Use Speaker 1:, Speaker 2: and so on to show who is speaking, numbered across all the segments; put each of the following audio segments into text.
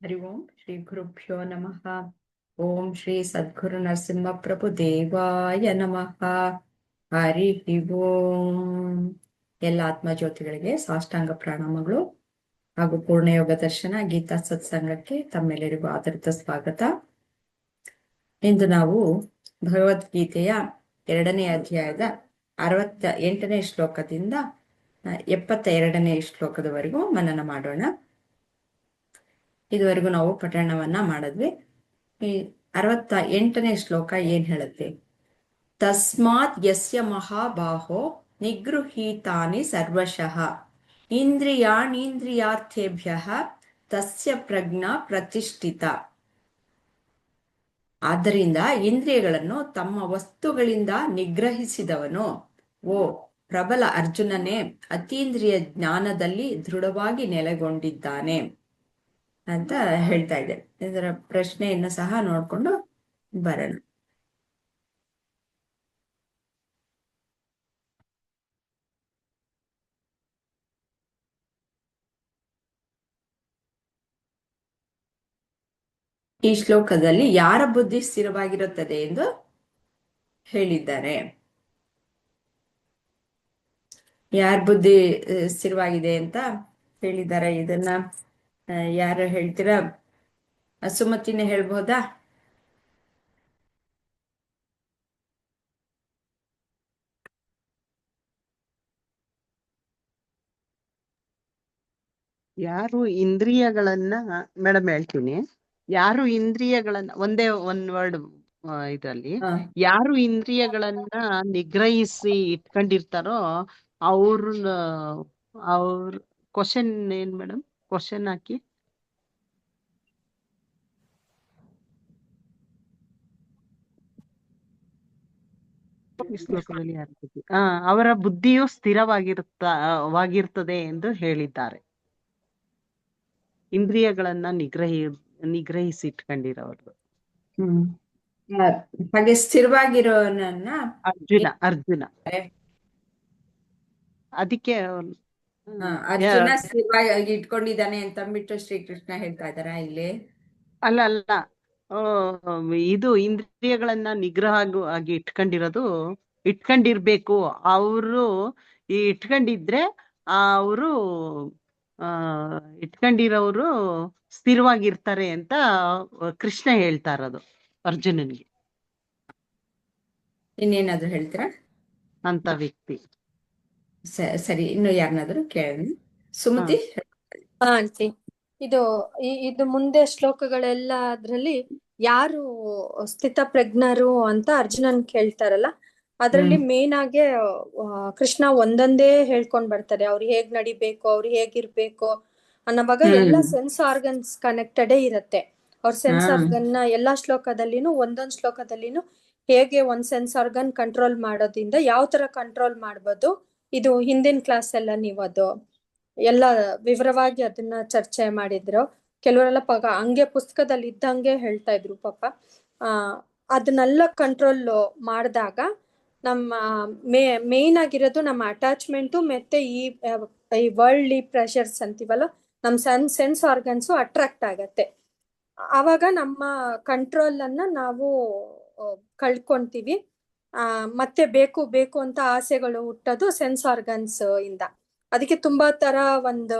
Speaker 1: हरि ओम श्री गुरुभ्यो नमः। ओम श्री सद्गुरु नरसिंह प्रभु देवाय नमः। हरि ಓಂ ಎಲ್ಲ ಆತ್ಮಜ್ಯೋತಿಗಳಿಗೆ ಸಾಷ್ಟಾಂಗ ಪ್ರಣಾಮಗಳು ಹಾಗೂ ಪೂರ್ಣಯೋಗ ದರ್ಶನ ಗೀತಾ ಸತ್ಸಂಗಕ್ಕೆ ತಮ್ಮೆಲ್ಲರಿಗೂ ಆದರದ ಸ್ವಾಗತ. ಇಂದು ನಾವು ಭಗವದ್ಗೀತೆಯ 2ನೇ ಅಧ್ಯಾಯದ 68ನೇ ಶ್ಲೋಕದಿಂದ 72ನೇ ಶ್ಲೋಕದವರೆಗೂ ಮನನ ಮಾಡೋಣ. ಇದುವರೆಗೂ ನಾವು ಪಠಣವನ್ನ ಮಾಡಿದ್ವಿ. ಈ 68ನೇ ಶ್ಲೋಕ ಏನ್ ಹೇಳುತ್ತೆ? ತಸ್ಮಾತ್ ಯಸ್ಯ ಮಹಾಬಾಹೋ ನಿಗೃಹೀತಾನಿ ಸರ್ವಶಃ ಇಂದ್ರಿಯಾಣೀಂದ್ರಿಯಾರ್ಥೇಭ್ಯಃ ತಸ್ಯ ಪ್ರಜ್ಞಾ ಪ್ರತಿಷ್ಠಿತ. ಆದ್ದರಿಂದ ಇಂದ್ರಿಯಗಳನ್ನು ತಮ್ಮ ವಸ್ತುಗಳಿಂದ ನಿಗ್ರಹಿಸಿದವನು ಓ ಪ್ರಬಲ ಅರ್ಜುನನೇ ಅತೀಂದ್ರಿಯ ಜ್ಞಾನದಲ್ಲಿ ದೃಢವಾಗಿ ನೆಲೆಗೊಂಡಿದ್ದಾನೆ ಅಂತ ಹೇಳ್ತಾ ಇದೆ. ಇದರ ಪ್ರಶ್ನೆಯನ್ನು ಸಹ ನೋಡ್ಕೊಂಡು ಬರೋಣ. ಈ ಶ್ಲೋಕದಲ್ಲಿ ಯಾರ ಬುದ್ಧಿ ಸ್ಥಿರವಾಗಿರುತ್ತದೆ ಎಂದು ಹೇಳಿದ್ದಾರೆ. ಯಾರ ಬುದ್ಧಿ ಸ್ಥಿರವಾಗಿದೆ ಅಂತ ಹೇಳಿದ್ದಾರೆ. ಇದನ್ನ ಯಾರು ಹೇಳ್ತೀರಾ? ಸುಮತಿನೇ ಹೇಳ್ಬಹುದಾ?
Speaker 2: ಯಾರು ಇಂದ್ರಿಯಗಳನ್ನ ಮೇಡಮ್ ಹೇಳ್ತೀನಿ. ಯಾರು ಇಂದ್ರಿಯಗಳನ್ನ ಒಂದ್ ವರ್ಡ್ ಇದ್ರಲ್ಲಿ ಯಾರು ಇಂದ್ರಿಯಗಳನ್ನ ನಿಗ್ರಹಿಸಿ ಇಟ್ಕೊಂಡಿರ್ತಾರೋ ಅವ್ರ ಕ್ವಶನ್ ಏನ್ ಮೇಡಮ್? ಕ್ವಶನ್ ಹಾಕಿ. ಶ್ಲೋಕದಲ್ಲಿ ಅವರ ಬುದ್ಧಿಯು ಸ್ಥಿರವಾಗಿರ್ತದೆ ಎಂದು ಹೇಳಿದ್ದಾರೆ. ಇಂದ್ರಿಯಗಳನ್ನ ನಿಗ್ರಹಿಸಿ ಇಟ್ಕೊಂಡಿರೋರು.
Speaker 1: ಹಾಗೆ ಸ್ಥಿರವಾಗಿರೋನನ್ನ
Speaker 2: ಅರ್ಜುನ ಅದಕ್ಕೆ
Speaker 1: ಅರ್ಜುನ ಸ್ಥಿರವಾಗಿ ಇಟ್ಕೊಂಡಿದ್ದಾನೆ ಅಂತಂದ್ಬಿಟ್ಟು ಶ್ರೀಕೃಷ್ಣ ಹೇಳ್ತಾ ಇದಾರ ಇಲ್ಲಿ?
Speaker 2: ಅಲ್ಲ, ಇದು ಇಂದ್ರಿಯಗಳನ್ನ ನಿಗ್ರಹ ಆಗಿ ಇಟ್ಕೊಂಡಿರ್ಬೇಕು. ಅವರು ಇಟ್ಕೊಂಡಿದ್ರೆ ಅವರು ಇಟ್ಕೊಂಡಿರೋರು ಸ್ಥಿರವಾಗಿರ್ತಾರೆ ಅಂತ ಕೃಷ್ಣ ಹೇಳ್ತಾ ಇರೋದು ಅರ್ಜುನನಿಗೆ.
Speaker 1: ಇನ್ನೇನಾದ್ರು ಹೇಳ್ತೀರಾ?
Speaker 2: ಅಂತ ವ್ಯಕ್ತಿ.
Speaker 1: ಸರಿ, ಇನ್ನು ಯಾರನ್ನಾದ್ರು ಕೇಳೋಣ. ಸುಮತಿ.
Speaker 3: ಆಂಟಿ, ಇದು ಮುಂದೆ ಶ್ಲೋಕಗಳೆಲ್ಲ ಅದ್ರಲ್ಲಿ ಯಾರು ಸ್ಥಿತ ಪ್ರಜ್ಞರು ಅಂತ ಅರ್ಜುನನ್ ಕೇಳ್ತಾರಲ್ಲ, ಅದ್ರಲ್ಲಿ ಮೇನ್ ಆಗಿ ಕೃಷ್ಣ ಒಂದೊಂದೇ ಹೇಳ್ಕೊಂಡ್ ಬರ್ತಾರೆ. ಅವ್ರು ಹೇಗ್ ನಡಿಬೇಕು, ಅವ್ರು ಹೇಗಿರ್ಬೇಕು ಅನ್ನೋವಾಗ ಎಲ್ಲಾ ಸೆನ್ಸ್ ಆರ್ಗನ್ಸ್ ಕನೆಕ್ಟೆಡೇ ಇರತ್ತೆ. ಅವ್ರ ಸೆನ್ಸ್ ಆರ್ಗನ್ ಎಲ್ಲಾ ಶ್ಲೋಕದಲ್ಲಿನೂ ಒಂದೊಂದ್ ಶ್ಲೋಕದಲ್ಲಿನೂ ಹೇಗೆ ಒಂದ್ ಸೆನ್ಸ್ ಆರ್ಗನ್ ಕಂಟ್ರೋಲ್ ಮಾಡೋದ್ರಿಂದ ಯಾವ ತರ ಕಂಟ್ರೋಲ್ ಮಾಡ್ಬೋದು, ಇದು ಹಿಂದಿನ ಕ್ಲಾಸ್ ಎಲ್ಲ ನೀವು ಅದು ಎಲ್ಲ ವಿವರವಾಗಿ ಅದನ್ನ ಚರ್ಚೆ ಮಾಡಿದ್ರು. ಕೆಲವರೆಲ್ಲ ಹಂಗೆ ಪುಸ್ತಕದಲ್ಲಿ ಇದ್ದಂಗೆ ಹೇಳ್ತಾ ಇದ್ರು ಪಾಪ. ಅದನ್ನೆಲ್ಲ ಕಂಟ್ರೋಲ್ ಮಾಡಿದಾಗ ನಮ್ಮ ಮೇನ್ ಆಗಿರೋದು ನಮ್ಮ ಅಟ್ಯಾಚ್ಮೆಂಟು ಮತ್ತೆ ಈ ವರ್ಲ್ಡ್ಲಿ ಪ್ರೆಷರ್ಸ್ ಅಂತೀವಲ್ಲ, ನಮ್ ಸೆನ್ಸ್ ಆರ್ಗನ್ಸು ಅಟ್ರಾಕ್ಟ್ ಆಗತ್ತೆ. ಆವಾಗ ನಮ್ಮ ಕಂಟ್ರೋಲ್ ಅನ್ನ ನಾವು ಕಳ್ಕೊಂತೀವಿ. ಮತ್ತೆ ಬೇಕು ಬೇಕು ಅಂತ ಆಸೆಗಳು ಹುಟ್ಟೋದು ಸೆನ್ಸ್ ಆರ್ಗನ್ಸ್ ಇಂದ. ಅದಕ್ಕೆ ತುಂಬಾ ತರ ಒಂದು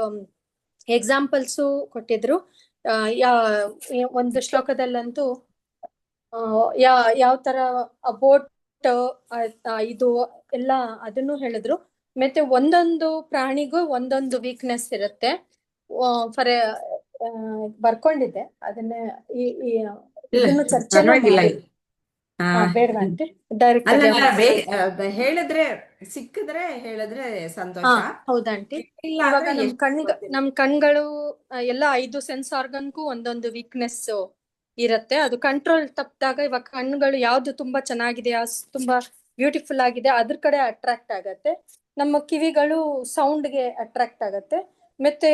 Speaker 3: ಎಕ್ಸಾಂಪಲ್ಸು ಕೊಟ್ಟಿದ್ರು. ಒಂದು ಶ್ಲೋಕದಲ್ಲಂತೂ ಯಾವ ತರ ಬೋಟ್ ಇದು ಎಲ್ಲ ಅದನ್ನು ಹೇಳಿದ್ರು. ಮತ್ತೆ ಒಂದೊಂದು ಪ್ರಾಣಿಗೂ ಒಂದೊಂದು ವೀಕ್ನೆಸ್ ಇರುತ್ತೆ. ಫಾರ್ ಬರ್ಕೊಂಡಿದ್ದೆ ಅದನ್ನ ಇದನ್ನು ಚರ್ಚೆ ಬೇಡವಂತೆ. ಡೈರೆಕ್ಟ್
Speaker 1: ಹೇಳಿದ್ರೆ ಸಿಕ್ಕಿದ್ರೆ ಹೇಳಿದ್ರೆ ಸಂತೋಷ.
Speaker 3: ಹೌದಂಟಿ. ಇವಾಗ ನಮ್ ಕಣ್ಗಳು ಎಲ್ಲ 5 ಸೆನ್ಸ್ ಆರ್ಗನ್ಗೂ ಒಂದೊಂದು ವೀಕ್ನೆಸ್ ಇರತ್ತೆ. ಅದು ಕಂಟ್ರೋಲ್ ತಪ್ಪಿದಾಗ ಇವಾಗ ಕಣ್ಣುಗಳು ಯಾವ್ದು ತುಂಬಾ ಚೆನ್ನಾಗಿದೆ, ತುಂಬಾ ಬ್ಯೂಟಿಫುಲ್ ಆಗಿದೆ ಅದ್ರ ಕಡೆ ಅಟ್ರಾಕ್ಟ್ ಆಗತ್ತೆ. ನಮ್ಮ ಕಿವಿಗಳು ಸೌಂಡ್ಗೆ ಅಟ್ರಾಕ್ಟ್ ಆಗತ್ತೆ. ಮತ್ತೆ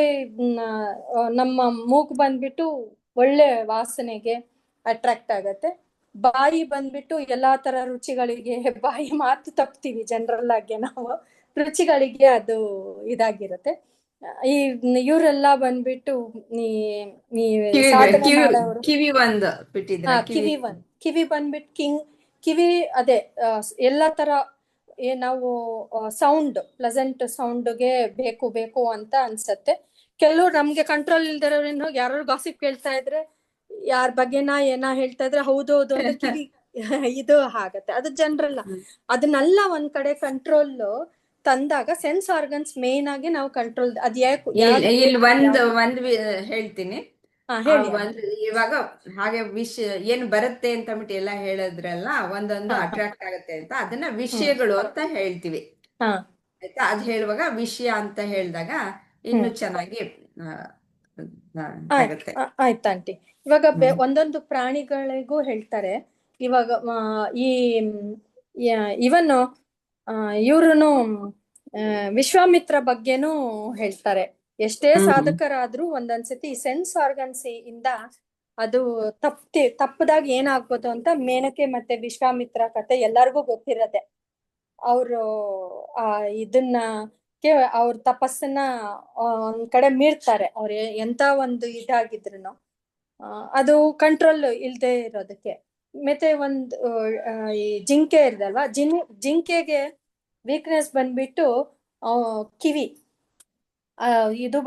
Speaker 3: ನಮ್ಮ ಮೂಗು ಬಂದ್ಬಿಟ್ಟು ಒಳ್ಳೆ ವಾಸನೆಗೆ ಅಟ್ರಾಕ್ಟ್ ಆಗತ್ತೆ. ಬಾಯಿ ಬಂದ್ಬಿಟ್ಟು ಎಲ್ಲಾ ತರ ರುಚಿಗಳಿಗೆ, ಬಾಯಿ ಮಾತು ತಪ್ತೀವಿ ಜನರಲ್ ಆಗಿ ನಾವು, ರುಚಿಗಳಿಗೆ ಅದು ಇದಾಗಿರುತ್ತೆ. ಈ ಇವರೆಲ್ಲ ಬಂದ್ಬಿಟ್ಟು ಈ ಈ
Speaker 1: ಕಿವಿ
Speaker 3: ಸಾಧನೆ
Speaker 1: ಕಿವಿ
Speaker 3: ಮಾಡೋರು.
Speaker 1: ಕಿವಿ ಒಂದು ಬಿಟ್ಟಿದ್ರ
Speaker 3: ಕಿವಿ ಕಿವಿ ಬಂದ್ಬಿಟ್ಟು ಕಿವಿ ಅದೇ ಎಲ್ಲಾ ತರ ನಾವು ಸೌಂಡ್ ಪ್ಲೆಸೆಂಟ್ ಸೌಂಡ್ಗೆ ಬೇಕು ಅಂತ ಅನ್ಸತ್ತೆ. ಕೆಲವ್ರು ನಮ್ಗೆ ಕಂಟ್ರೋಲ್ ಇಲ್ದಿರೋರು ಯಾರು ಗಾಸಿಪ್ ಕೇಳ್ತಾ ಇದ್ರೆ ಯಾರ ಬಗ್ಗೆನ ಹೇಳ್ತಾ ಇದ್ರೆ ಹೌದು ಅಂತ ಕಿವಿ ಇದು ಆಗತ್ತೆ. ಅದು ಜನರಲ್. ಅದನ್ನೆಲ್ಲ ಒಂದ್ ಕಡೆ ಕಂಟ್ರೋಲ್ ತಂದಾಗ ಸೆನ್ಸ್ ಆರ್ಗನ್ಸ್ ಮೇನ್ ಆಗಿ ನಾವು ಕಂಟ್ರೋಲ್
Speaker 1: ಇಲ್ಲಿ ಒಂದ್ ಹೇಳ್ತೀನಿ. ಇವಾಗ ಹಾಗೆ ಏನ್ ಬರುತ್ತೆ ಅಂತ ಅಂದ್ಬಿಟ್ಟು ಎಲ್ಲ ಹೇಳಿದ್ರಲ್ಲ, ಒಂದೊಂದು ಅಟ್ರಾಕ್ಟ್ ಆಗತ್ತೆ ಅಂತ, ಅದನ್ನ ವಿಷಯಗಳು ಅಂತ ಹೇಳ್ತೀವಿ. ಆಯ್ತಾ? ಅದ್ ಹೇಳುವಾಗ ವಿಷಯ ಅಂತ ಹೇಳಿದಾಗ ಇನ್ನು ಚೆನ್ನಾಗಿ ಆಗುತ್ತೆ.
Speaker 3: ಆಯ್ತಾ ಆಂಟಿ? ಇವಾಗ ಒಂದೊಂದು ಪ್ರಾಣಿಗಳಿಗೂ ಹೇಳ್ತಾರೆ. ಇವಾಗ ಈ ಇವನ್ ಇವ್ರುನು ವಿಶ್ವಾಮಿತ್ರ ಬಗ್ಗೆನೂ ಹೇಳ್ತಾರೆ. ಎಷ್ಟೇ ಸಾಧಕರಾದ್ರೂ ಒಂದೊಂದ್ಸತಿ ಸೆನ್ಸ್ ಆರ್ಗನ್ಸ್ ಇಂದ ಅದು ತಪ್ಪದಾಗ ಏನಾಗ್ಬೋದು ಅಂತ ಮೇನಕೆ ಮತ್ತೆ ವಿಶ್ವಾಮಿತ್ರ ಕತೆ ಎಲ್ಲರಿಗೂ ಗೊತ್ತಿರತ್ತೆ. ಅವರು ಇದನ್ನ ಅವ್ರ ತಪಸ್ಸನ್ನ ಒಂದ್ ಕಡೆ ಮೀರ್ತಾರೆ. ಅವ್ರ ಎಂತ ಒಂದು ಇದಾಗಿದ್ರು ಅದು ಕಂಟ್ರೋಲ್ ಇಲ್ದೆ ಇರೋದಕ್ಕೆ. ಮತ್ತೆ ಈ ಜಿಂಕೆ ಇರ್ದಲ್ವಾ, ಜಿಂಕೆಗೆ ವೀಕ್ನೆಸ್ ಬಂದ್ಬಿಟ್ಟು ಕಿವಿ. ಇದು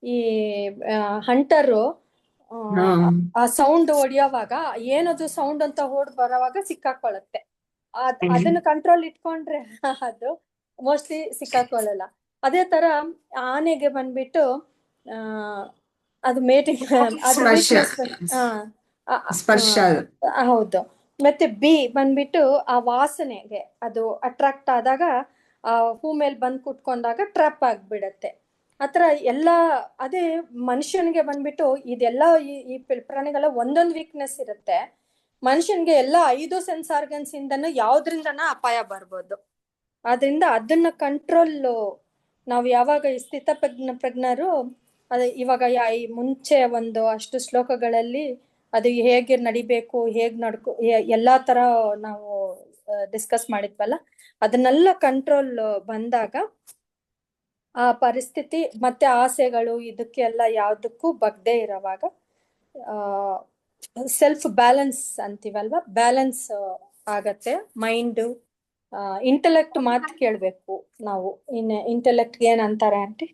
Speaker 3: ಈ ಹಂಟರು ಆ ಸೌಂಡ್ ಹೊಡಿಯೋವಾಗ ಏನದು ಸೌಂಡ್ ಅಂತ ಓಡ್ ಬರೋವಾಗ ಸಿಕ್ಕಾಕೊಳ್ಳುತ್ತೆ. ಅದನ್ನ ಕಂಟ್ರೋಲ್ ಇಟ್ಕೊಂಡ್ರೆ ಅದು ಮೋಸ್ಟ್ಲಿ ಸಿಕ್ಕಾಕೊಳ್ಳಲ್ಲ. ಅದೇ ತರ ಆನೆಗೆ ಬಂದ್ಬಿಟ್ಟು ಅದು ಮೇಟಿಂಗ್
Speaker 1: ಸ್ಪರ್ಶ.
Speaker 3: ಹೌದು. ಮತ್ತೆ ಬಂದ್ಬಿಟ್ಟು ಆ ವಾಸನೆಗೆ ಅದು ಅಟ್ರಾಕ್ಟ್ ಆದಾಗ ಆ ಹೂ ಮೇಲೆ ಬಂದ್ ಕುತ್ಕೊಂಡಾಗ ಟ್ರಾಪ್ ಆಗ್ಬಿಡತ್ತೆ. ಆತರ ಎಲ್ಲ. ಅದೇ ಮನುಷ್ಯನಿಗೆ ಬಂದ್ಬಿಟ್ಟು ಇದೆಲ್ಲ ಈ ಪ್ರಾಣಿಗಳ ಒಂದೊಂದು ವೀಕ್ನೆಸ್ ಇರುತ್ತೆ. ಮನುಷ್ಯನ್ಗೆ ಎಲ್ಲ 5 ಸೆನ್ಸ್ ಆರ್ಗನ್ಸ್ ಇಂದನೂ ಯಾವ್ದ್ರಿಂದನ ಅಪಾಯ ಬರ್ಬೋದು. ಆದ್ರಿಂದ ಅದನ್ನ ಕಂಟ್ರೋಲ್ ನಾವು ಯಾವಾಗ ಈ ಸ್ಥಿತ ಪ್ರಜ್ಞರು ಇವಾಗ ಈ ಮುಂಚೆ ಒಂದು ಅಷ್ಟು ಶ್ಲೋಕಗಳಲ್ಲಿ ಅದು ಹೇಗೆ ನಡಿಬೇಕು, ಹೇಗ್ ಎಲ್ಲಾ ತರ ನಾವು ಡಿಸ್ಕಸ್ ಮಾಡಿದ್ವಲ್ಲ, ಅದನ್ನೆಲ್ಲ ಕಂಟ್ರೋಲ್ ಬಂದಾಗ ಆ ಪರಿಸ್ಥಿತಿ ಮತ್ತೆ ಆಸೆಗಳು ಇದಕ್ಕೆಲ್ಲ ಯಾವ್ದಕ್ಕೂ ಬಗ್ದೇ ಇರೋವಾಗ ಸೆಲ್ಫ್ ಬ್ಯಾಲೆನ್ಸ್ ಅಂತೀವಲ್ವಾ, ಬ್ಯಾಲೆನ್ಸ್ ಆಗತ್ತೆ. ಮೈಂಡು ಇಂಟೆಲೆಕ್ಟ್ ಮಾತು ಕೇಳ್ಬೇಕು ನಾವು. ಇಂಟೆಲೆಕ್ಟ್ ಏನಂತಾರೆ ಆಂಟಿ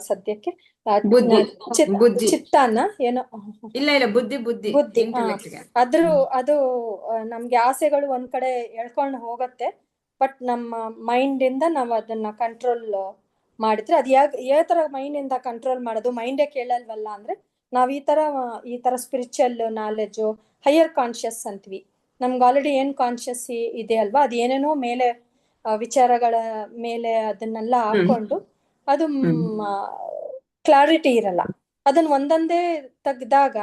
Speaker 3: ಸದ್ಯಕ್ಕೆ? ಚಿತ್ತಾನ ಏನೋ
Speaker 1: ಇಲ್ಲ ಬುದ್ಧಿ.
Speaker 3: ಅದು ನಮ್ಗೆ ಆಸೆಗಳು ಒಂದ್ ಕಡೆ ಎಳ್ಕೊಂಡು ಹೋಗತ್ತೆ. ಬಟ್ ನಮ್ಮ ಮೈಂಡ್ ಇಂದ ನಾವು ಅದನ್ನ ಕಂಟ್ರೋಲ್ ಮಾಡಿದ್ರೆ ಅದು ಯಾವ ತರ ಮೈಂಡ್ ಇಂದ ಕಂಟ್ರೋಲ್ ಮಾಡೋದು? ಮೈಂಡೇ ಕೇಳಲ್ವಲ್ಲ ಅಂದ್ರೆ ನಾವ್ ಈ ತರ ಸ್ಪಿರಿಚುವಲ್ ನಾಲೆಡ್ಜು, ಹೈಯರ್ ಕಾನ್ಶಿಯಸ್ ಅಂತೀವಿ. ನಮ್ಗೆ ಆಲ್ರೆಡಿ ಏನ್ ಕಾನ್ಶಿಯಸ್ ಇದೆ ಅಲ್ವಾ, ಅದು ಏನೇನೋ ಮೇಲೆ ವಿಚಾರಗಳ ಮೇಲೆ ಅದನ್ನೆಲ್ಲ ಹಾಕೊಂಡು ಅದು ಕ್ಲಾರಿಟಿ ಇರಲ್ಲ. ಅದನ್ನ ಒಂದೊಂದೇ ತೆಗ್ದಾಗ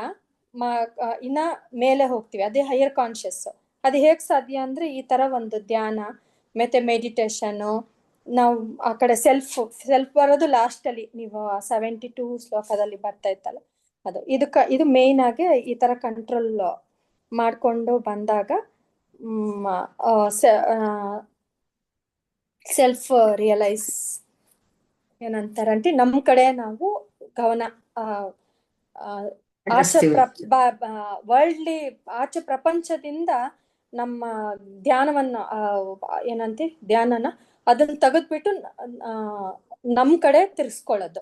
Speaker 3: ಇನ್ನ ಮೇಲೆ ಹೋಗ್ತೀವಿ. ಅದೇ ಹೈಯರ್ ಕಾನ್ಶಿಯಸ್. ಅದು ಹೇಗ್ ಸಾಧ್ಯ ಅಂದ್ರೆ ಈ ತರ ಒಂದು ಧ್ಯಾನ ಮತ್ತೆ ಮೆಡಿಟೇಷನ್. ನಾವು ಆ ಕಡೆ ಸೆಲ್ಫ್ ಬರೋದು ಲಾಸ್ಟ್ ಅಲ್ಲಿ. ನೀವು 72 ಶ್ಲೋಕದಲ್ಲಿ ಬರ್ತಾ ಇತ್ತಲ್ಲ, ಅದು ಇದು ಮೇನ್ ಆಗಿ ಈ ತರ ಕಂಟ್ರೋಲ್ ಮಾಡ್ಕೊಂಡು ಬಂದಾಗ ಸೆಲ್ಫ್ ರಿಯಲೈಸ್ ಏನಂತಾರಂಟಿ, ನಮ್ ಕಡೆ ನಾವು ಗಮನ ವರ್ಲ್ಡ್ಲಿ ಆಚೆ ಪ್ರಪಂಚದಿಂದ ನಮ್ಮ ಧ್ಯಾನವನ್ನ ಧ್ಯಾನನ ಅದನ್ನ ತೆಗೆದ್ಬಿಟ್ಟು ನಮ್ ಕಡೆ ತಿರ್ಸ್ಕೊಳ್ಳೋದು.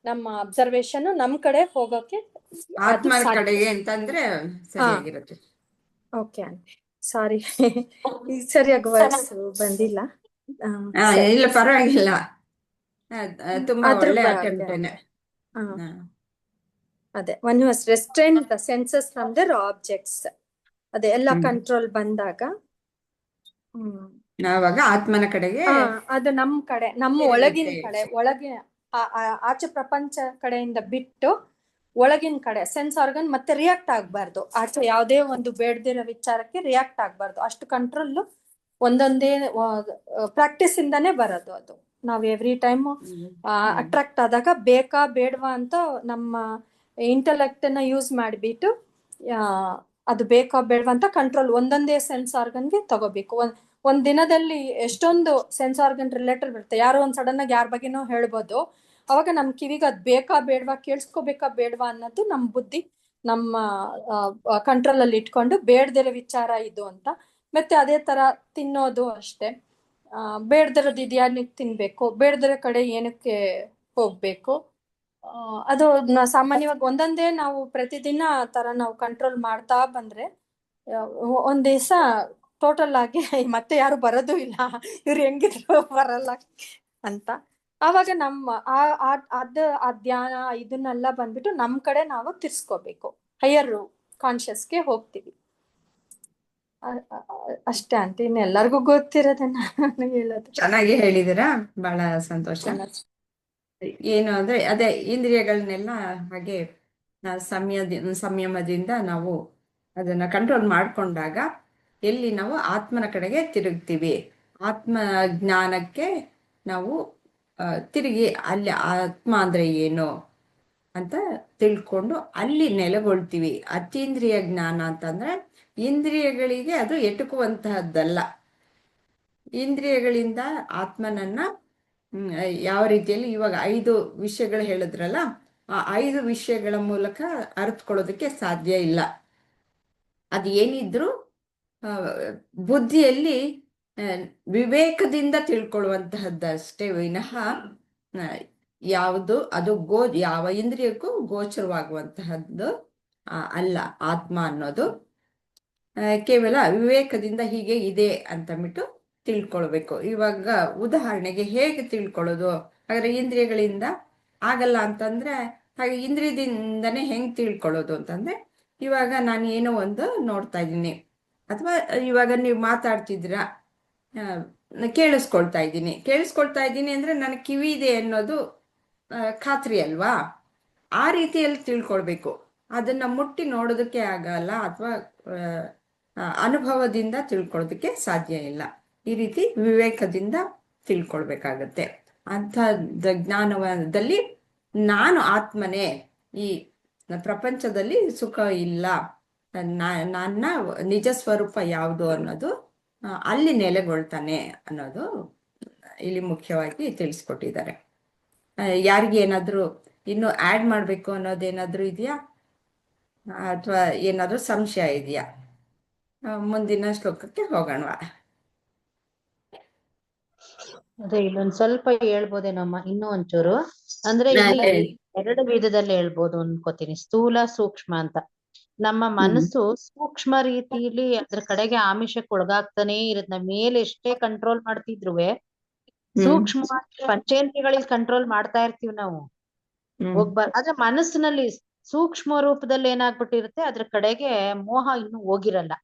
Speaker 3: ನಮ್ಮ ಅಬ್ಸರ್ವೇಶನ್ ನಮ್ ಕಡೆ ಹೋಗೋಕೆ
Speaker 1: ಆತ್ಮ ಕಡೆಗೆ ಅಂತಂದ್ರೆ ಸರಿಯಾಗಿರುತ್ತೆ.
Speaker 3: ಓಕೆ ಆಂಟಿ, ಸಾರಿ ಸರಿಯಾಗಿ ವರ್ಡ್ಸ್ ಬಂದಿಲ್ಲ.
Speaker 1: ಇಲ್ಲ ಪರವಾಗಿಲ್ಲ, ತುಂಬಾ ಒಳ್ಳೆ ಅಟೆಂಪ್ಟ್.
Speaker 3: ಅದೇ one has restrain the senses from their objects. ಅದೇ ಎಲ್ಲ ಕಂಟ್ರೋಲ್ ಬಂದಾಗ
Speaker 1: ನಾವಾಗ ಆತ್ಮನ ಕಡೆಗೆ
Speaker 3: ಅದು ನಮ್ ಕಡೆ, ನಮ್ಮ ಒಳಗಿನ ಕಡೆ, ಒಳಗೆ ಆಚೆ ಪ್ರಪಂಚ ಕಡೆಯಿಂದ ಬಿಟ್ಟು ಒಳಗಿನ ಕಡೆ ಸೆನ್ಸ್ ಆರ್ಗನ್ ಮತ್ತೆ ರಿಯಾಕ್ಟ್ ಆಗ್ಬಾರ್ದು. ಆಚೆ ಯಾವುದೇ ಒಂದು ಬೇಡದಿರೋ ವಿಚಾರಕ್ಕೆ ರಿಯಾಕ್ಟ್ ಆಗ್ಬಾರ್ದು. ಅಷ್ಟು ಕಂಟ್ರೋಲ್ ಒಂದೊಂದೇ ಪ್ರಾಕ್ಟೀಸ್ ಇಂದಾನೇ ಬರೋದು. ಅದು ನಾವ್ ಎವ್ರಿ ಟೈಮ್ ಅಟ್ರಾಕ್ಟ್ ಆದಾಗ ಬೇಕಾ ಬೇಡವಾ ಅಂತ ನಮ್ಮ ಇಂಟೆಲೆಕ್ಟ್ ನ ಯೂಸ್ ಮಾಡಿಬಿಟ್ಟು ಅದು ಬೇಕಾ ಬೇಡವಾ ಅಂತ ಕಂಟ್ರೋಲ್ ಒಂದೊಂದೇ ಸೆನ್ಸ್ ಆರ್ಗನ್ಗೆ ತಗೋಬೇಕು. ಒಂದ್ ದಿನದಲ್ಲಿ ಎಷ್ಟೊಂದು ಸೆನ್ಸ್ ಆರ್ಗನ್ ರಿಲೇಟೆಡ್ ಬರುತ್ತೆ. ಯಾರೋ ಒಂದ್ ಸಡನ್ ಆಗಿ ಯಾರ ಬಗ್ಗೆನೋ ಹೇಳ್ಬೋದು, ಅವಾಗ ನಮ್ ಕಿವಿಗೆ ಅದ್ ಬೇಕಾ ಬೇಡ್ವಾ, ಕೇಳಿಸ್ಕೋಬೇಕಾ ಬೇಡ್ವಾ ಅನ್ನೋದು ನಮ್ ಬುದ್ಧಿ ನಮ್ಮ ಕಂಟ್ರೋಲ್ ಅಲ್ಲಿ ಇಟ್ಕೊಂಡು ಬೇಡ್ದಿರೋ ವಿಚಾರ ಇದು ಅಂತ. ಮತ್ತೆ ಅದೇ ತರ ತಿನ್ನೋದು ಅಷ್ಟೇ. ಬೇಡ್ದಿರೋದು ಇದು ಏನಕ್ಕೆ ತಿನ್ಬೇಕು, ಬೇಡ್ದಿರೋ ಕಡೆ ಏನಕ್ಕೆ ಹೋಗ್ಬೇಕು, ಅದು ಸಾಮಾನ್ಯವಾಗಿ ಒಂದೊಂದೇ ನಾವು ಪ್ರತಿದಿನ ಆ ತರ ನಾವು ಕಂಟ್ರೋಲ್ ಮಾಡ್ತಾ ಬಂದ್ರೆ ಒಂದ್ ದಿವಸ ಟೋಟಲ್ ಆಗಿ ಮತ್ತೆ ಯಾರು ಬರೋದು ಇಲ್ಲ, ಇವ್ರು ಹೆಂಗಿದ್ರು ಬರಲ್ಲ ಅಂತ. ಆವಾಗ ನಮ್ಮ ಆ ಧ್ಯಾನ ಇದನ್ನೆಲ್ಲ ಬಂದ್ಬಿಟ್ಟು ನಮ್ ಕಡೆ ನಾವು ತಿರ್ಸ್ಕೋಬೇಕು, ಹೈಯರ್ ಕಾನ್ಶಿಯಸ್ಗೆ ಹೋಗ್ತೀವಿ. ಅಷ್ಟೇ ಅಂತ, ಇನ್ನು ಎಲ್ಲರಿಗೂ ಗೊತ್ತಿರೋದನ್ನ ನಾನು ಹೇಳೋದು.
Speaker 1: ಚೆನ್ನಾಗಿ ಹೇಳಿದಿರಾ, ಬಹಳ ಸಂತೋಷ. ಏನು ಅಂದ್ರೆ ಅದೇ ಇಂದ್ರಿಯಗಳನ್ನೆಲ್ಲ ಹಾಗೆ ಸಂಯಮದಿಂದ ನಾವು ಅದನ್ನ ಕಂಟ್ರೋಲ್ ಮಾಡ್ಕೊಂಡಾಗ ಎಲ್ಲಿ ನಾವು ಆತ್ಮನ ಕಡೆಗೆ ತಿರುಗ್ತೀವಿ, ಆತ್ಮ ಜ್ಞಾನಕ್ಕೆ ನಾವು ತಿರುಗಿ ಅಲ್ಲಿ ಆತ್ಮ ಅಂದ್ರೆ ಏನು ಅಂತ ತಿಳ್ಕೊಂಡು ಅಲ್ಲಿ ನೆಲೆಗೊಳ್ತೀವಿ. ಅತೀಂದ್ರಿಯ ಜ್ಞಾನ ಅಂತಂದ್ರೆ ಇಂದ್ರಿಯಗಳಿಗೆ ಅದು ಎಟುಕುವಂತಹದ್ದಲ್ಲ. ಇಂದ್ರಿಯಗಳಿಂದ ಆತ್ಮನನ್ನ ಯಾವ ರೀತಿಯಲ್ಲಿ ಇವಾಗ 5 ವಿಷಯಗಳು ಹೇಳಿದ್ರಲ್ಲ, ಆ 5 ವಿಷಯಗಳ ಮೂಲಕ ಅರ್ಥಕೊಳ್ಳೋದಕ್ಕೆ ಸಾಧ್ಯ ಇಲ್ಲ. ಅದು ಏನಿದ್ರು ಬುದ್ಧಿಯಲ್ಲಿ ವಿವೇಕದಿಂದ ತಿಳ್ಕೊಳ್ಳುವಂತಹದ್ದಷ್ಟೇ ವಿನಃ ಯಾವುದು ಅದು ಯಾವ ಇಂದ್ರಿಯಕ್ಕೂ ಗೋಚರವಾಗುವಂತಹದ್ದು ಅಲ್ಲ. ಆತ್ಮ ಅನ್ನೋದು ಕೇವಲ ವಿವೇಕದಿಂದ ಹೀಗೆ ಇದೆ ಅಂತಂದ್ಬಿಟ್ಟು ತಿಳ್ಕೊಳ್ಬೇಕು. ಇವಾಗ ಉದಾಹರಣೆಗೆ ಹೇಗೆ ತಿಳ್ಕೊಳ್ಳೋದು, ಹಾಗಾದ್ರೆ ಇಂದ್ರಿಯಗಳಿಂದ ಆಗಲ್ಲ ಅಂತಂದ್ರೆ ಹಾಗೆ ಇಂದ್ರಿಯದಿಂದನೇ ಹೆಂಗ್ ತಿಳ್ಕೊಳ್ಳೋದು ಅಂತಂದ್ರೆ, ಇವಾಗ ನಾನು ಏನೋ ಒಂದು ನೋಡ್ತಾ ಇದ್ದೀನಿ, ಅಥವಾ ಇವಾಗ ನೀವು ಮಾತಾಡ್ತಿದ್ದೀರಾ, ಕೇಳಿಸ್ಕೊಳ್ತಾ ಇದ್ದೀನಿ ಅಂದ್ರೆ ನನ್ನ ಕಿವಿ ಇದೆ ಅನ್ನೋದು ಖಾತ್ರಿ ಅಲ್ವಾ? ಆ ರೀತಿಯಲ್ಲಿ ತಿಳ್ಕೊಳ್ಬೇಕು. ಅದನ್ನ ಮುಟ್ಟಿ ನೋಡೋದಕ್ಕೆ ಆಗಲ್ಲ, ಅಥವಾ ಅನುಭವದಿಂದ ತಿಳ್ಕೊಳ್ಳೋದಕ್ಕೆ ಸಾಧ್ಯ ಇಲ್ಲ. ಈ ರೀತಿ ವಿವೇಕದಿಂದ ತಿಳ್ಕೊಳ್ಬೇಕಾಗತ್ತೆ. ಅಂಥ ಜ್ಞಾನದಲ್ಲಿ ನಾನು ಆತ್ಮನೇ, ಈ ಪ್ರಪಂಚದಲ್ಲಿ ಸುಖ ಇಲ್ಲ, ನನ್ನ ನಿಜ ಸ್ವರೂಪ ಯಾವುದು ಅನ್ನೋದು ಅಲ್ಲಿ ನೆಲೆಗೊಳ್ತಾನೆ ಅನ್ನೋದು ಇಲ್ಲಿ ಮುಖ್ಯವಾಗಿ ತಿಳಿಸ್ಕೊಟ್ಟಿದ್ದಾರೆ. ಯಾರಿಗೆ ಏನಾದರೂ ಇನ್ನು ಆ್ಯಡ್ ಮಾಡಬೇಕು ಅನ್ನೋದೇನಾದರೂ ಇದೆಯಾ, ಅಥವಾ ಏನಾದರೂ ಸಂಶಯ ಇದೆಯಾ? ಮುಂದಿನ ಶ್ಲೋಕಕ್ಕೆ ಹೋಗೋಣ.
Speaker 4: ಅದೇ ಇಲ್ಲೊಂದ್ ಸ್ವಲ್ಪ ಹೇಳ್ಬೋದೇನಮ್ಮ, ಇನ್ನೂ ಒಂಚೂರು. ಅಂದ್ರೆ ಇಲ್ಲಿ 2 ವಿಧದಲ್ಲಿ ಹೇಳ್ಬೋದು ಅನ್ಕೋತೀನಿ, ಸ್ಥೂಲ ಸೂಕ್ಷ್ಮ ಅಂತ. ನಮ್ಮ ಮನಸ್ಸು ಸೂಕ್ಷ್ಮ ರೀತಿಯಲ್ಲಿ ಅದ್ರ ಕಡೆಗೆ ಆಮಿಷಕ್ಕೆ ಒಳಗಾಗ್ತಾನೆ ಇರುತ್ತೆ. ನಮ್ಮ ಮೇಲೆ ಎಷ್ಟೇ ಕಂಟ್ರೋಲ್ ಮಾಡ್ತಿದ್ರುವೆ ಸೂಕ್ಷ್ಮ ಪಂಚೇಂದ್ರಿಯಗಳಿಗೆ ಕಂಟ್ರೋಲ್ ಮಾಡ್ತಾ ಇರ್ತೀವಿ ನಾವು, ಆದ್ರೆ ಮನಸ್ಸಿನಲ್ಲಿ ಸೂಕ್ಷ್ಮ ರೂಪದಲ್ಲಿ ಏನಾಗ್ಬಿಟ್ಟಿರುತ್ತೆ, ಅದ್ರ ಕಡೆಗೆ ಮೋಹ ಇನ್ನೂ ಹೋಗಿರಲ್ಲ.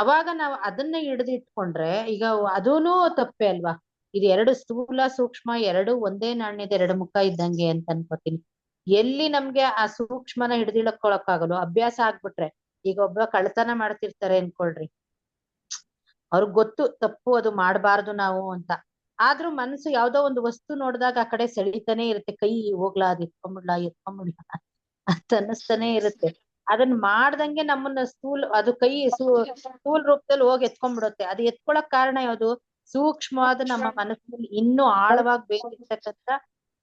Speaker 4: ಅವಾಗ ನಾವು ಅದನ್ನ ಹಿಡಿದಿಟ್ಕೊಂಡ್ರೆ, ಈಗ ಅದೂನು ತಪ್ಪೆ ಅಲ್ವಾ? ಇದು 2 ಸ್ಥೂಲ ಸೂಕ್ಷ್ಮ 2 ಒಂದೇ ನಾಣ್ಯದ 2 ಮುಖ ಇದ್ದಂಗೆ ಅಂತ ಅನ್ಕೋತೀನಿ. ಎಲ್ಲಿ ನಮ್ಗೆ ಆ ಸೂಕ್ಷ್ಮನ ಹಿಡಿದಿಳಕೊಳಕ್ಕಾಗಲ್ಲ, ಅಭ್ಯಾಸ ಆಗ್ಬಿಟ್ರೆ. ಈಗ ಒಬ್ಬ ಕಳ್ತನ ಮಾಡ್ತಿರ್ತಾರೆ ಅನ್ಕೊಳ್ರಿ, ಅವ್ರಿಗೆ ಗೊತ್ತು ತಪ್ಪು, ಅದು ಮಾಡಬಾರ್ದು ನಾವು ಅಂತ. ಆದ್ರೂ ಮನಸ್ಸು ಯಾವ್ದೋ ಒಂದು ವಸ್ತು ನೋಡಿದಾಗ ಆ ಕಡೆ ಸೆಳಿತಾನೆ ಇರುತ್ತೆ, ಕೈ ಹೋಗ್ಲಾ ಅದ್ ಎತ್ಕೊಂಡ್ಬಿಡ್ಲಾ ಅಂತ ಅನ್ನಿಸ್ತಾನೆ ಇರುತ್ತೆ. ಅದನ್ನ ಮಾಡ್ದಂಗೆ ನಮ್ಮನ್ನ ಅದು ಕೈ ಸ್ಥೂಲ ರೂಪದಲ್ಲಿ ಹೋಗಿ ಎತ್ಕೊಂಡ್ಬಿಡುತ್ತೆ. ಅದು ಎತ್ಕೊಳಕ್ ಕಾರಣ ಯಾವ್ದು? ಸೂಕ್ಷ್ಮವಾದ ನಮ್ಮ ಮನಸ್ಸಿನಲ್ಲಿ ಇನ್ನೂ ಆಳವಾಗಿ ಬೇಕಿರ್ತಕ್ಕಂಥ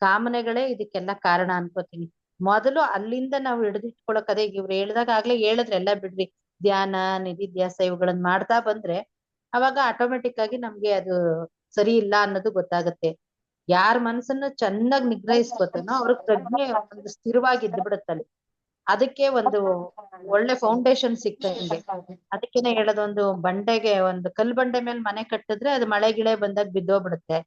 Speaker 4: ಕಾಮನೆಗಳೇ ಇದಕ್ಕೆಲ್ಲ ಕಾರಣ ಅನ್ಕೋತೀನಿ. ಮೊದಲು ಅಲ್ಲಿಂದ ನಾವು ಹಿಡಿದಿಟ್ಕೊಳಕ್, ಅದೇ ಇವ್ರು ಹೇಳ್ದಾಗ ಆಗ್ಲೇ ಹೇಳಿದ್ರೆ ಎಲ್ಲ ಬಿಡ್ರಿ, ಧ್ಯಾನ ನಿಧಿಧ್ಯಾಸ ಇವುಗಳನ್ನ ಮಾಡ್ತಾ ಬಂದ್ರೆ ಅವಾಗ ಆಟೋಮೆಟಿಕ್ ಆಗಿ ನಮ್ಗೆ ಅದು ಸರಿ ಇಲ್ಲ ಅನ್ನೋದು ಗೊತ್ತಾಗತ್ತೆ. ಯಾರ ಮನಸ್ಸನ್ನ ಚೆನ್ನಾಗಿ ನಿಗ್ರಹಿಸ್ಕೊತಾನೋ ಅವ್ರಿಗೆ ಪ್ರಜ್ಞೆ ಒಂದು ಸ್ಥಿರವಾಗಿ ಇದ್ದು ಬಿಡುತ್ತಲ್ಲಿ. ಅದಕ್ಕೆ ಒಂದು ಒಳ್ಳೆ ಫೌಂಡೇಶನ್ ಸಿಕ್ತಂಗೆ. ಅದಕ್ಕೇನೆ ಹೇಳೋದೊಂದು ಬಂಡೆಗೆ, ಒಂದು ಕಲ್ ಬಂಡೆ ಮೇಲೆ ಮನೆ ಕಟ್ಟಿದ್ರೆ ಅದು ಮಳೆ ಗಿಳೆ ಬಂದಾಗ ಬಿದ್ದೋಗ್ಬಿಡುತ್ತೆ.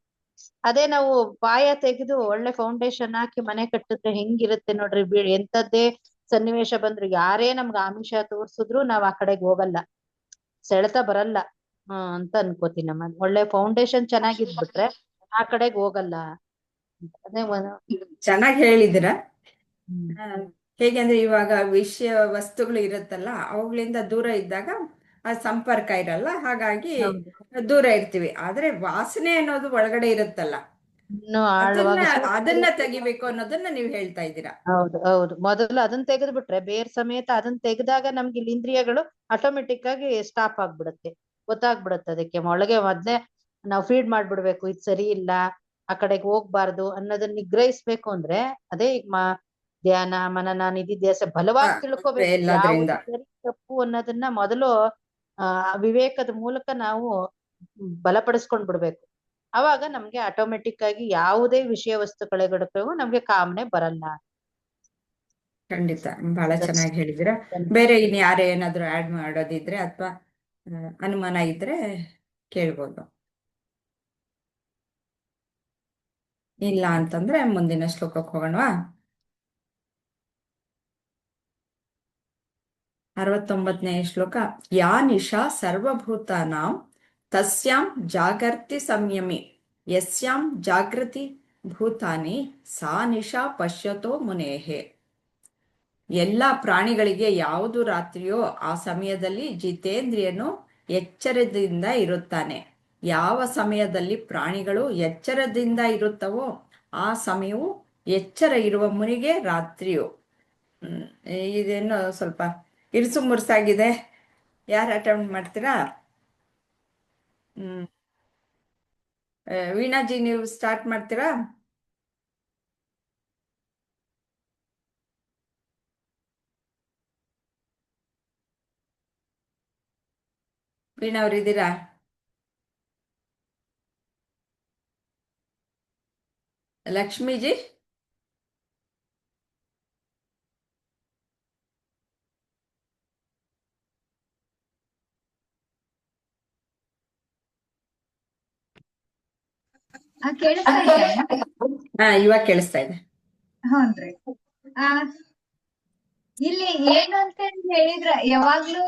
Speaker 4: ಅದೇ ನಾವು ಪಾಯ ತೆಗೆದು ಒಳ್ಳೆ ಫೌಂಡೇಶನ್ ಹಾಕಿ ಮನೆ ಕಟ್ಟಿದ್ರೆ ಹೆಂಗಿರುತ್ತೆ ನೋಡ್ರಿ. ಎಂತದ್ದೇ ಸನ್ನಿವೇಶ ಬಂದ್ರು, ಯಾರೇ ನಮ್ಗೆ ಆಮಿಷ ತೋರ್ಸಿದ್ರು ನಾವ್ ಆ ಕಡೆಗೆ ಹೋಗಲ್ಲ, ಸೆಳೆತ ಬರಲ್ಲ ಅಂತ ಅನ್ಕೋತೀನಿ. ನಮ್ಮ ಒಳ್ಳೆ ಫೌಂಡೇಶನ್ ಚೆನ್ನಾಗಿದ್ಬಿಟ್ರೆ ಆ ಕಡೆಗೆ ಹೋಗಲ್ಲ. ಅದೇ
Speaker 1: ಚೆನ್ನಾಗಿ ಹೇಳಿದಿರ. ಹೇಗೆ ಅಂದ್ರೆ ಇವಾಗ ವಿಷಯ ವಸ್ತುಗಳು ಇರುತ್ತಲ್ಲ, ಅವುಗಳಿಂದ ದೂರ ಇದ್ದಾಗ ಆ ಸಂಪರ್ಕ ಇರಲ್ಲ, ಹಾಗಾಗಿ ದೂರ ಇರ್ತೀವಿ. ಆದ್ರೆ ವಾಸನೆ ಅನ್ನೋದು ಒಳಗಡೆ ಇರುತ್ತಲ್ಲ, ಅದನ್ನ ತೆಗಿಬೇಕು ಅನ್ನೋದನ್ನ ನೀವು ಹೇಳ್ತಾ ಇದ್ದೀರಾ.
Speaker 4: ಹೌದು ಹೌದು, ಮೊದಲು ಅದನ್ನ ತೆಗೆದು ಬಿಟ್ರೆ ಬೇರ್ ಸಮೇತ ಅದನ್ನ ತೆಗೆದಾಗ ನಮ್ಗೆ ಇಲ್ಲಿ ಇಂದ್ರಿಯಗಳು ಆಟೋಮೆಟಿಕ್ ಆಗಿ ಸ್ಟಾಪ್ ಆಗ್ಬಿಡುತ್ತೆ, ಗೊತ್ತಾಗ್ಬಿಡುತ್ತೆ. ಅದಕ್ಕೆ ಒಳಗೆ ಮೊದ್ಲೇ ನಾವು ಫೀಡ್ ಮಾಡ್ಬಿಡ್ಬೇಕು, ಇದು ಸರಿ ಇಲ್ಲ, ಆ ಕಡೆಗೆ ಹೋಗ್ಬಾರ್ದು ಅನ್ನೋದನ್ನ ನಿಗ್ರಹಿಸ್ಬೇಕು ಅಂದ್ರೆ ಅದೇ ಈಗ ಧ್ಯಾನ ಮನನ ನಿಧಿಧ್ಯಾಸ ಬಲವಾಗಿ ತಿಳ್ಕೊಬೇಕು
Speaker 1: ಎಲ್ಲದ್ರಿಂದ
Speaker 4: ಯಾವುದು ಸರಿ ತಪ್ಪು ಅನ್ನೋದನ್ನ ಮೊದಲು ವಿವೇಕದ ಮೂಲಕ ನಾವು ಬಲಪಡಿಸ್ಕೊಂಡ್ ಬಿಡ್ಬೇಕು. ಅವಾಗ ನಮ್ಗೆ ಆಟೋಮೆಟಿಕ್ ಆಗಿ ಯಾವುದೇ ವಿಷಯ ವಸ್ತುಗಳಿಗೂ ನಮ್ಗೆ ಕಾಮನೆ ಬರಲ್ಲ.
Speaker 1: ಖಂಡಿತ ಬಹಳ ಚೆನ್ನಾಗಿ ಹೇಳಿದಿರ. ಬೇರೆ ಇನ್ ಯಾರು ಏನಾದ್ರು ಆಡ್ ಮಾಡೋದಿದ್ರೆ ಅಥವಾ ಅನುಮಾನ ಇದ್ರೆ ಕೇಳ್ಬೋದು. ಇಲ್ಲ ಅಂತಂದ್ರೆ ಮುಂದಿನ ಶ್ಲೋಕಕ್ಕೆ ಹೋಗೋಣವಾ? 69ನೇ ಶ್ಲೋಕ. ಯಾ ನಿಶಾ ಸರ್ವಭೂತಾನಾಂ ತಸ್ಯಾಂ ಜಾಗರ್ತಿ ಸಂಯಮಿ ಯಸ್ಯಾಂ ಜಾಗೃತಿ ಭೂತಾನಿ ಸಾ ನಿಶಾ ಪಶ್ಯತೋ ಮುನೇಹೆ. ಎಲ್ಲ ಪ್ರಾಣಿಗಳಿಗೆ ಯಾವುದು ರಾತ್ರಿಯೋ ಆ ಸಮಯದಲ್ಲಿ ಜಿತೇಂದ್ರಿಯನು ಎಚ್ಚರದಿಂದ ಇರುತ್ತಾನೆ. ಯಾವ ಸಮಯದಲ್ಲಿ ಪ್ರಾಣಿಗಳು ಎಚ್ಚರದಿಂದ ಇರುತ್ತವೋ ಆ ಸಮಯವು ಎಚ್ಚರ ಇರುವ ಮುನಿಗೆ ರಾತ್ರಿಯು. ಇದೇನು ಸ್ವಲ್ಪ ಇರುಸು ಮುರುಸಾಗಿದೆ. ಯಾರು ಅಟೆಂಪ್ಟ್ ಮಾಡ್ತೀರಾ? ವೀಣಾಜಿ ನೀವು ಸ್ಟಾರ್ಟ್ ಮಾಡ್ತೀರಾ? ವೀಣಾ ಅವ್ರು ಇದ್ದೀರಾ? ಲಕ್ಷ್ಮೀಜಿ
Speaker 5: ಕೇಳಿಸ್ತಾ ಇದೆಯಾ?
Speaker 1: ಇವಾಗ ಕೇಳಿಸ್ತಾ ಇದೆ.
Speaker 5: ಹ್ಞೂನ್ರಿ. ಇಲ್ಲಿ ಏನು ಅಂತ ಹೇಳಿದ್ರ ಯಾವಾಗ್ಲೂ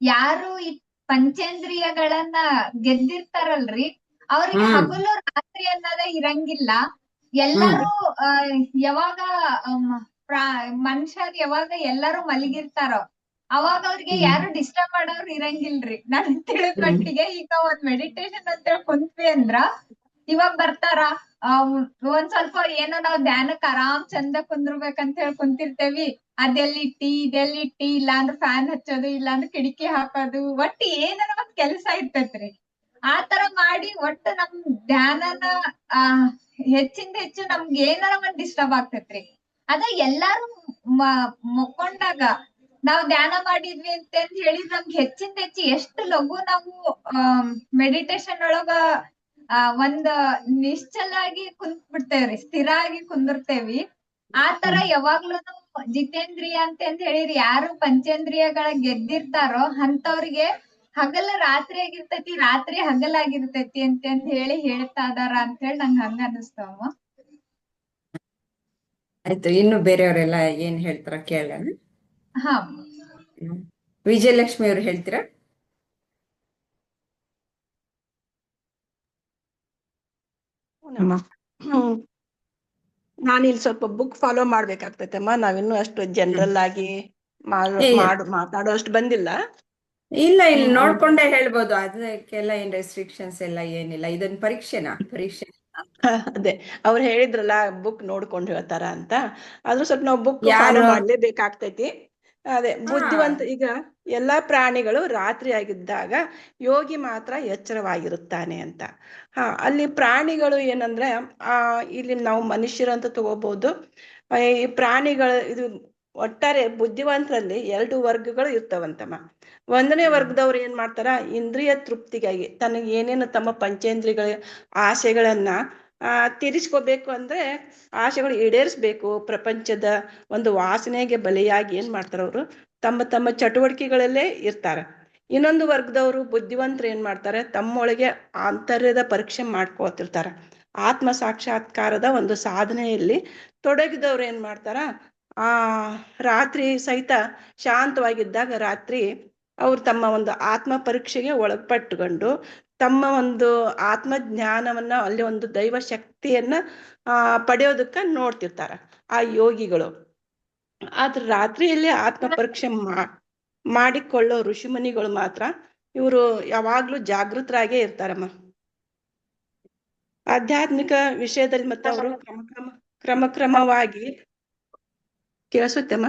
Speaker 5: ಯಾರು ಈ ಪಂಚೇಂದ್ರಿಯಗಳನ್ನ ಗೆದ್ದಿರ್ತಾರಲ್ರಿ ಅವ್ರಿಗೆ ಹಗಲು ರಾತ್ರಿ ಅನ್ನೋದೇ ಇರಂಗಿಲ್ಲ. ಎಲ್ಲಾರು ಯಾವಾಗ ಮನುಷ್ಯರ್ ಯಾವಾಗ ಎಲ್ಲಾರು ಮಲಗಿರ್ತಾರೋ ಅವಾಗ ಅವ್ರಿಗೆ ಯಾರು ಡಿಸ್ಟರ್ಬ್ ಮಾಡೋರು ಇರಂಗಿಲ್ರಿ. ನನ್ ತಿಳಿದ ಮಟ್ಟಿಗೆ ಈಗ ಒಂದ್ ಮೆಡಿಟೇಷನ್ ಅಂತ ಕುಂತ್ವಿ ಅಂದ್ರ ಇವಾಗ ಬರ್ತಾರ ಒಂದ್ ಸ್ವಲ್ಪ ಏನೋ ನಾವ್ ಧ್ಯಾನಕ್ ಆರಾಮ್ ಚಂದ ಕುಂದ್ರಬೇಕಂತ ಹೇಳಿ ಕುಂತಿರ್ತೇವಿ. ಅದೆಲ್ಲಿಟ್ಟಿ ಇದೆಲ್ಲಿಟ್ಟಿ ಇಲ್ಲಾಂದ್ರ ಫ್ಯಾನ್ ಹಚ್ಚೋದು ಇಲ್ಲಾಂದ್ರ ಕಿಟಕಿ ಹಾಕೋದು ಒಟ್ಟು ಏನಾರ ಒಂದ್ ಕೆಲ್ಸ ಇರ್ತೈತ್ರಿ. ಆತರ ಮಾಡಿ ಒಟ್ಟು ನಮ್ ಧ್ಯಾನನ ಹೆಚ್ಚಿಂದ ಹೆಚ್ಚು ನಮ್ಗೆ ಏನಾರ ಒಂದ್ ಡಿಸ್ಟರ್ಬ್ ಆಗ್ತೈತ್ರಿ. ಅದ ಎಲ್ಲಾರು ಮಕ್ಕೊಂಡಾಗ ನಾವ್ ಧ್ಯಾನ ಮಾಡಿದ್ವಿ ಅಂತ ಹೇಳಿ ನಮ್ಗೆ ಹೆಚ್ಚಿಂದ ಹೆಚ್ಚು ಎಷ್ಟು ಲಘು ನಾವು ಮೆಡಿಟೇಷನ್ ಒಳಗ ಒಂದ್ ನಿಶ್ಚಲಾಗಿ ಕುಂತ್ ಬಿಡ್ತೇವ್ರಿ, ಸ್ಥಿರ ಆಗಿ ಕುಂದಿರ್ತೇವಿ. ಆತರ ಯಾವಾಗ್ಲೂನು ಜಿತೇಂದ್ರಿಯ ಅಂತ ಹೇಳಿರಿ ಯಾರು ಪಂಚೇಂದ್ರಿಯಗಳ ಗೆದ್ದಿರ್ತಾರೋ ಅಂತವ್ರಿಗೆ ಹಗಲ ರಾತ್ರಿ ಆಗಿರ್ತೈತಿ, ರಾತ್ರಿ ಹಗಲಾಗಿರ್ತೈತಿ ಅಂತ ಹೇಳಿ ಹೇಳ್ತಾ ಇದಾರ ಅಂತ ಹೇಳಿ ನಂಗೆ ಹಂಗ ಅನಿಸ್ತಾವ.
Speaker 1: ಆಯ್ತು, ಇನ್ನು ಬೇರೆಯವರೆಲ್ಲ ಏನ್ ಹೇಳ್ತಾರ ಕೇಳೋಣ.
Speaker 5: ಹಾ,
Speaker 1: ವಿಜಯಲಕ್ಷ್ಮಿ ಅವ್ರು ಹೇಳ್ತೀರಾ?
Speaker 6: ನಾನಿಲ್ಲಿ ಸ್ವಲ್ಪ ಬುಕ್ ಫಾಲೋ ಮಾಡ್ಬೇಕಾಗ್ತೈತಮ್ಮ. ನಾವಿನ್ನು ಅಷ್ಟು ಜನರಲ್ ಆಗಿ ಮಾತಾಡೋ ಅಷ್ಟು ಬಂದಿಲ್ಲ.
Speaker 1: ಇಲ್ಲ, ಇಲ್ಲಿ ನೋಡ್ಕೊಂಡೇ ಹೇಳ್ಬೋದು. ಅದಕ್ಕೆಲ್ಲ ಏನ್ ರೆಸ್ಟ್ರಿಕ್ಷನ್ಸ್ ಎಲ್ಲ ಏನಿಲ್ಲ. ಇದನ್ ಪರೀಕ್ಷೆ.
Speaker 6: ಅದೇ ಅವ್ರು ಹೇಳಿದ್ರಲ್ಲ ಬುಕ್ ನೋಡ್ಕೊಂಡು ಹೇಳ್ತಾರ ಅಂತ. ಆದ್ರೂ ಸ್ವಲ್ಪ ನಾವು ಬುಕ್ ಫಾಲೋ ಮಾಡ್ಲೇಬೇಕಾಗ್ತೈತಿ. ಅದೇ ಬುದ್ಧಿವಂತ ಈಗ ಎಲ್ಲಾ ಪ್ರಾಣಿಗಳು ರಾತ್ರಿ ಆಗಿದ್ದಾಗ ಯೋಗಿ ಮಾತ್ರ ಎಚ್ಚರವಾಗಿರುತ್ತಾನೆ ಅಂತ. ಅಲ್ಲಿ ಪ್ರಾಣಿಗಳು ಏನಂದ್ರೆ ಇಲ್ಲಿ ನಾವು ಮನುಷ್ಯರು ಅಂತ ತಗೋಬಹುದು. ಈ ಪ್ರಾಣಿಗಳು ಇದು ಒಟ್ಟಾರೆ ಬುದ್ಧಿವಂತರಲ್ಲಿ 2 ವರ್ಗಗಳು ಇರ್ತಾವಂತಮ್ಮ. 1ನೇ ವರ್ಗದವ್ರು ಏನ್ ಮಾಡ್ತಾರ, ಇಂದ್ರಿಯ ತೃಪ್ತಿಗಾಗಿ ತನಗೆ ಏನೇನು ತಮ್ಮ ಪಂಚೇಂದ್ರಿಯಗಳ ಆಸೆಗಳನ್ನ ತೀರಿಸ್ಕೋಬೇಕು ಅಂದ್ರೆ ಆಸೆಗಳು ಈಡೇರಿಸ್ಬೇಕು, ಪ್ರಪಂಚದ ಒಂದು ವಾಸನೆಗೆ ಬಲಿಯಾಗಿ ಏನ್ ಮಾಡ್ತಾರ ಅವರು ತಮ್ಮ ತಮ್ಮ ಚಟುವಟಿಕೆಗಳಲ್ಲೇ ಇರ್ತಾರ. ಇನ್ನೊಂದು ವರ್ಗದವರು ಬುದ್ಧಿವಂತರು ಏನ್ ಮಾಡ್ತಾರೆ, ತಮ್ಮೊಳಗೆ ಆಂತರ್ಯದ ಪರೀಕ್ಷೆ ಮಾಡ್ಕೋತಿರ್ತಾರ. ಆತ್ಮ ಸಾಕ್ಷಾತ್ಕಾರದ ಒಂದು ಸಾಧನೆಯಲ್ಲಿ ತೊಡಗಿದವ್ರು ಏನ್ ಮಾಡ್ತಾರ, ರಾತ್ರಿ ಸಹಿತ ಶಾಂತವಾಗಿದ್ದಾಗ ರಾತ್ರಿ ಅವ್ರು ತಮ್ಮ ಒಂದು ಆತ್ಮ ಪರೀಕ್ಷೆಗೆ ಒಳಪಟ್ಟುಕೊಂಡು ತಮ್ಮ ಒಂದು ಆತ್ಮ ಜ್ಞಾನವನ್ನ ಅಲ್ಲಿ ಒಂದು ದೈವ ಶಕ್ತಿಯನ್ನ ಪಡೆಯೋದಕ್ಕ ನೋಡ್ತಿರ್ತಾರ ಆ ಯೋಗಿಗಳು. ಆದ್ರ ರಾತ್ರಿಯಲ್ಲಿ ಆತ್ಮ ಪರೀಕ್ಷೆ ಮಾಡಿಕೊಳ್ಳೋ ಋಷಿಮುನಿಗಳು ಮಾತ್ರ ಇವರು ಯಾವಾಗ್ಲೂ ಜಾಗೃತರಾಗೇ ಇರ್ತಾರಮ್ಮ. ಆಧ್ಯಾತ್ಮಿಕ ವಿಷಯದಲ್ಲಿ ಮತ್ತೆ ಅವರು ಕ್ರಮಕ್ರಮವಾಗಿ ಕೇಳಿಸುತ್ತಮ್ಮ.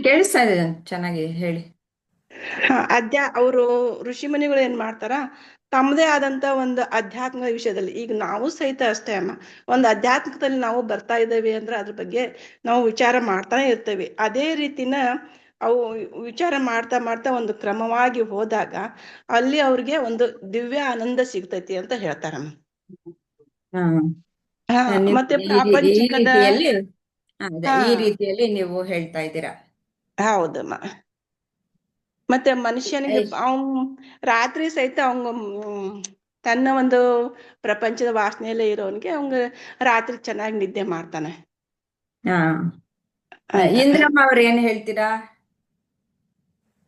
Speaker 1: ಕೇಳಿಸ್ತಾ ಇದೆ, ಚೆನ್ನಾಗಿ ಹೇಳಿ.
Speaker 6: ಅವರು ಋಷಿಮುನಿಗಳು ಏನ್ ಮಾಡ್ತಾರ, ತಮ್ಮದೇ ಆದಂತ ಒಂದು ಆಧ್ಯಾತ್ಮಿಕ ವಿಷಯದಲ್ಲಿ, ಈಗ ನಾವು ಸಹಿತ ಅಷ್ಟೇ ಅಮ್ಮ, ಒಂದು ಆಧ್ಯಾತ್ಮಿಕದಲ್ಲಿ ನಾವು ಬರ್ತಾ ಇದ್ದೇವೆ ಅಂದ್ರೆ ಅದ್ರ ಬಗ್ಗೆ ನಾವು ವಿಚಾರ ಮಾಡ್ತಾನೆ ಇರ್ತೇವೆ. ಅದೇ ರೀತಿನ ಅವು ವಿಚಾರ ಮಾಡ್ತಾ ಮಾಡ್ತಾ ಒಂದು ಕ್ರಮವಾಗಿ ಹೋದಾಗ ಅಲ್ಲಿ ಅವ್ರಿಗೆ ಒಂದು ದಿವ್ಯ ಆನಂದ ಸಿಗ್ತೈತಿ ಅಂತ ಹೇಳ್ತಾರಮ್ಮ.
Speaker 1: ಹಾ
Speaker 6: ಹಾ,
Speaker 1: ನೀವು
Speaker 6: ಮತ್ತೆ
Speaker 1: ಈ
Speaker 6: ಪ್ರಾಪಂಚಿಕದ
Speaker 1: ರೀತಿಯಲ್ಲಿ ಅದೇ
Speaker 6: ಹಾ
Speaker 1: ಈ ರೀತಿಯಲ್ಲಿ ನೀವು ಹೇಳ್ತಾ ಇದ್ದೀರಾ.
Speaker 6: ಹೌದಮ್ಮ. ಮತ್ತೆ ಮನುಷ್ಯನಿಗೆ
Speaker 1: ಐ-
Speaker 6: ಅವನ್ ರಾತ್ರಿ ಸಹಿತ ಅವಂಗ ತನ್ನ ಒಂದು ಪ್ರಪಂಚದ ವಾಸನೆಯಲ್ಲೇ ಇರೋನ್ಗೆ ಅವಂಗ ರಾತ್ರಿ ಚೆನ್ನಾಗಿ ನಿದ್ದೆ ಮಾಡ್ತಾನೆ
Speaker 1: ಹಾ
Speaker 6: ಅಂತ.
Speaker 1: ಇಂದ್ರಮ್ಮ ಅವ್ರು ಏನ್ ಹೇಳ್ತೀರಾ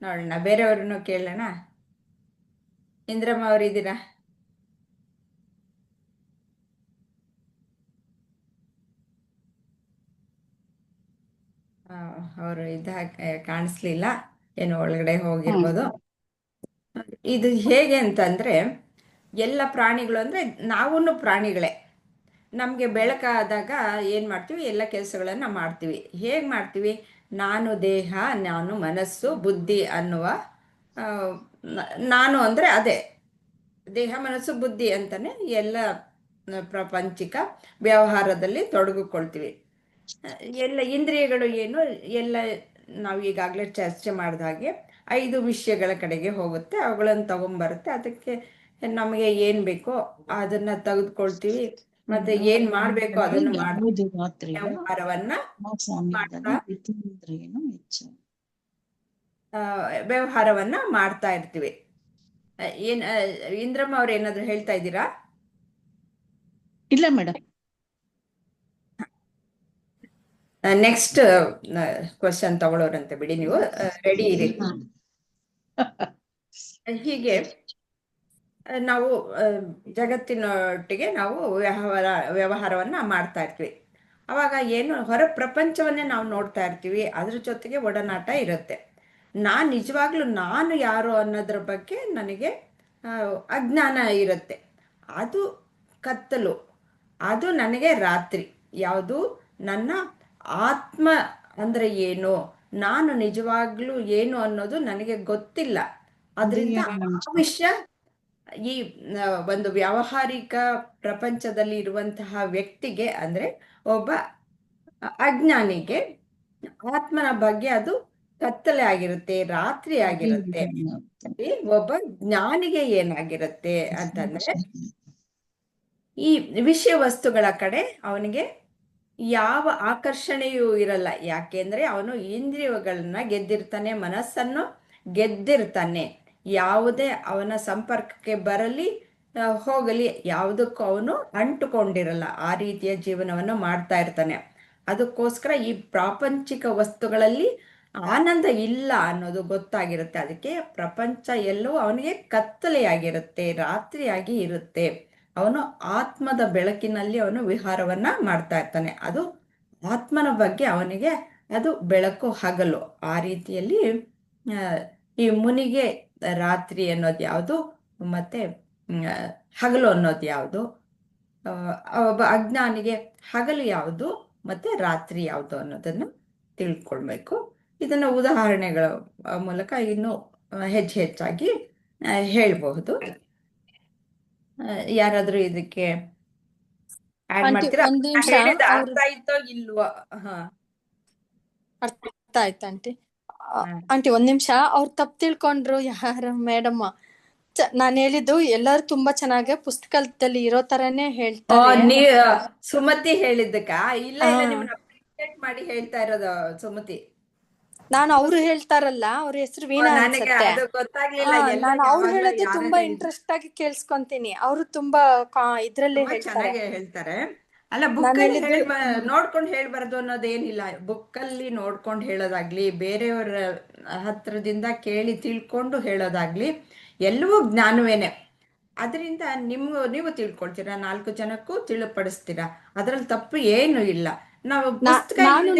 Speaker 1: ನೋಡೋಣ, ಬೇರೆಯವ್ರನ್ನು ಕೇಳೋಣ. ಇಂದ್ರಮ್ಮ ಅವ್ರು ಇದ್ದೀರಾ? ಅವರು ಕಾಣಿಸ್ಲಿಲ್ಲ, ಏನು ಒಳಗಡೆ ಹೋಗಿರ್ಬೋದು. ಇದು ಹೇಗೆ ಅಂತಂದ್ರೆ, ಎಲ್ಲ ಪ್ರಾಣಿಗಳು ಅಂದ್ರೆ ನಾವೂನು ಪ್ರಾಣಿಗಳೇ. ನಮಗೆ ಬೆಳಕಾದಾಗ ಏನು ಮಾಡ್ತೀವಿ, ಎಲ್ಲ ಕೆಲಸಗಳನ್ನು ಮಾಡ್ತೀವಿ. ಹೇಗೆ ಮಾಡ್ತೀವಿ? ನಾನು ದೇಹ, ನಾನು ಮನಸ್ಸು, ಬುದ್ಧಿ ಅನ್ನುವ ನಾನು ಅಂದರೆ ಅದೇ ದೇಹ, ಮನಸ್ಸು, ಬುದ್ಧಿ ಅಂತಾನೆ ಎಲ್ಲ ಪ್ರಾಪಂಚಿಕ ವ್ಯವಹಾರದಲ್ಲಿ ತೊಡಗಿಕೊಳ್ತೀವಿ. ಎಲ್ಲ ಇಂದ್ರಿಯಗಳು ಏನು, ಎಲ್ಲ ನಾವು ಈಗಾಗಲೇ ಚರ್ಚೆ ಮಾಡಿದ ಹಾಗೆ 5 ವಿಷಯಗಳ ಕಡೆಗೆ ಹೋಗುತ್ತೆ. ಅವುಗಳನ್ನು ತಗೊಂಬರುತ್ತೆ. ಅದಕ್ಕೆ ನಮಗೆ ಏನು ಬೇಕೋ ಅದನ್ನ ತೆಗೆದುಕೊಳ್ತೀವಿ. ಮತ್ತೆ ಏನ್ ಮಾಡ್ಬೇಕೋ ಅದನ್ನು ವ್ಯವಹಾರವನ್ನ ವ್ಯವಹಾರವನ್ನ ಮಾಡ್ತಾ ಇರ್ತೀವಿ. ಏನ್ ಇಂದ್ರಮ್ಮ ಅವ್ರು ಏನಾದ್ರು ಹೇಳ್ತಾ ಇದ್ದೀರಾ?
Speaker 7: ಇಲ್ಲ ಮೇಡಮ್.
Speaker 1: ನೆಕ್ಸ್ಟ್ ಕ್ವಶನ್ ತಗೊಳ್ಳೋರಂತೆ ಬಿಡಿ, ನೀವು ರೆಡಿ ಇರಿ. ಹೀಗೆ ನಾವು ಜಗತ್ತಿನೊಟ್ಟಿಗೆ ನಾವು ವ್ಯವಹಾರವನ್ನ ಮಾಡ್ತಾ ಇರ್ತೀವಿ. ಅವಾಗ ಏನು, ಹೊರ ಪ್ರಪಂಚವನ್ನೇ ನಾವು ನೋಡ್ತಾ ಇರ್ತೀವಿ, ಅದ್ರ ಜೊತೆಗೆ ಒಡನಾಟ ಇರುತ್ತೆ. ನಿಜವಾಗ್ಲೂ ನಾನು ಯಾರು ಅನ್ನೋದ್ರ ಬಗ್ಗೆ ನನಗೆ ಅಜ್ಞಾನ ಇರುತ್ತೆ. ಅದು ಕತ್ತಲು, ಅದು ನನಗೆ ರಾತ್ರಿ. ಯಾವುದು? ನನ್ನ ಆತ್ಮ ಅಂದ್ರೆ ಏನು, ನಾನು ನಿಜವಾಗ್ಲೂ ಏನು ಅನ್ನೋದು ನನಗೆ ಗೊತ್ತಿಲ್ಲ. ಅದರಿಂದ ಆ ವಿಷಯ ಈ ಒಂದು ವ್ಯಾವಹಾರಿಕ ಪ್ರಪಂಚದಲ್ಲಿ ಇರುವಂತಹ ವ್ಯಕ್ತಿಗೆ, ಅಂದ್ರೆ ಒಬ್ಬ ಅಜ್ಞಾನಿಗೆ ಆತ್ಮನ ಬಗ್ಗೆ ಅದು ಕತ್ತಲೆ ಆಗಿರುತ್ತೆ, ರಾತ್ರಿ ಆಗಿರುತ್ತೆ. ಒಬ್ಬ ಜ್ಞಾನಿಗೆ ಏನಾಗಿರುತ್ತೆ ಅಂತಂದ್ರೆ, ಈ ವಿಷಯ ವಸ್ತುಗಳ ಕಡೆ ಅವನಿಗೆ ಯಾವ ಆಕರ್ಷಣೆಯೂ ಇರಲ್ಲ. ಯಾಕೆಂದ್ರೆ ಅವನು ಇಂದ್ರಿಯಗಳನ್ನ ಗೆದ್ದಿರ್ತಾನೆ, ಮನಸ್ಸನ್ನು ಗೆದ್ದಿರ್ತಾನೆ. ಯಾವುದೇ ಅವನ ಸಂಪರ್ಕಕ್ಕೆ ಬರಲಿ ಹೋಗಲಿ ಯಾವುದಕ್ಕೂ ಅವನು ಅಂಟುಕೊಂಡಿರಲ್ಲ. ಆ ರೀತಿಯ ಜೀವನವನ್ನು ಮಾಡ್ತಾ ಇರ್ತಾನೆ. ಅದಕ್ಕೋಸ್ಕರ ಈ ಪ್ರಾಪಂಚಿಕ ವಸ್ತುಗಳಲ್ಲಿ ಆನಂದ ಇಲ್ಲ ಅನ್ನೋದು ಗೊತ್ತಾಗಿರುತ್ತೆ. ಅದಕ್ಕೆ ಪ್ರಪಂಚ ಎಲ್ಲವೂ ಅವನಿಗೆ ಕತ್ತಲೆಯಾಗಿರುತ್ತೆ, ರಾತ್ರಿಯಾಗಿ ಇರುತ್ತೆ. ಅವನು ಆತ್ಮದ ಬೆಳಕಿನಲ್ಲಿ ಅವನು ವಿಹಾರವನ್ನ ಮಾಡ್ತಾ ಇರ್ತಾನೆ. ಅದು ಆತ್ಮನ ಬಗ್ಗೆ ಅವನಿಗೆ ಅದು ಬೆಳಕು, ಹಗಲು. ಆ ರೀತಿಯಲ್ಲಿ ಈ ಮುನಿಗೆ ರಾತ್ರಿ ಅನ್ನೋದು ಯಾವುದು, ಮತ್ತೆ ಹಗಲು ಅನ್ನೋದು ಯಾವುದು, ಒಬ್ಬ ಅಜ್ಞಾನಿಗೆ ಹಗಲು ಯಾವುದು ಮತ್ತೆ ರಾತ್ರಿ ಯಾವುದು ಅನ್ನೋದನ್ನು ತಿಳ್ಕೊಳ್ಬೇಕು. ಇದನ್ನ ಉದಾಹರಣೆಗಳ ಮೂಲಕ ಇನ್ನೂ ಹೆಚ್ಚಾಗಿ ಹೇಳ್ಬಹುದು. ಯಾರಾದ್ರೂ ಇದಕ್ಕೆ ಆಡ್ ಮಾಡ್ತೀರಾ?
Speaker 3: ಒಂದ್ ನಿಮಿಷ,
Speaker 1: ಅರ್ಥ ಆಯ್ತೋ ಇಲ್ವೋ?
Speaker 3: ಅರ್ಥ ಆಯ್ತು ಆಂಟಿ. ಆಂಟಿ ಒಂದ್ ನಿಮಿಷ, ಅವ್ರು ತಪ್ಪು ತಿಳ್ಕೊಂಡ್ರು. ಯಾರ ಮೇಡಮ್? ನಾನು ಹೇಳಿದ್ದು ಎಲ್ಲರೂ ತುಂಬಾ ಚೆನ್ನಾಗಿ ಪುಸ್ತಕದಲ್ಲಿ ಇರೋ ತರನೇ ಹೇಳ್ತಾರೆ.
Speaker 1: ಸುಮತಿ ಹೇಳಿದ್ದಕ್ಕ? ಇಲ್ಲ ನಿಮ್ಮನ್ನ ಅಪ್ರಿಶಿಯೇಟ್ ಮಾಡಿ ಹೇಳ್ತಾ ಇರೋದು ಸುಮತಿ.
Speaker 3: ನಾನು ಅವ್ರು ಹೇಳ್ತಾರಲ್ಲ, ಅವ್ರ ಹೆಸರು ವೀಣಾ ಅನ್ಸುತ್ತೆ. ನಾನು ಅವ್ರು ಹೇಳೋದು ತುಂಬಾ ಇಂಟ್ರೆಸ್ಟ್ ಆಗಿ ಕೇಳಿಸ್ಕೊಂತೀನಿ. ಅವರು ತುಂಬಾ ಇದ್ರಲ್ಲೇ
Speaker 1: ಹೇಳ್ತಾರೆ. ಅಲ್ಲ, ಬುಕ್ಕಲ್ಲಿ ನೋಡ್ಕೊಂಡು ಹೇಳ್ಬಾರ್ದು ಅನ್ನೋದೇನಿಲ್ಲ. ಬುಕ್ಕಲ್ಲಿ ನೋಡ್ಕೊಂಡು ಹೇಳೋದಾಗ್ಲಿ, ಬೇರೆಯವರ ಹತ್ರದಿಂದ ಕೇಳಿ ತಿಳ್ಕೊಂಡು ಹೇಳೋದಾಗ್ಲಿ, ಎಲ್ಲವೂ ಜ್ಞಾನವೇನೆ. ಅದರಿಂದ ನೀವು ತಿಳ್ಕೊಳ್ತೀರಾ, 4 ಜನಕ್ಕೂ ತಿಳಿಪಡಿಸ್ತೀರಾ. ಅದ್ರಲ್ಲಿ ತಪ್ಪು ಏನು ಇಲ್ಲ. ನಾವು ಪುಸ್ತಕ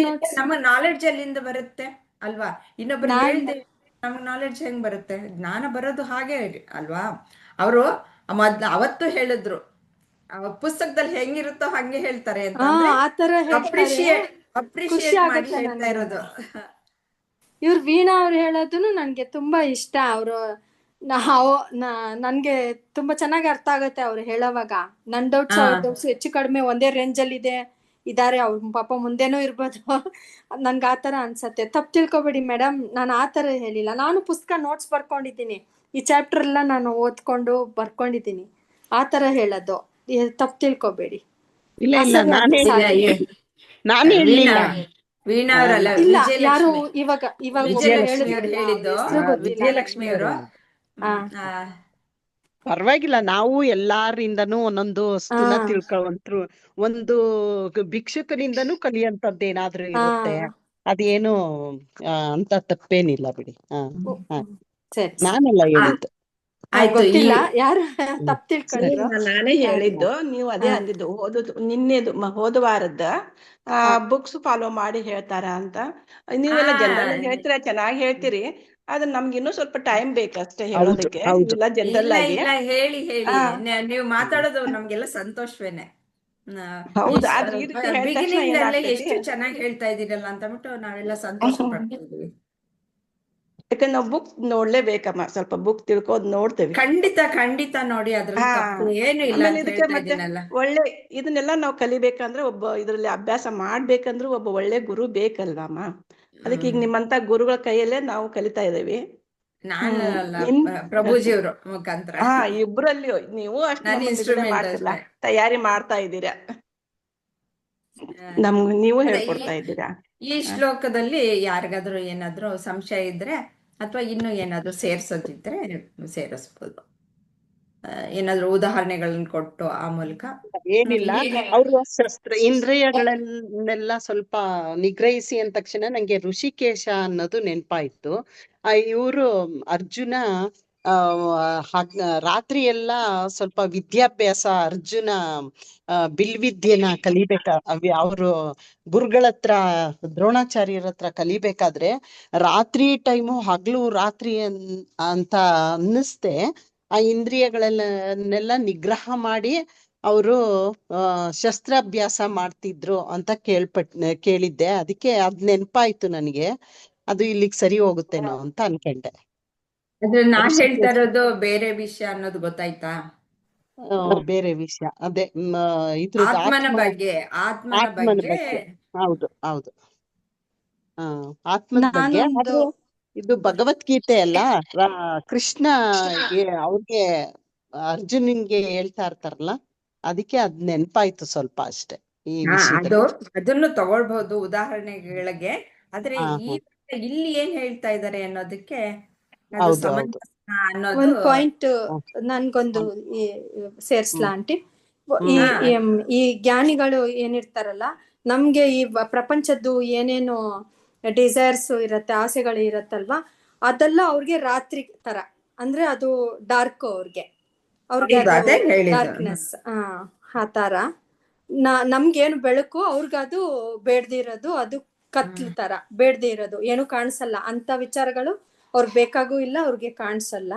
Speaker 1: ನಮ್ಮ ನಾಲೆಡ್ಜ್ ಅಲ್ಲಿಂದ ಬರುತ್ತೆ ಅಲ್ವಾ? ಇನ್ನೊಬ್ರು ಹೇಳ್ದೆ ನಮ್ಗೆ ನಾಲೆಡ್ಜ್ ಹೆಂಗ್ ಬರುತ್ತೆ? ಜ್ಞಾನ ಬರೋದು ಹಾಗೆ ಅಲ್ವಾ? ಅವರು ಅವತ್ತು ಹೇಳಿದ್ರು, ಪುಸ್ತಕದಲ್ಲಿ ಹೆಂಗಿರುತ್ತೋ ಹಂಗೆ ಹೇಳ್ತಾರೆ ಅಂತ. ಅಪ್ರಿಶಿಯೇಟ್ ಮಾಡಿ ಹೇಳ್ತಾ ಇರೋದು.
Speaker 3: ಇವ್ರು ವೀಣಾ ಅವ್ರು ಹೇಳೋದನ್ನು ನನ್ಗೆ ತುಂಬಾ ಇಷ್ಟ. ಅವರು ನಾವು ನನ್ಗೆ ತುಂಬಾ ಚೆನ್ನಾಗಿ ಅರ್ಥ ಆಗುತ್ತೆ ಅವ್ರು ಹೇಳೋವಾಗ. ನನ್ ಡೌಟ್ಸ್
Speaker 1: ಹಾ
Speaker 3: ಅವ್ರ ಡೌಟ್ಸ್ ಹೆಚ್ಚು ಕಡಿಮೆ ಒಂದೇ ರೇಂಜ್ ಅಲ್ಲಿ ಇದಾರೆ. ಅವ್ರ ಪಾಪ ಮುಂದೆನೂ ಇರ್ಬೋದು. ನನ್ಗೆ ಆತರ ಅನ್ಸತ್ತೆ. ತಪ್ಪು ತಿಳ್ಕೊಬೇಡಿ ಮೇಡಮ್, ನಾನು ಆತರ ಹೇಳಿಲ್ಲ. ನಾನು ಪುಸ್ತಕ ನೋಟ್ಸ್ ಬರ್ಕೊಂಡಿದ್ದೀನಿ. ಈ ಚಾಪ್ಟರ್ ಎಲ್ಲ ನಾನು ಓದ್ಕೊಂಡು ಬರ್ಕೊಂಡಿದ್ದೀನಿ. ಆತರ ಹೇಳೋದು. ತಪ್ಪು ತಿಳ್ಕೊಬೇಡಿ.
Speaker 2: ಇಲ್ಲ ಇಲ್ಲ,
Speaker 3: ಅಸಹ್ಯ
Speaker 2: ನಾನೇ
Speaker 1: ಇಲ್ಲ
Speaker 3: ಅನ್ಸಾಗಿದೆ.
Speaker 2: ನಾನೇ
Speaker 1: ವೀಣಾ
Speaker 2: ಹೇಳಲಿಲ್ಲ.
Speaker 1: ವೀಣಾ ಅವರಲ್ಲ,
Speaker 3: ಇಲ್ಲ, ಯಾರು
Speaker 1: ವಿಜಯಲಕ್ಷ್ಮಿ
Speaker 3: ಇವಾಗ ಒಬ್ರು
Speaker 1: ವಿಜಯಲಕ್ಷ್ಮಿ ಅವ್ರು
Speaker 3: ಹೇಳಿದ್ರಲ್ಲ,
Speaker 1: ಹೇಳಿದ್ದು.
Speaker 3: ಅವ್ರ ಹೆಸರು ಗೊತ್ತಿಲ್ಲ
Speaker 1: ವಿಜಯಲಕ್ಷ್ಮಿ
Speaker 3: ನನ್ಗೆ.
Speaker 1: ಅವರು
Speaker 3: ಆ
Speaker 2: ಪರವಾಗಿಲ್ಲ, ನಾವು ಎಲ್ಲಾರಿಂದನೂ ಒಂದೊಂದು
Speaker 3: ಆ
Speaker 2: ವಸ್ತುನ ತಿಳ್ಕೊಂಡ್ರು. ಒಂದು ಭಿಕ್ಷುಕನಿಂದನೂ ಕಲಿಯಂತದ್ದು ಏನಾದ್ರೂ
Speaker 3: ಆ
Speaker 2: ಇರುತ್ತೆ. ಅದೇನು ಅಂತ ತಪ್ಪೇನಿಲ್ಲ ಬಿಡಿ. ಹಾ,
Speaker 3: ಸರಿ ಸರಿ.
Speaker 2: ನಾನೆಲ್ಲ
Speaker 1: ಆ,
Speaker 2: ಹೇಳಿದ್ದು.
Speaker 1: ಆಯ್ತು.
Speaker 3: ಗೊತ್ತಿಲ್ಲ ಯಾರು
Speaker 2: ಹ್ಮ್.
Speaker 3: ತಪ್ಪು ತಿಳ್ಕೊಂಡ್ರು.
Speaker 6: ನಾನೇ
Speaker 3: ಆ,
Speaker 6: ಹೇಳಿದ್ದು, ನೀವು ಅದೇ
Speaker 3: ಆ,
Speaker 6: ಅಂದಿದ್ದು ನಿನ್ನೆದು ಹೋದ ವಾರದ
Speaker 3: ಆ,
Speaker 6: ಬುಕ್ಸ್ ಫಾಲೋ ಮಾಡಿ ಹೇಳ್ತಾರ ಅಂತ.
Speaker 1: ಆ,
Speaker 6: ನೀವೆಲ್ಲ ಜನರಲ್ ಹೇಳ್ತೀರಾ, ಚೆನ್ನಾಗಿ ಹೇಳ್ತೀರಿ. ಆದ್ರೆ ನಮ್ಗೆ ಇನ್ನೂ ಸ್ವಲ್ಪ ಟೈಮ್ ಬೇಕಷ್ಟೇ
Speaker 2: ಹೌದು
Speaker 6: ಹೇಳೋದಕ್ಕೆ.
Speaker 2: ಹೌದು.
Speaker 6: ನೀವೆಲ್ಲ ಜನರಲ್
Speaker 1: ಇಲ್ಲ
Speaker 6: ಆಗಿ
Speaker 1: ಇಲ್ಲ, ಹೇಳಿ
Speaker 6: ಆ
Speaker 1: ನೀವು ಮಾತಾಡೋದು ನಮ್ಗೆಲ್ಲ ಸಂತೋಷವೇನೆ.
Speaker 6: ಹೌದು. ಆದ್ರೆ ಈ ರೀತಿ ಹೇಳಿದ ತಕ್ಷಣ
Speaker 1: ಬಿಗಿನಿಂಗ್ ಅಲ್ಲೇ
Speaker 6: ಏನಾಗ್ತೈತಿ,
Speaker 1: ಎಷ್ಟು ಚೆನ್ನಾಗಿ ಹೇಳ್ತಾ ಇದೀರಲ್ಲ ಅಂತಬಿಟ್ಟು ನಾವೆಲ್ಲ ಸಂತೋಷ ಪಡ್ತಾ ಇದೀವಿ.
Speaker 6: ಯಾಕಂದ್ರೆ ನಾವು ಬುಕ್ ನೋಡ್ಲೇಬೇಕಮ್ಮ, ಸ್ವಲ್ಪ ಬುಕ್ ತಿಳ್ಕೋದ್ ನೋಡ್ತೇವೆ.
Speaker 1: ಖಂಡಿತ ಖಂಡಿತ ನೋಡಿ, ಅದ್ರಲ್ಲಿ
Speaker 6: ಹಾ
Speaker 1: ತಪ್ಪು ಏನು ಇಲ್ಲ
Speaker 6: ಆಮೇಲೆ
Speaker 1: ಅಂತ
Speaker 6: ಇದಕ್ಕೆ
Speaker 1: ಹೇಳ್ತಾ
Speaker 6: ಮತ್ತೆ
Speaker 1: ಇದೀನಲ್ಲ.
Speaker 6: ಒಳ್ಳೆ ಇದನ್ನೆಲ್ಲ ನಾವು ಕಲಿಬೇಕಂದ್ರೆ ಒಬ್ಬ ಇದರಲ್ಲಿ ಅಭ್ಯಾಸ ಮಾಡ್ಬೇಕಂದ್ರೆ ಒಬ್ಬ ಒಳ್ಳೆ ಗುರು ಬೇಕಲ್ವಮ್ಮ. ಅದಕ್ಕೆ ಈಗ
Speaker 1: ಹ್ಮ್
Speaker 6: ನಿಮ್ಮಂತ ಗುರುಗಳ ಕೈಯಲ್ಲೇ ನಾವು ಕಲಿತಾ ಇದ್ದೇವೆ.
Speaker 1: ನಾನು ಅಲ್ಲ,
Speaker 6: ನಿನ್
Speaker 1: ಪ್ರಭುಜಿಯವ್ರ ಮುಖಾಂತರ.
Speaker 6: ಹಾ, ಇಬ್ರಲ್ಲಿ ನೀವು ಅಷ್ಟು
Speaker 1: ನಾನು
Speaker 6: ನಮ್ಮನ್ನ ಇದನ್ನೇ
Speaker 1: ಇನ್ಸ್ಟ್ರೂಮೆಂಟ್
Speaker 6: ಮಾಡ್ತಿರಲ್ಲ,
Speaker 1: ಅಷ್ಟೇ.
Speaker 6: ತಯಾರಿ ಮಾಡ್ತಾ ಇದ್ದೀರಾ,
Speaker 1: ಆ,
Speaker 6: ನಮ್ಗೆ ನೀವು
Speaker 1: ಅದೇ
Speaker 6: ಹೇಳ್ಕೊಡ್ತಾ ಇದ್ದೀರಾ.
Speaker 1: ಈ ಶ್ಲೋಕದಲ್ಲಿ ಯಾರಿಗಾದ್ರೂ ಏನಾದ್ರೂ ಸಂಶಯ ಇದ್ರೆ ಅಥವಾ ಇನ್ನೂ ಏನಾದ್ರೂ ಸೇರ್ಸೋದಿದ್ರೆ ಸೇರಿಸ್ಬೋದು. ಏನಾದ್ರೂ ಉದಾಹರಣೆಗಳನ್ನ ಕೊಟ್ಟು ಆ ಮೂಲಕ
Speaker 2: ಏನಿಲ್ಲ,
Speaker 1: ಈಗ
Speaker 2: ಅವರು ಇಂದ್ರಿಯಗಳನ್ನೆಲ್ಲ ಸ್ವಲ್ಪ ನಿಗ್ರಹಿಸಿ ಅಂದ ತಕ್ಷಣ ನಂಗೆ ಋಷಿಕೇಶ ಅನ್ನೋದು ನೆನಪಾಯ್ತು. ಇವರು ಅರ್ಜುನ ರಾತ್ರಿ ಎಲ್ಲ ಸ್ವಲ್ಪ ವಿದ್ಯಾಭ್ಯಾಸ, ಅರ್ಜುನ ಬಿಲ್ವಿದ್ಯೆನ ಕಲಿಬೇಕ ಅವರು ಗುರುಗಳ ಹತ್ರ, ದ್ರೋಣಾಚಾರ್ಯರ ಹತ್ರ ಕಲಿಬೇಕಾದ್ರೆ ರಾತ್ರಿ ಟೈಮು ಹಗ್ಲು ರಾತ್ರಿ ಅಂತ ಅನ್ನಿಸ್ದೆ. ಆ ಇಂದ್ರಿಯಗಳನ್ನೆಲ್ಲ ನಿಗ್ರಹ ಮಾಡಿ ಅವರು ಶಸ್ತ್ರಾಭ್ಯಾಸ ಮಾಡ್ತಿದ್ರು ಅಂತ ಕೇಳಿದ್ದೆ. ಅದಕ್ಕೆ ಅದ್ ನೆನಪಾಯ್ತು ನನಗೆ. ಅದು ಇಲ್ಲಿಗೆ ಸರಿ ಹೋಗುತ್ತೇನೋ ಅಂತ ಅನ್ಕೊಂಡೆ.
Speaker 1: ಅದ್ರ ನಾ ಹೇಳ್ತಾ
Speaker 2: ಋಷಿಕೇಶ
Speaker 1: ಇರೋದು ಬೇರೆ ವಿಷಯ ಅನ್ನೋದು ಗೊತ್ತಾಯ್ತಾ?
Speaker 2: ಬೇರೆ ವಿಷಯ. ಅದೇ ಇದ್ರದ್ದು
Speaker 1: ಆತ್ಮನ ಬಗ್ಗೆ
Speaker 2: ಆತ್ಮನ ಬಗ್ಗೆ. ಹೌದು ಹೌದು. ಆತ್ಮದ ಬಗ್ಗೆ.
Speaker 3: ನಾನೊಂದು
Speaker 2: ಆದ್ರೆ ಇದು ಭಗವದ್ಗೀತೆ ಅಲ್ಲ, ಕೃಷ್ಣ ಅವ್ರಿಗೆ ಅರ್ಜುನನ್ಗೆ ಹೇಳ್ತಾ ಇರ್ತಾರಲ್ಲ, ಅದಕ್ಕೆ ಅದ್ ನೆನಪಾಯ್ತು ಸ್ವಲ್ಪ ಅಷ್ಟೇ ಈ
Speaker 1: ಅದು
Speaker 2: ವಿಷಯದಲ್ಲಿ.
Speaker 1: ಅದನ್ನು ತಗೊಳ್ಬಹುದು ಉದಾಹರಣೆಗಳಿಗೆ. ಆದ್ರೆ
Speaker 2: ಹಾ
Speaker 1: ಈ
Speaker 2: ಹಾ
Speaker 1: ಇಲ್ಲಿ ಏನ್ ಹೇಳ್ತಾ ಇದ್ದಾರೆ ಅನ್ನೋದಕ್ಕೆ ಅದು
Speaker 2: ಹೌದು ಹೌದು.
Speaker 1: ಸಮಂಜಸ ಅನ್ನೋದು.
Speaker 3: ಒಂದ್ ಪಾಯಿಂಟ್
Speaker 2: ಹ್ಮ್
Speaker 3: ನನ್ಗೊಂದು ಸೇರ್ಸ್ಲಾ ಆಂಟಿ? ಈ
Speaker 1: ಹಾ
Speaker 3: ಈ ಜ್ಞಾನಿಗಳು ಏನಿರ್ತಾರಲ್ಲ, ನಮ್ಗೆ ಈ ಪ್ರಪಂಚದ್ದು ಏನೇನು ಡಿಸೈರ್ಸ್ ಇರತ್ತೆ, ಆಸೆಗಳು ಇರತ್ತಲ್ವಾ, ಅದೆಲ್ಲ ಅವ್ರಿಗೆ ರಾತ್ರಿ ತರ. ಅಂದ್ರೆ ಅದು ಡಾರ್ಕ್ ಅವ್ರಿಗೆ
Speaker 1: ಹೌದು,
Speaker 3: ಅದು
Speaker 1: ಅದೇ ಹೇಳಿದ್ದು.
Speaker 3: ಡಾರ್ಕ್ನೆಸ್. ಆ ತರ ನಮ್ಗೇನು ಬೆಳಕು, ಅವ್ರಿಗದು ಬೇಡದೇ ಇರೋದು, ಅದು ಕತ್ಲು ತರ, ಬೇಡದೇ ಇರೋದು, ಏನು ಕಾಣಿಸಲ್ಲ ಅಂತ ವಿಚಾರಗಳು ಅವ್ರಿಗೆ ಬೇಕಾಗೂ ಇಲ್ಲ, ಅವ್ರಿಗೆ ಕಾಣಿಸಲ್ಲ.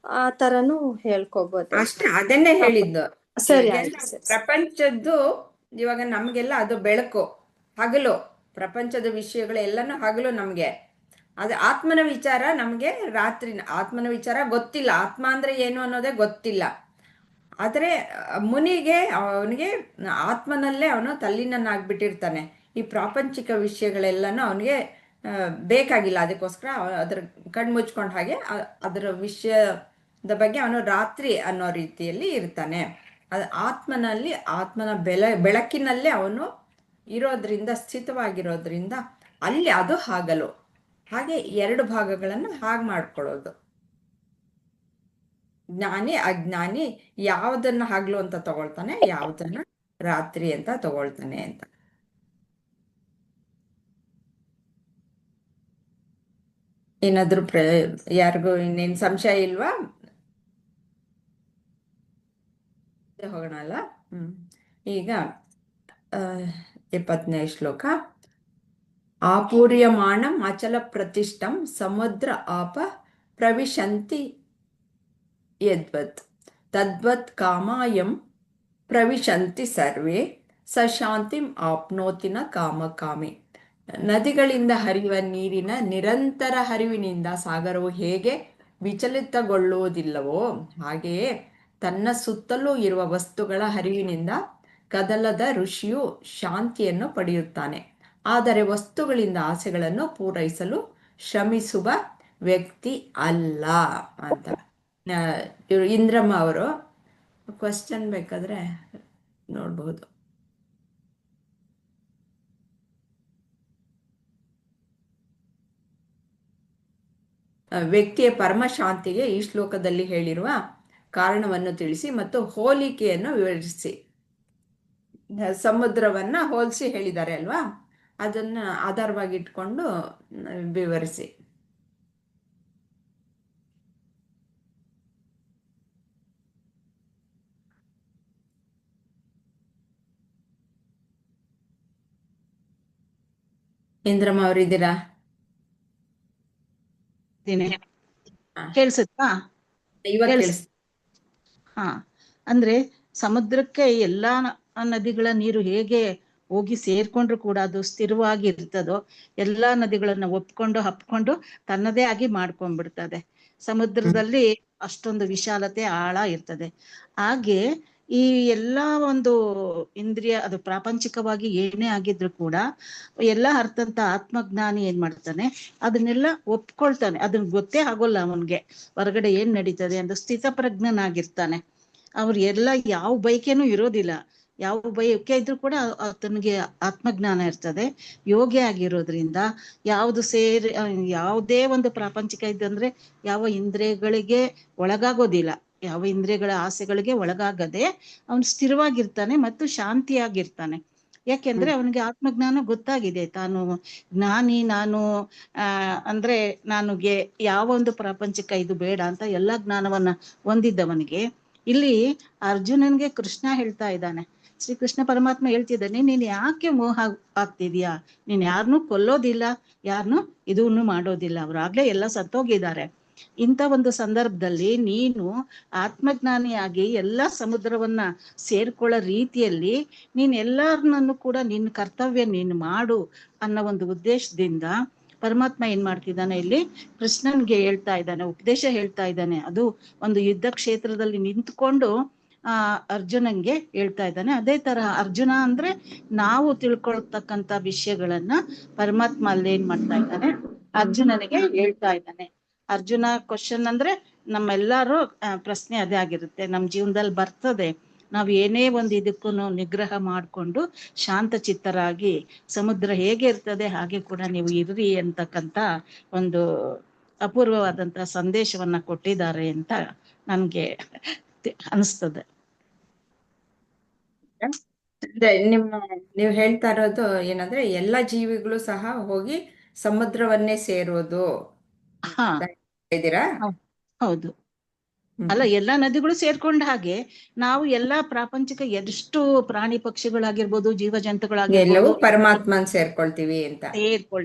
Speaker 3: ಆ ತರನು ಹೇಳ್ಕೋಬಹುದು.
Speaker 1: ಅಷ್ಟೇ, ಅದನ್ನೇ ಹೇಳಿದ್ದು.
Speaker 3: ಸರಿ
Speaker 1: ಇವಾಗೆಲ್ಲ
Speaker 3: ಆಯ್ತು, ಸರಿ.
Speaker 1: ಪ್ರಪಂಚದ್ದು ಇವಾಗ ನಮ್ಗೆಲ್ಲ ಅದು ಬೆಳಕು, ಹಗಲು. ಪ್ರಪಂಚದ ವಿಷಯಗಳು ಎಲ್ಲಾನು ಹಗಲು ನಮ್ಗೆ. ಅದು ಆತ್ಮನ ವಿಚಾರ ನಮ್ಗೆ ರಾತ್ರಿ. ಆತ್ಮನ ವಿಚಾರ ಗೊತ್ತಿಲ್ಲ, ಆತ್ಮ ಅಂದ್ರೆ ಏನು ಅನ್ನೋದೇ ಗೊತ್ತಿಲ್ಲ. ಆದ್ರೆ ಮುನಿಗೆ ಅವನಿಗೆ ಆತ್ಮನಲ್ಲೇ ಅವನು ತಲ್ಲೀನನಾಗ್ಬಿಟ್ಟಿರ್ತಾನೆ. ಈ ಪ್ರಾಪಂಚಿಕ ವಿಷಯಗಳೆಲ್ಲನೂ ಅವನಿಗೆ ಬೇಕಾಗಿಲ್ಲ. ಅದಕ್ಕೋಸ್ಕರ ಅದ್ರ ಕಣ್ಮುಚ್ಕೊಂಡ ಹಾಗೆ ಅದರ ವಿಷಯದ ಬಗ್ಗೆ ಅವನು ರಾತ್ರಿ ಅನ್ನೋ ರೀತಿಯಲ್ಲಿ ಇರ್ತಾನೆ. ಆತ್ಮನಲ್ಲಿ, ಆತ್ಮನ ಬೆಳಕಿನಲ್ಲೇ ಅವನು ಇರೋದ್ರಿಂದ, ಸ್ಥಿತವಾಗಿರೋದ್ರಿಂದ ಅಲ್ಲಿ ಅದು ಹಗಲು. ಹಾಗೆ ಎರಡು ಭಾಗಗಳನ್ನು ಹಾಗೆ ಮಾಡ್ಕೊಳ್ಳೋದು. ಜ್ಞಾನಿ ಅಜ್ಞಾನಿ ಯಾವುದನ್ನ ಹಗಲು ಅಂತ ತಗೊಳ್ತಾನೆ, ಯಾವುದನ್ನ ರಾತ್ರಿ ಅಂತ ತಗೊಳ್ತಾನೆ ಅಂತ. ಏನಾದ್ರೂ ಯಾರಿಗೂ ಇನ್ನೇನ್ ಸಂಶಯ ಇಲ್ವಾ? ಹೋಗೋಣ ಅಲ್ಲ. ಈಗ 20ನೇ ಶ್ಲೋಕ. ಆಪೂರ್ಯಮಾಣಂ ಅಚಲ ಪ್ರತಿಷ್ಠಂ ಸಮುದ್ರ ಆಪ ಪ್ರವಿಶಂತಿ ಯದ್ವತ್ ತದ್ವತ್ ಕಾಮಾಯಂ ಪ್ರವಿಶಂತಿ ಸರ್ವೇ ಸ ಶಾಂತಿಂ ಆಪ್ನೋತಿನ ಕಾಮಕಾಮಿ. ನದಿಗಳಿಂದ ಹರಿಯುವ ನೀರಿನ ನಿರಂತರ ಹರಿವಿನಿಂದ ಸಾಗರವು ಹೇಗೆ ವಿಚಲಿತಗೊಳ್ಳುವುದಿಲ್ಲವೋ ಹಾಗೆಯೇ ತನ್ನ ಸುತ್ತಲೂ ಇರುವ ವಸ್ತುಗಳ ಹರಿವಿನಿಂದ ಕದಲದ ಋಷಿಯು ಶಾಂತಿಯನ್ನು ಪಡೆಯುತ್ತಾನೆ. ಆದರೆ ವಸ್ತುಗಳಿಂದ ಆಸೆಗಳನ್ನು ಪೂರೈಸಲು ಶ್ರಮಿಸುವ ವ್ಯಕ್ತಿ ಅಲ್ಲ ಅಂತ. ಇವರು ಇಂದ್ರಮ್ಮ ಅವರು ಕ್ವಶನ್ ಬೇಕಾದ್ರೆ ನೋಡ್ಬಹುದು. ವ್ಯಕ್ತಿಯ ಪರಮ ಶಾಂತಿಗೆ ಈ ಶ್ಲೋಕದಲ್ಲಿ ಹೇಳಿರುವ ಕಾರಣವನ್ನು ತಿಳಿಸಿ ಮತ್ತು ಹೋಲಿಕೆಯನ್ನು ವಿವರಿಸಿ. ಸಮುದ್ರವನ್ನ ಹೋಲಿಸಿ ಹೇಳಿದ್ದಾರೆ ಅಲ್ವಾ, ಅದನ್ನ ಆಧಾರವಾಗಿ ಇಟ್ಕೊಂಡು ವಿವರಿಸಿ. ಇಂದ್ರಮ್ಮ ಅವರಿದ್ದೀರಾ?
Speaker 7: ಕೇಳಿಸುತ್ತಾ?
Speaker 1: ಇವಾಗ ಕೇಳಿಸ್
Speaker 7: ಹಾ, ಅಂದ್ರೆ ಸಮುದ್ರಕ್ಕೆ ಎಲ್ಲಾ ನದಿಗಳ ನೀರು ಹೇಗೆ ಹೋಗಿ ಸೇರ್ಕೊಂಡ್ರು ಕೂಡ ಅದು ಸ್ಥಿರವಾಗಿ ಇರ್ತದೋ, ಎಲ್ಲಾ ನದಿಗಳನ್ನ ಒಪ್ಕೊಂಡು ಹಪ್ಕೊಂಡು ತನ್ನದೇ ಆಗಿ ಮಾಡ್ಕೊಂಡ್ಬಿಡ್ತದೆ. ಸಮುದ್ರದಲ್ಲಿ ಅಷ್ಟೊಂದು ವಿಶಾಲತೆ, ಆಳ ಇರ್ತದೆ. ಹಾಗೆ ಈ ಎಲ್ಲಾ ಒಂದು ಇಂದ್ರಿಯ, ಅದು ಪ್ರಾಪಂಚಿಕವಾಗಿ ಏನೇ ಆಗಿದ್ರು ಕೂಡ ಎಲ್ಲಾ ಅರ್ಥಂತ ಆತ್ಮಜ್ಞಾನಿ ಏನ್ ಮಾಡ್ತಾನೆ, ಅದನ್ನೆಲ್ಲ ಒಪ್ಕೊಳ್ತಾನೆ. ಅದನ್ನ ಗೊತ್ತೇ ಆಗೋಲ್ಲ ಅವನ್ಗೆ ಹೊರಗಡೆ ಏನ್ ನಡೀತದೆ ಅಂತ. ಸ್ಥಿತಪ್ರಜ್ಞನಾಗಿರ್ತಾನೆ. ಅವ್ರು ಎಲ್ಲ ಯಾವ ಬೈಕೇನೂ ಇರೋದಿಲ್ಲ. ಯಾವ ಬೈಕೆ ಇದ್ರೂ ಕೂಡ ಆತನಿಗೆ ಆತ್ಮಜ್ಞಾನ ಇರ್ತದೆ. ಯೋಗಿ ಆಗಿರೋದ್ರಿಂದ ಯಾವುದು ಯಾವುದೇ ಒಂದು ಪ್ರಾಪಂಚಿಕ ಇದ್ದಂದ್ರೆ ಯಾವ ಇಂದ್ರಿಯಗಳಿಗೆ ಒಳಗಾಗೋದಿಲ್ಲ, ಯಾವ ಇಂದ್ರಿಯಗಳ ಆಸೆಗಳಿಗೆ ಒಳಗಾಗದೆ ಅವನು ಸ್ಥಿರವಾಗಿರ್ತಾನೆ ಮತ್ತು ಶಾಂತಿಯಾಗಿರ್ತಾನೆ. ಯಾಕೆಂದ್ರೆ ಅವನಿಗೆ ಆತ್ಮಜ್ಞಾನ ಗೊತ್ತಾಗಿದೆ. ತಾನು ಜ್ಞಾನಿ, ನಾನು ಅಂದ್ರೆ ನನಗೆ ಯಾವ ಒಂದು ಪ್ರಾಪಂಚಿಕ ಇದು ಬೇಡ ಅಂತ ಎಲ್ಲಾ ಜ್ಞಾನವನ್ನ ಹೊಂದಿದ್ದವನಿಗೆ ಇಲ್ಲಿ ಅರ್ಜುನನ್ಗೆ ಕೃಷ್ಣ ಹೇಳ್ತಾ ಇದ್ದಾನೆ, ಶ್ರೀಕೃಷ್ಣ ಪರಮಾತ್ಮ ಹೇಳ್ತಿದ್ದಾನೆ, ನೀನ್ ಯಾಕೆ ಮೋಹ ಆಗ್ತಿದ್ಯಾ? ನೀನ್ ಯಾರನ್ನೂ ಕೊಲ್ಲೋದಿಲ್ಲ, ಯಾರನ್ನೂ ಇದನ್ನು ಮಾಡೋದಿಲ್ಲ, ಅವ್ರಾಗ್ಲೇ ಎಲ್ಲ ಸತ್ತೋಗಿದ್ದಾರೆ. ಇಂಥ ಒಂದು ಸಂದರ್ಭದಲ್ಲಿ ನೀನು ಆತ್ಮಜ್ಞಾನಿಯಾಗಿ ಎಲ್ಲ ಸಮುದ್ರವನ್ನ ಸೇರ್ಕೊಳ್ಳೋ ರೀತಿಯಲ್ಲಿ ನೀನ್ ಎಲ್ಲರನ್ನೂ ಕೂಡ ನಿನ್ನ ಕರ್ತವ್ಯ ನೀನು ಮಾಡು ಅನ್ನೋ ಒಂದು ಉದ್ದೇಶದಿಂದ ಪರಮಾತ್ಮ ಏನ್ ಮಾಡ್ತಿದ್ದಾನೆ, ಇಲ್ಲಿ ಕೃಷ್ಣನ್ಗೆ ಹೇಳ್ತಾ ಇದ್ದಾನೆ, ಉಪದೇಶ ಹೇಳ್ತಾ ಇದ್ದಾನೆ. ಅದು ಒಂದು ಯುದ್ಧ ಕ್ಷೇತ್ರದಲ್ಲಿ ನಿಂತ್ಕೊಂಡು ಅರ್ಜುನನ್ಗೆ ಹೇಳ್ತಾ ಇದ್ದಾನೆ. ಅದೇ ತರ ಅರ್ಜುನ ಅಂದ್ರೆ ನಾವು ತಿಳ್ಕೊಳ್ತಕ್ಕಂತ ವಿಷಯಗಳನ್ನ ಪರಮಾತ್ಮ ಅಲ್ಲಿ ಏನ್ ಮಾಡ್ತಾ ಇದ್ದಾನೆ, ಅರ್ಜುನನಿಗೆ ಹೇಳ್ತಾ ಇದ್ದಾನೆ. ಅರ್ಜುನ ಕ್ವಶನ್ ಅಂದ್ರೆ ನಮ್ಮೆಲ್ಲರೂ ಪ್ರಶ್ನೆ ಅದೇ ಆಗಿರುತ್ತೆ, ನಮ್ ಜೀವನದಲ್ಲಿ ಬರ್ತದೆ. ನಾವ್ ಏನೇ ಒಂದು ಇದಕ್ಕೂ ನಿಗ್ರಹ ಮಾಡ್ಕೊಂಡು ಶಾಂತ ಚಿತ್ತರಾಗಿ ಸಮುದ್ರ ಹೇಗೆ ಇರ್ತದೆ ಹಾಗೆ ಕೂಡ ನೀವು ಇರ್ರಿ ಅಂತಕ್ಕಂತ ಒಂದು ಅಪೂರ್ವವಾದಂತಹ ಸಂದೇಶವನ್ನ ಕೊಟ್ಟಿದ್ದಾರೆ ಅಂತ ನನ್ಗೆ ಅನಿಸ್ತದೆ.
Speaker 1: ನೀವು ಹೇಳ್ತಾ ಇರೋದು ಏನಂದ್ರೆ ಎಲ್ಲ ಜೀವಿಗಳು ಸಹ ಹೋಗಿ ಸಮುದ್ರವನ್ನೇ ಸೇರೋದು ಇದ್ದೀರಾ?
Speaker 7: ಹೌದು. ಅಲ್ಲ, ಎಲ್ಲಾ ನದಿಗಳು ಸೇರ್ಕೊಂಡ ಹಾಗೆ ನಾವು ಎಲ್ಲಾ ಪ್ರಾಪಂಚಿಕ ಎಷ್ಟು ಪ್ರಾಣಿ ಪಕ್ಷಿಗಳಾಗಿರ್ಬೋದು, ಜೀವ ಜಂತುಗಳಾಗಿರ್ಬೋದು,
Speaker 1: ಪರಮಾತ್ಮನ್ ಸೇರ್ಕೊಳ್ತೀವಿ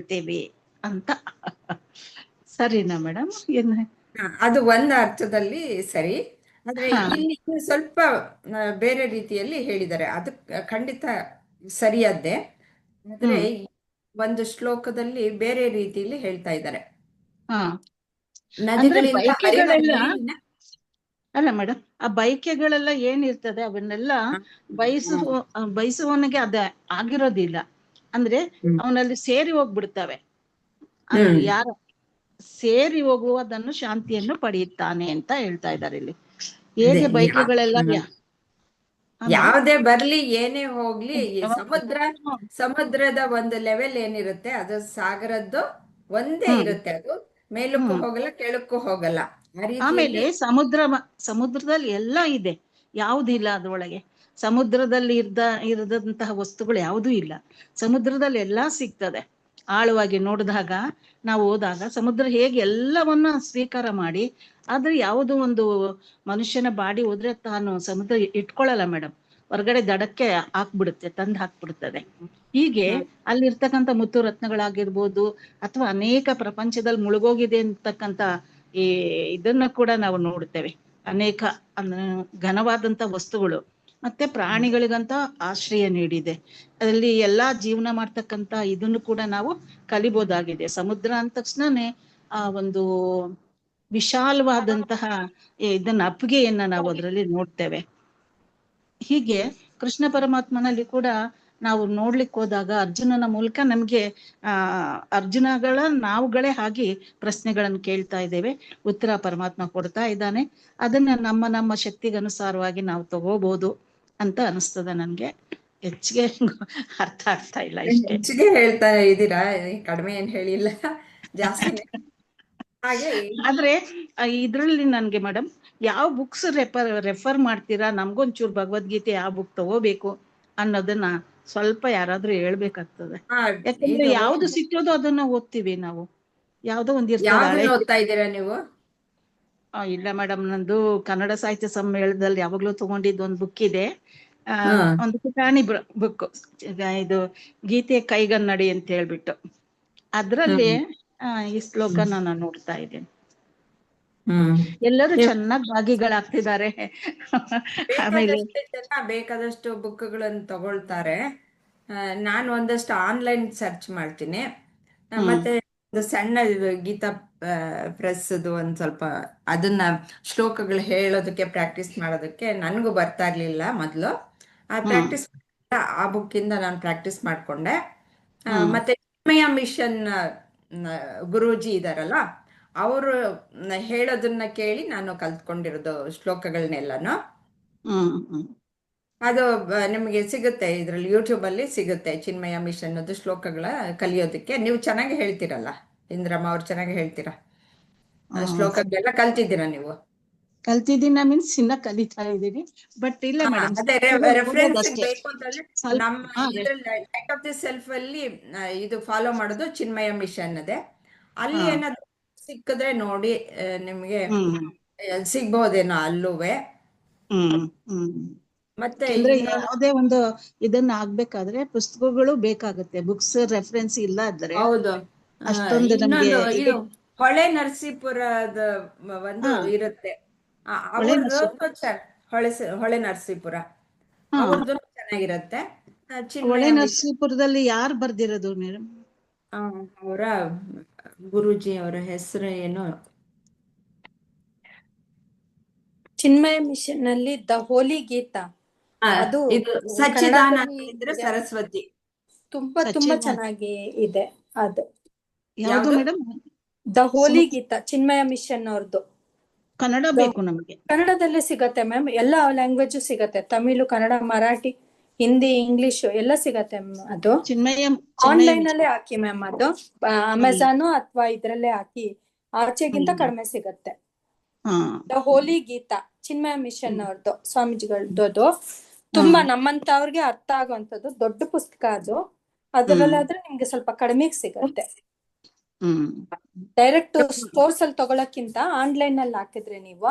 Speaker 7: ಅಂತ. ಸರಿನಾ ಮೇಡಮ್?
Speaker 1: ಅದು ಒಂದು ಅರ್ಥದಲ್ಲಿ ಸರಿ. ಆದ್ರೆ ಇಲ್ಲಿ ಸ್ವಲ್ಪ ಬೇರೆ ರೀತಿಯಲ್ಲಿ ಹೇಳಿದ್ದಾರೆ, ಅದು ಖಂಡಿತ ಸರಿಯಾದ್ದೇ. ಆದ್ರೆ ಒಂದು ಶ್ಲೋಕದಲ್ಲಿ ಬೇರೆ ರೀತಿಯಲ್ಲಿ ಹೇಳ್ತಾ ಇದ್ದಾರೆ. ನದಿಗಳಿಂದ
Speaker 7: ಅಲ್ಲ ಮೇಡಮ್, ಆ ಬೈಕೆಗಳೆಲ್ಲ ಏನಿರ್ತದೆ ಅವನ್ನೆಲ್ಲ ಬಯಸುವವನಿಗೆ ಅದ ಆಗಿರೋದಿಲ್ಲ. ಅಂದ್ರೆ ಅವನಲ್ಲಿ ಸೇರಿ ಹೋಗ್ಬಿಡ್ತವೆ. ಅಂದ್ರೆ ಯಾರ ಸೇರಿ ಹೋಗುವುದನ್ನು ಶಾಂತಿಯನ್ನು ಪಡೆಯುತ್ತಾನೆ ಅಂತ ಹೇಳ್ತಾ ಇದ್ದಾರೆ ಇಲ್ಲಿ. ಹೇಗೆ ಬೈಕೆಗಳೆಲ್ಲ
Speaker 1: ಯಾವುದೇ ಬರ್ಲಿ ಏನೇ ಹೋಗ್ಲಿ, ಸಮುದ್ರದ ಒಂದು ಲೆವೆಲ್ ಏನಿರುತ್ತೆ ಅದು ಸಾಗರದ್ದು ಒಂದೇ ಇರುತ್ತೆ. ಅದು ಮೇಲಕ್ಕೂ ಹೋಗಲ್ಲ, ಕೆಳಕ್ಕೂ ಹೋಗಲ್ಲ.
Speaker 7: ಆಮೇಲೆ ಸಮುದ್ರದಲ್ಲಿ ಎಲ್ಲ ಇದೆ, ಯಾವುದಿಲ್ಲ ಅದ್ರೊಳಗೆ. ಸಮುದ್ರದಲ್ಲಿ ಇರದಂತಹ ವಸ್ತುಗಳು ಯಾವುದೂ ಇಲ್ಲ. ಸಮುದ್ರದಲ್ಲಿ ಎಲ್ಲಾ ಸಿಗ್ತದೆ. ಆಳವಾಗಿ ನೋಡಿದಾಗ ನಾವು ಹೋದಾಗ ಸಮುದ್ರ ಹೇಗೆ ಎಲ್ಲವನ್ನ ಸ್ವೀಕಾರ ಮಾಡಿ, ಆದ್ರೆ ಯಾವುದೋ ಒಂದು ಮನುಷ್ಯನ ಬಾಡಿ ಹೋದ್ರೆ ತಾನು ಸಮುದ್ರ ಇಟ್ಕೊಳ್ಳಲ್ಲ ಮೇಡಮ್, ಹೊರಗಡೆ ದಡಕ್ಕೆ ಹಾಕ್ಬಿಡುತ್ತೆ, ತಂದು ಹಾಕ್ಬಿಡ್ತದೆ. ಹೀಗೆ ಅಲ್ಲಿರ್ತಕ್ಕಂಥ ಮುತ್ತು ರತ್ನಗಳಾಗಿರ್ಬೋದು ಅಥವಾ ಅನೇಕ ಪ್ರಪಂಚದಲ್ಲಿ ಮುಳುಗೋಗಿದೆ ಅಂತಕ್ಕಂಥ ಈ ಇದನ್ನ ಕೂಡ ನಾವು ನೋಡ್ತೇವೆ. ಅನೇಕ ಘನವಾದಂತ ವಸ್ತುಗಳು ಮತ್ತೆ ಪ್ರಾಣಿಗಳಿಗಂತ ಆಶ್ರಯ ನೀಡಿದೆ. ಅದರಲ್ಲಿ ಎಲ್ಲಾ ಜೀವನ ಮಾಡ್ತಕ್ಕಂತ ಇದನ್ನು ಕೂಡ ನಾವು ಕಲಿಬೋದಾಗಿದೆ. ಸಮುದ್ರ ಅಂದ ತಕ್ಷಣನೇ ಆ ಒಂದು ವಿಶಾಲವಾದಂತಹ ಇದನ್ನ ಅಪ್ಪಿಗೆಯನ್ನ ನಾವು ಅದರಲ್ಲಿ ನೋಡ್ತೇವೆ. ಹೀಗೆ ಕೃಷ್ಣ ಪರಮಾತ್ಮನಲ್ಲಿ ಕೂಡ ನಾವು ನೋಡ್ಲಿಕ್ಕೆ ಹೋದಾಗ ಅರ್ಜುನನ ಮೂಲಕ ನಮ್ಗೆ ಅರ್ಜುನಗಳ ನಾವುಗಳೇ ಆಗಿ ಪ್ರಶ್ನೆಗಳನ್ನು ಕೇಳ್ತಾ ಇದ್ದೇವೆ, ಉತ್ತರ ಪರಮಾತ್ಮ ಕೊಡ್ತಾ ಇದ್ದಾನೆ. ಅದನ್ನ ನಮ್ಮ ಶಕ್ತಿಗೆ ಅನುಸಾರವಾಗಿ ನಾವು ತಗೋಬಹುದು ಅಂತ ಅನಿಸ್ತದ ನನ್ಗೆ. ಹೆಚ್ಚಿಗೆ ಅರ್ಥ ಆಗ್ತಾ ಇಲ್ಲ ಇಷ್ಟೇ.
Speaker 1: ಹೆಚ್ಚಿಗೆ ಹೇಳ್ತಾ ಇದ್ದೀರಾ, ಕಡಿಮೆ ಏನ್ ಹೇಳಿಲ್ಲ, ಜಾಸ್ತಿನೇ. ಹಾಗೆ
Speaker 7: ಆದ್ರೆ ಇದ್ರಲ್ಲಿ ನನ್ಗೆ ಮೇಡಮ್ ಯಾವ ಬುಕ್ಸ್ ರೆಫರ್ ಮಾಡ್ತೀರಾ, ನಮ್ಗೊಂಚೂರು ಭಗವದ್ಗೀತೆ ಯಾವ ಬುಕ್ ತಗೋಬೇಕು ಅನ್ನೋದನ್ನ ಸ್ವಲ್ಪ ಯಾರಾದ್ರೂ ಹೇಳ್ಬೇಕಾಗ್ತದೆ. ಯಾಕಂದ್ರೆ ಯಾವ್ದು ಸಿಕ್ಕೋದು ಅದನ್ನ ಓದ್ತೀವಿ ನಾವು. ಯಾವ್ದೋ
Speaker 1: ಯಾವ್ದನ್ನ ಓದ್ತಾ ಇದ್ದೀರಾ ನೀವು?
Speaker 7: ಇಲ್ಲ ಮೇಡಮ್, ನಂದು ಕನ್ನಡ ಸಾಹಿತ್ಯ ಸಮ್ಮೇಳನದಲ್ಲಿ ಯಾವಾಗ್ಲೂ ತಗೊಂಡಿದ್ದು ಒಂದು ಬುಕ್ ಇದೆ, ಒಂದು ಪುಟಾಣಿ ಬುಕ್, ಇದು ಗೀತೆ ಕೈಗನ್ನಡಿ ಅಂತ ಹೇಳ್ಬಿಟ್ಟು, ಅದ್ರಲ್ಲಿ ಈ ಶ್ಲೋಕ ನಾನು ನೋಡ್ತಾ ಇದ್ದೇನೆ. ಎಲ್ಲರೂ ಚೆನ್ನಾಗಿ ಭಾಗಿಗಳಾಗ್ತಿದ್ದಾರೆ. ಆಮೇಲೆ
Speaker 1: ಬೇಕಾದಷ್ಟು ಬುಕ್ಗಳನ್ನು ತಗೊಳ್ತಾರೆ. ನಾನು ಒಂದಷ್ಟು ಆನ್ಲೈನ್ ಸರ್ಚ್ ಮಾಡ್ತೀನಿ. ಮತ್ತೆ ಒಂದು ಸಣ್ಣ ಗೀತಾ ಪ್ರೆಸ್ದು ಒಂದ್ ಸ್ವಲ್ಪ ಅದನ್ನ ಶ್ಲೋಕಗಳು ಹೇಳೋದಕ್ಕೆ ಪ್ರಾಕ್ಟೀಸ್ ಮಾಡೋದಕ್ಕೆ ನನಗೂ ಬರ್ತಾ ಇರ್ಲಿಲ್ಲ ಮೊದಲು. ಆ ಪ್ರಾಕ್ಟೀಸ್ ಆ ಬುಕ್ಕಿಂದ ನಾನು ಪ್ರಾಕ್ಟೀಸ್ ಮಾಡ್ಕೊಂಡೆ. ಮತ್ತೆ ಚಿನ್ಮಯ ಮಿಷನ್ ಗುರೂಜಿ ಇದಾರಲ್ಲ, ಅವರು ಹೇಳೋದನ್ನ ಕೇಳಿ ನಾನು ಕಲ್ತ್ಕೊಂಡಿರೋದು ಶ್ಲೋಕಗಳನ್ನೆಲ್ಲನು. ಅದು ನಿಮಗೆ ಸಿಗುತ್ತೆ, ಇದ್ರಲ್ಲಿ ಯೂಟ್ಯೂಬ್ ಅಲ್ಲಿ ಸಿಗುತ್ತೆ, ಚಿನ್ಮಯ ಮಿಷನ್ ಶ್ಲೋಕಗಳ ಕಲಿಯೋದಕ್ಕೆ. ನೀವು ಚೆನ್ನಾಗಿ ಹೇಳ್ತೀರಲ್ಲ ಇಂದ್ರಮ್ಮ, ಅವ್ರು ಚೆನ್ನಾಗಿ ಹೇಳ್ತೀರಾ, ಶ್ಲೋಕಗಳೆಲ್ಲ ಕಲ್ತಿದ್ದೀರಾ ನೀವು?
Speaker 7: ಕಲ್ತಿದ್ದೀನ ಮೀನ್ಸ್ ಇನ್ನ ಕಲಿತಾ ಇದ್ದೀವಿ. ಬಟ್ ಇಲ್ಲ ಮೇಡಮ್,
Speaker 1: ಅದೇ ರೆಫರೆನ್ಸ್ ಬೇಕು ಅಂತಂದ್ರೆ ನಮ್ಮ ಇದ್ರಲ್ಲಿ ಲೈಟ್ ಆಫ್ ದಿ ಸೆಲ್ಫ್ ಅಲ್ಲಿ ಇದು ಫಾಲೋ ಮಾಡೋದು ಚಿನ್ಮಯ ಮಿಷನ್ ಅದೇ. ಅಲ್ಲಿ ಏನಾದ್ರು ಸಿಕ್ಕಿದ್ರೆ ನೋಡಿ, ನಿಮ್ಗೆ ಸಿಗ್ಬಹುದೇನೋ ಅಲ್ಲೂವೆ. ಮತ್ತೆ
Speaker 7: ಯಾವುದೇ ಒಂದು ಇದನ್ನ ಆಗ್ಬೇಕಾದ್ರೆ ಪುಸ್ತಕಗಳು ಬೇಕಾಗುತ್ತೆ, ಬುಕ್ಸ್ ರೆಫರೆನ್ಸ್ ಇಲ್ಲ ಆದ್ರೆ.
Speaker 1: ಹೌದು.
Speaker 7: ಅಷ್ಟೊಂದು ನಮ್ಗೆ
Speaker 1: ಇದು ಹೊಳೆ ನರಸೀಪುರದ ಒಂದು ಇರುತ್ತೆ, ಹೊಳೆ ನರಸೀಪುರ ಅವ್ರದ್ದು ಚೆನ್ನಾಗಿರುತ್ತೆ.
Speaker 7: ಹೊಳೆ ನರಸೀಪುರದಲ್ಲಿ ಯಾರು ಬರ್ದಿರೋದು ಮೇಡಮ್?
Speaker 1: ಅವರ ಗುರೂಜಿ ಅವರ ಹೆಸರು ಏನು?
Speaker 3: ಚಿನ್ಮಯ ಮಿಷನ್ ಅಲ್ಲಿ ದ ಹೋಲಿ ಗೀತಾ, ಅದು
Speaker 1: ಸಚ್ಚಿದಾನಂದ ಸರಸ್ವತಿ,
Speaker 3: ತುಂಬಾ ಚೆನ್ನಾಗಿ ಇದೆ. ಅದು
Speaker 7: ಯಾವುದು madam?
Speaker 3: The Holy Gita, Chinmaya Mission ಅವ್ರದ್ದು.
Speaker 7: ಕನ್ನಡ ಬೇಕು ನಮಗೆ?
Speaker 3: ಕನ್ನಡದಲ್ಲೇ ಸಿಗತ್ತೆ ಮ್ಯಾಮ್, ಎಲ್ಲಾ ಲ್ಯಾಂಗ್ವೇಜ್ ಸಿಗತ್ತೆ, ತಮಿಳು, ಕನ್ನಡ, ಮರಾಠಿ, ಹಿಂದಿ, ಇಂಗ್ಲಿಷ್ ಎಲ್ಲ ಸಿಗತ್ತೆ ಮ್ಯಾಮ್. ಅದು ಆನ್ಲೈನ್ ಅಲ್ಲೇ ಹಾಕಿ ಮ್ಯಾಮ್, ಅದು ಅಮೆಝಾನ್ ಅಥವಾ ಇದ್ರಲ್ಲೇ ಹಾಕಿ, ಆಚೆಗಿಂತ ಕಡಿಮೆ ಸಿಗತ್ತೆ. The Holy Gita, Chinmaya Mission ಅವ್ರದ್ದು, ಸ್ವಾಮೀಜಿಗಳದ್ದು. ತುಂಬಾ ನಮ್ಮಂತವ್ರಿಗೆ ಅರ್ಥ ಆಗುವಂತದ್ದು ದೊಡ್ಡ ಪುಸ್ತಕ ಅದು. ಅದರಲ್ಲಾದ್ರೆ ನಿಮ್ಗೆ ಸ್ವಲ್ಪ ಕಡಿಮೆಗೆ ಸಿಗತ್ತೆ. ಡೈರೆಕ್ಟ್ ಸ್ಟೋರ್ಸ್ ಅಲ್ಲಿ ತಗೊಳಕ್ಕಿಂತ ಆನ್ಲೈನ್ ಅಲ್ಲಿ ಹಾಕಿದ್ರೆ ನೀವು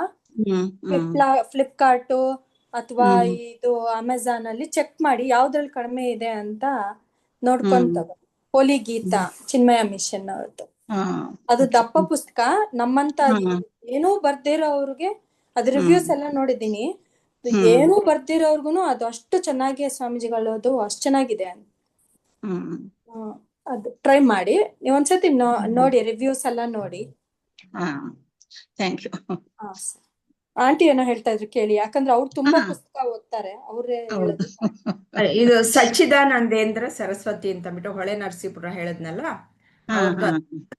Speaker 3: ಫ್ಲಿಪ್ಕಾರ್ಟ್ ಅಥವಾ ಇದು ಅಮೆಝಾನ್ ಅಲ್ಲಿ ಚೆಕ್ ಮಾಡಿ ಯಾವ್ದ್ರಲ್ಲಿ ಕಡಿಮೆ ಇದೆ ಅಂತ ನೋಡ್ಕೊಂಡ್ ತಗೋ. ಹೋಲಿ ಗೀತಾ, ಚಿನ್ಮಯ ಮಿಷನ್ ಅವ್ರದ್ದು. ಅದು ದಪ್ಪ ಪುಸ್ತಕ. ನಮ್ಮಂತ ಏನೂ ಬರ್ದಿರೋ ಅವ್ರಿಗೆ, ಅದ್ ರಿವ್ಯೂಸ್ ಎಲ್ಲ ನೋಡಿದೀನಿ, ಏನೂ ಬರ್ದಿರೋರ್ಗುನು ಅದು ಅಷ್ಟು ಚೆನ್ನಾಗಿ ಸ್ವಾಮೀಜಿಗಳದು ಅಷ್ಟು ಚೆನ್ನಾಗಿದೆ. ಅದು ಟ್ರೈ ಮಾಡಿ, ನೀವ್ ಒಂದ್ಸತಿ ನೋಡಿ, ರಿವ್ಯೂಸ್ ಎಲ್ಲ ನೋಡಿ.
Speaker 7: Thank you.
Speaker 3: ಆಂಟಿ ಏನೋ ಹೇಳ್ತಾ ಇದ್ರು ಕೇಳಿ, ಯಾಕಂದ್ರೆ ಅವ್ರು ತುಂಬಾ ಪುಸ್ತಕ ಓದ್ತಾರೆ, ಅವ್ರೇ ಹೇಳೋದು.
Speaker 1: ಇದು ಸಚ್ಚಿದಾನಂದೇಂದ್ರ ಸರಸ್ವತಿ ಅಂತ ಬಿಟ್ಟು ಹೊಳೆ ನರಸೀಪುರ ಹೇಳದ್ನಲ್ಲ,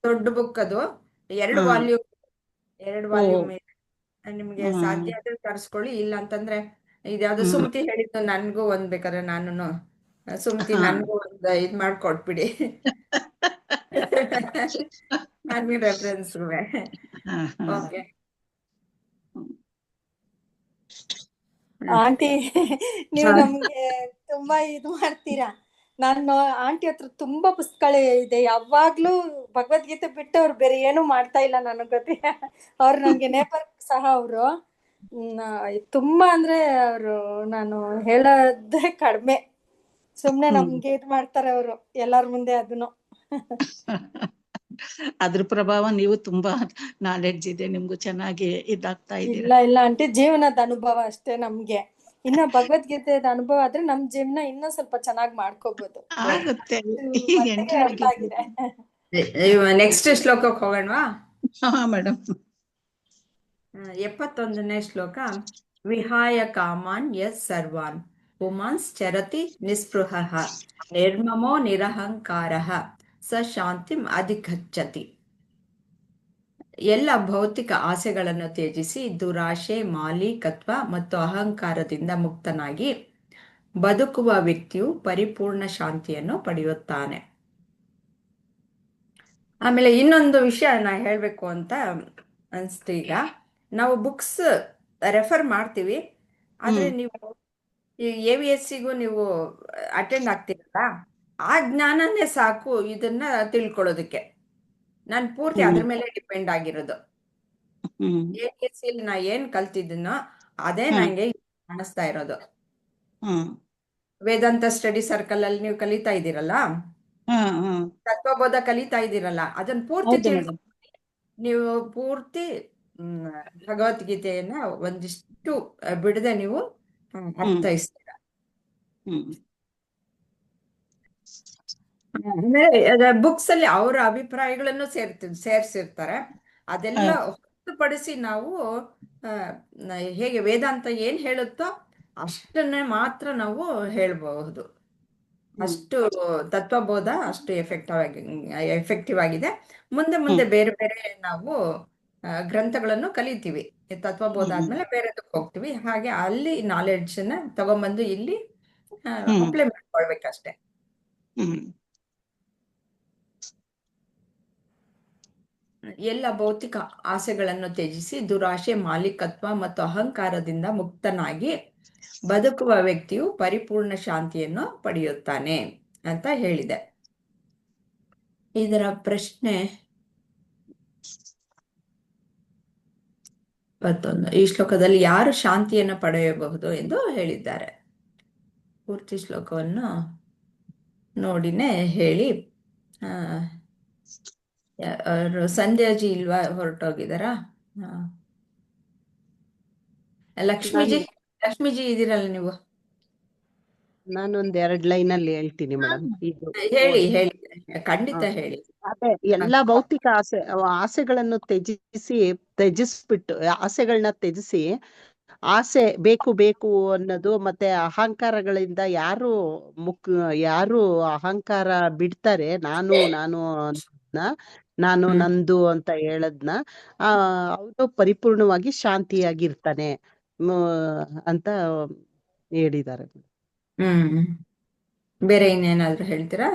Speaker 1: ದೊಡ್ಡ ಬುಕ್ ಅದು. 2 ವಾಲ್ಯೂಮ್ ಇದೆ. ನಿಮ್ಗೆ ಸಾಧ್ಯ ಆದ್ರೆ ತರಿಸ್ಕೊಳ್ಳಿ. ಇಲ್ಲ ಅಂತಂದ್ರೆ ಇದ್ಯಾವ್ದು ಸುಮತಿ ಹೇಳಿದ್ದು, ನನ್ಗೂ ಒಂದ್ ಬೇಕಾದ್ರೆ ನಾನು ಸುಮತಿ ನನ್ಗೂ ಒಂದ್ ಇದ್ ಮಾಡ್ಕೊಟ್ಬಿಡಿ, ನನ್ಗೆ ರೆಫರೆನ್ಸ್. ಓಕೆ
Speaker 3: ಆಂಟಿ, ನೀವು ನಮ್ಗೆ ತುಂಬಾ ಇದು ಮಾಡ್ತೀರಾ. ನಾನು ಆಂಟಿ ಹತ್ರ ತುಂಬಾ ಪುಸ್ತಕಗಳು ಇದೆ, ಯಾವಾಗ್ಲೂ ಭಗವದ್ಗೀತೆ ಬಿಟ್ಟು ಅವ್ರು ಬೇರೆ ಏನು ಮಾಡ್ತಾ ಇಲ್ಲ ನನಗ್ ಗೊತ್ತಿ. ಅವ್ರು ನಂಗೆ ನೇಪರ್ ಸಹ ಅವರು ತುಂಬಾ ಅಂದ್ರೆ ಅವರು, ನಾನು ಹೇಳೋದೇ ಕಡಿಮೆ, ಸುಮ್ನೆ ನಮ್ಗೆ ಇದು ಮಾಡ್ತಾರೆ ಅವರು ಎಲ್ಲಾರ ಮುಂದೆ. ಅದನ್ನು
Speaker 7: ಅದ್ರ ಪ್ರಭಾವ ನೀವು ತುಂಬಾ ನಾಲೆಡ್ಜ್ ಇದೆ ನಿಮ್ಗೂ, ಚೆನ್ನಾಗಿ ಇದಾಗ್ತಾ ಇದೆ.
Speaker 3: ಇಲ್ಲ ಆಂಟಿ, ಜೀವನದ ಅನುಭವ ಅಷ್ಟೇ ನಮ್ಗೆ. ಇನ್ನ ಭಗವದ್ಗೀತೆದ ಅನುಭವ ಆದ್ರೆ ನಮ್ ಜೀವನ ಇನ್ನೂ ಸ್ವಲ್ಪ ಚೆನ್ನಾಗಿ ಮಾಡ್ಕೋಬಹುದು.
Speaker 7: ಆಗುತ್ತೆ.
Speaker 1: ನೆಕ್ಸ್ಟ್ ಶ್ಲೋಕಕ್ಕೆ ಹೋಗೋಣವಾ?
Speaker 7: ಮೇಡಮ್.
Speaker 1: 71ನೇ ಶ್ಲೋಕ. ವಿಹಾಯ ಕಾಮಾನ್ ಯಸ್ ಸರ್ವಾನ್ ಪುಮಾನ್ಸ್ ಚರತಿ ನಿಸ್ಪೃಹಃ ನಿರ್ಮಮೋ ನಿರಹಂಕಾರಃ ಸ ಶಾಂತಿಂ ಅಧಿಗಚ್ಚತಿ. ಎಲ್ಲ ಭೌತಿಕ ಆಸೆಗಳನ್ನು ತ್ಯಜಿಸಿ ದುರಾಶೆ, ಮಾಲೀಕತ್ವ ಮತ್ತು ಅಹಂಕಾರದಿಂದ ಮುಕ್ತನಾಗಿ ಬದುಕುವ ವ್ಯಕ್ತಿಯು ಪರಿಪೂರ್ಣ ಶಾಂತಿಯನ್ನು ಪಡೆಯುತ್ತಾನೆ. ಆಮೇಲೆ ಇನ್ನೊಂದು ವಿಷಯ ನಾ ಹೇಳಬೇಕು ಅಂತ ಅನಿಸ್ತು. ಈಗ ನಾವು ಬುಕ್ಸ್ ರೆಫರ್ ಮಾಡ್ತೀವಿ, ಆದರೆ ನೀವು ಈ AVSCಗೂ ನೀವು ಅಟೆಂಡ್ ಆಗ್ತೀರಲ್ಲ, ಆ ಜ್ಞಾನನೇ ಸಾಕು ಇದನ್ನ ತಿಳ್ಕೊಳ್ಳೋದಕ್ಕೆ. ನಾನು ಪೂರ್ತಿ ಅದ್ರ ಮೇಲೆ ಡಿಪೆಂಡ್ ಆಗಿರೋದು. AVSC ನಾ ಏನ್ ಕಲ್ತಿದ್ದೀನೋ ಅದೇ ನಂಗೆ ಕಾಣಿಸ್ತಾ ಇರೋದು. ವೇದಾಂತ ಸ್ಟಡಿ ಸರ್ಕಲ್ ಅಲ್ಲಿ ನೀವು ಕಲಿತಾ ಇದ್ದೀರಲ್ಲ, ತತ್ವಬೋಧ ಕಲಿತಾ ಇದ್ದೀರಲ್ಲ, ಅದನ್ನ ಪೂರ್ತಿ ನೀವು ಪೂರ್ತಿ ಭಗವದ್ಗೀತೆಯನ್ನ ಒಂದಿಷ್ಟು ಬಿಡದೆ ನೀವು ಅರ್ಥೈಸ್ತೀರ. ಬುಕ್ಸ್ ಅಲ್ಲಿ ಅವರ ಅಭಿಪ್ರಾಯಗಳನ್ನು ಸೇರಿಸಿರ್ತಾರೆ. ಅದೆಲ್ಲ ಹೊರತುಪಡಿಸಿ ನಾವು ಹೇಗೆ ವೇದಾಂತ ಏನ್ ಹೇಳುತ್ತೋ ಅಷ್ಟನ್ನೇ ಮಾತ್ರ ನಾವು ಹೇಳ್ಬಹುದು. ಅಷ್ಟು ತತ್ವಬೋಧ ಅಷ್ಟು ಎಫೆಕ್ಟಿವ್ ಆಗಿದೆ. ಮುಂದೆ ಬೇರೆ ಬೇರೆ ನಾವು ಗ್ರಂಥಗಳನ್ನು ಕಲಿತೀವಿ. ತತ್ವಬೋಧ ಆದ್ಮೇಲೆ ಬೇರೆದಕ್ಕೆ ಹೋಗ್ತೀವಿ. ಹಾಗೆ ಅಲ್ಲಿ ನಾಲೆಡ್ಜ್ ನ ತಗೊಂಬಂದು ಇಲ್ಲಿ ಅಪ್ಲೈ ಮಾಡ್ಕೊಳ್ಬೇಕಷ್ಟೆ. ಎಲ್ಲ ಭೌತಿಕ ಆಸೆಗಳನ್ನು ತ್ಯಜಿಸಿ ದುರಾಶೆ, ಮಾಲೀಕತ್ವ ಮತ್ತು ಅಹಂಕಾರದಿಂದ ಮುಕ್ತನಾಗಿ ಬದುಕುವ ವ್ಯಕ್ತಿಯು ಪರಿಪೂರ್ಣ ಶಾಂತಿಯನ್ನು ಪಡೆಯುತ್ತಾನೆ ಅಂತ ಹೇಳಿದೆ. ಇದರ ಪ್ರಶ್ನೆ 21. ಈ ಶ್ಲೋಕದಲ್ಲಿ ಯಾರು ಶಾಂತಿಯನ್ನು ಪಡೆಯಬಹುದು ಎಂದು ಹೇಳಿದ್ದಾರೆ. ಪೂರ್ತಿ ಶ್ಲೋಕವನ್ನು ನೋಡಿನೇ ಹೇಳಿ. ಸಂಧ್ಯಾಜಿ ಇಲ್ವಾ, ಹೊರಟೋಗಿದಾರಾ? ಲಕ್ಷ್ಮೀಜಿ ಇದೀರಲ್ಲ ನೀವು?
Speaker 2: ನಾನೊಂದ್ 2 ಲೈನಲ್ಲಿ ಹೇಳ್ತೀನಿ ಮೇಡಮ್.
Speaker 1: ಹೇಳಿ ಖಂಡಿತ ಹೇಳಿ.
Speaker 2: ಅದೇ ಎಲ್ಲಾ ಭೌತಿಕ ಆಸೆಗಳನ್ನು ತ್ಯಜಿಸ್ಬಿಟ್ಟು ಆಸೆಗಳನ್ನ ತ್ಯಜಿಸಿ, ಆಸೆ ಬೇಕು ಅನ್ನೋದು ಮತ್ತೆ ಅಹಂಕಾರಗಳಿಂದ ಯಾರು ಅಹಂಕಾರ ಬಿಡ್ತಾರೆ, ನಾನು ನಂದು ಅಂತ ಹೇಳದ್ನ ಅವನು ಪರಿಪೂರ್ಣವಾಗಿ ಶಾಂತಿಯಾಗಿರ್ತಾನೆ ಅಂತ ಹೇಳಿದ್ದಾರೆ.
Speaker 1: ಬೇರೆ ಇನ್ನೇನಾದ್ರೂ ಹೇಳ್ತೀರಾ?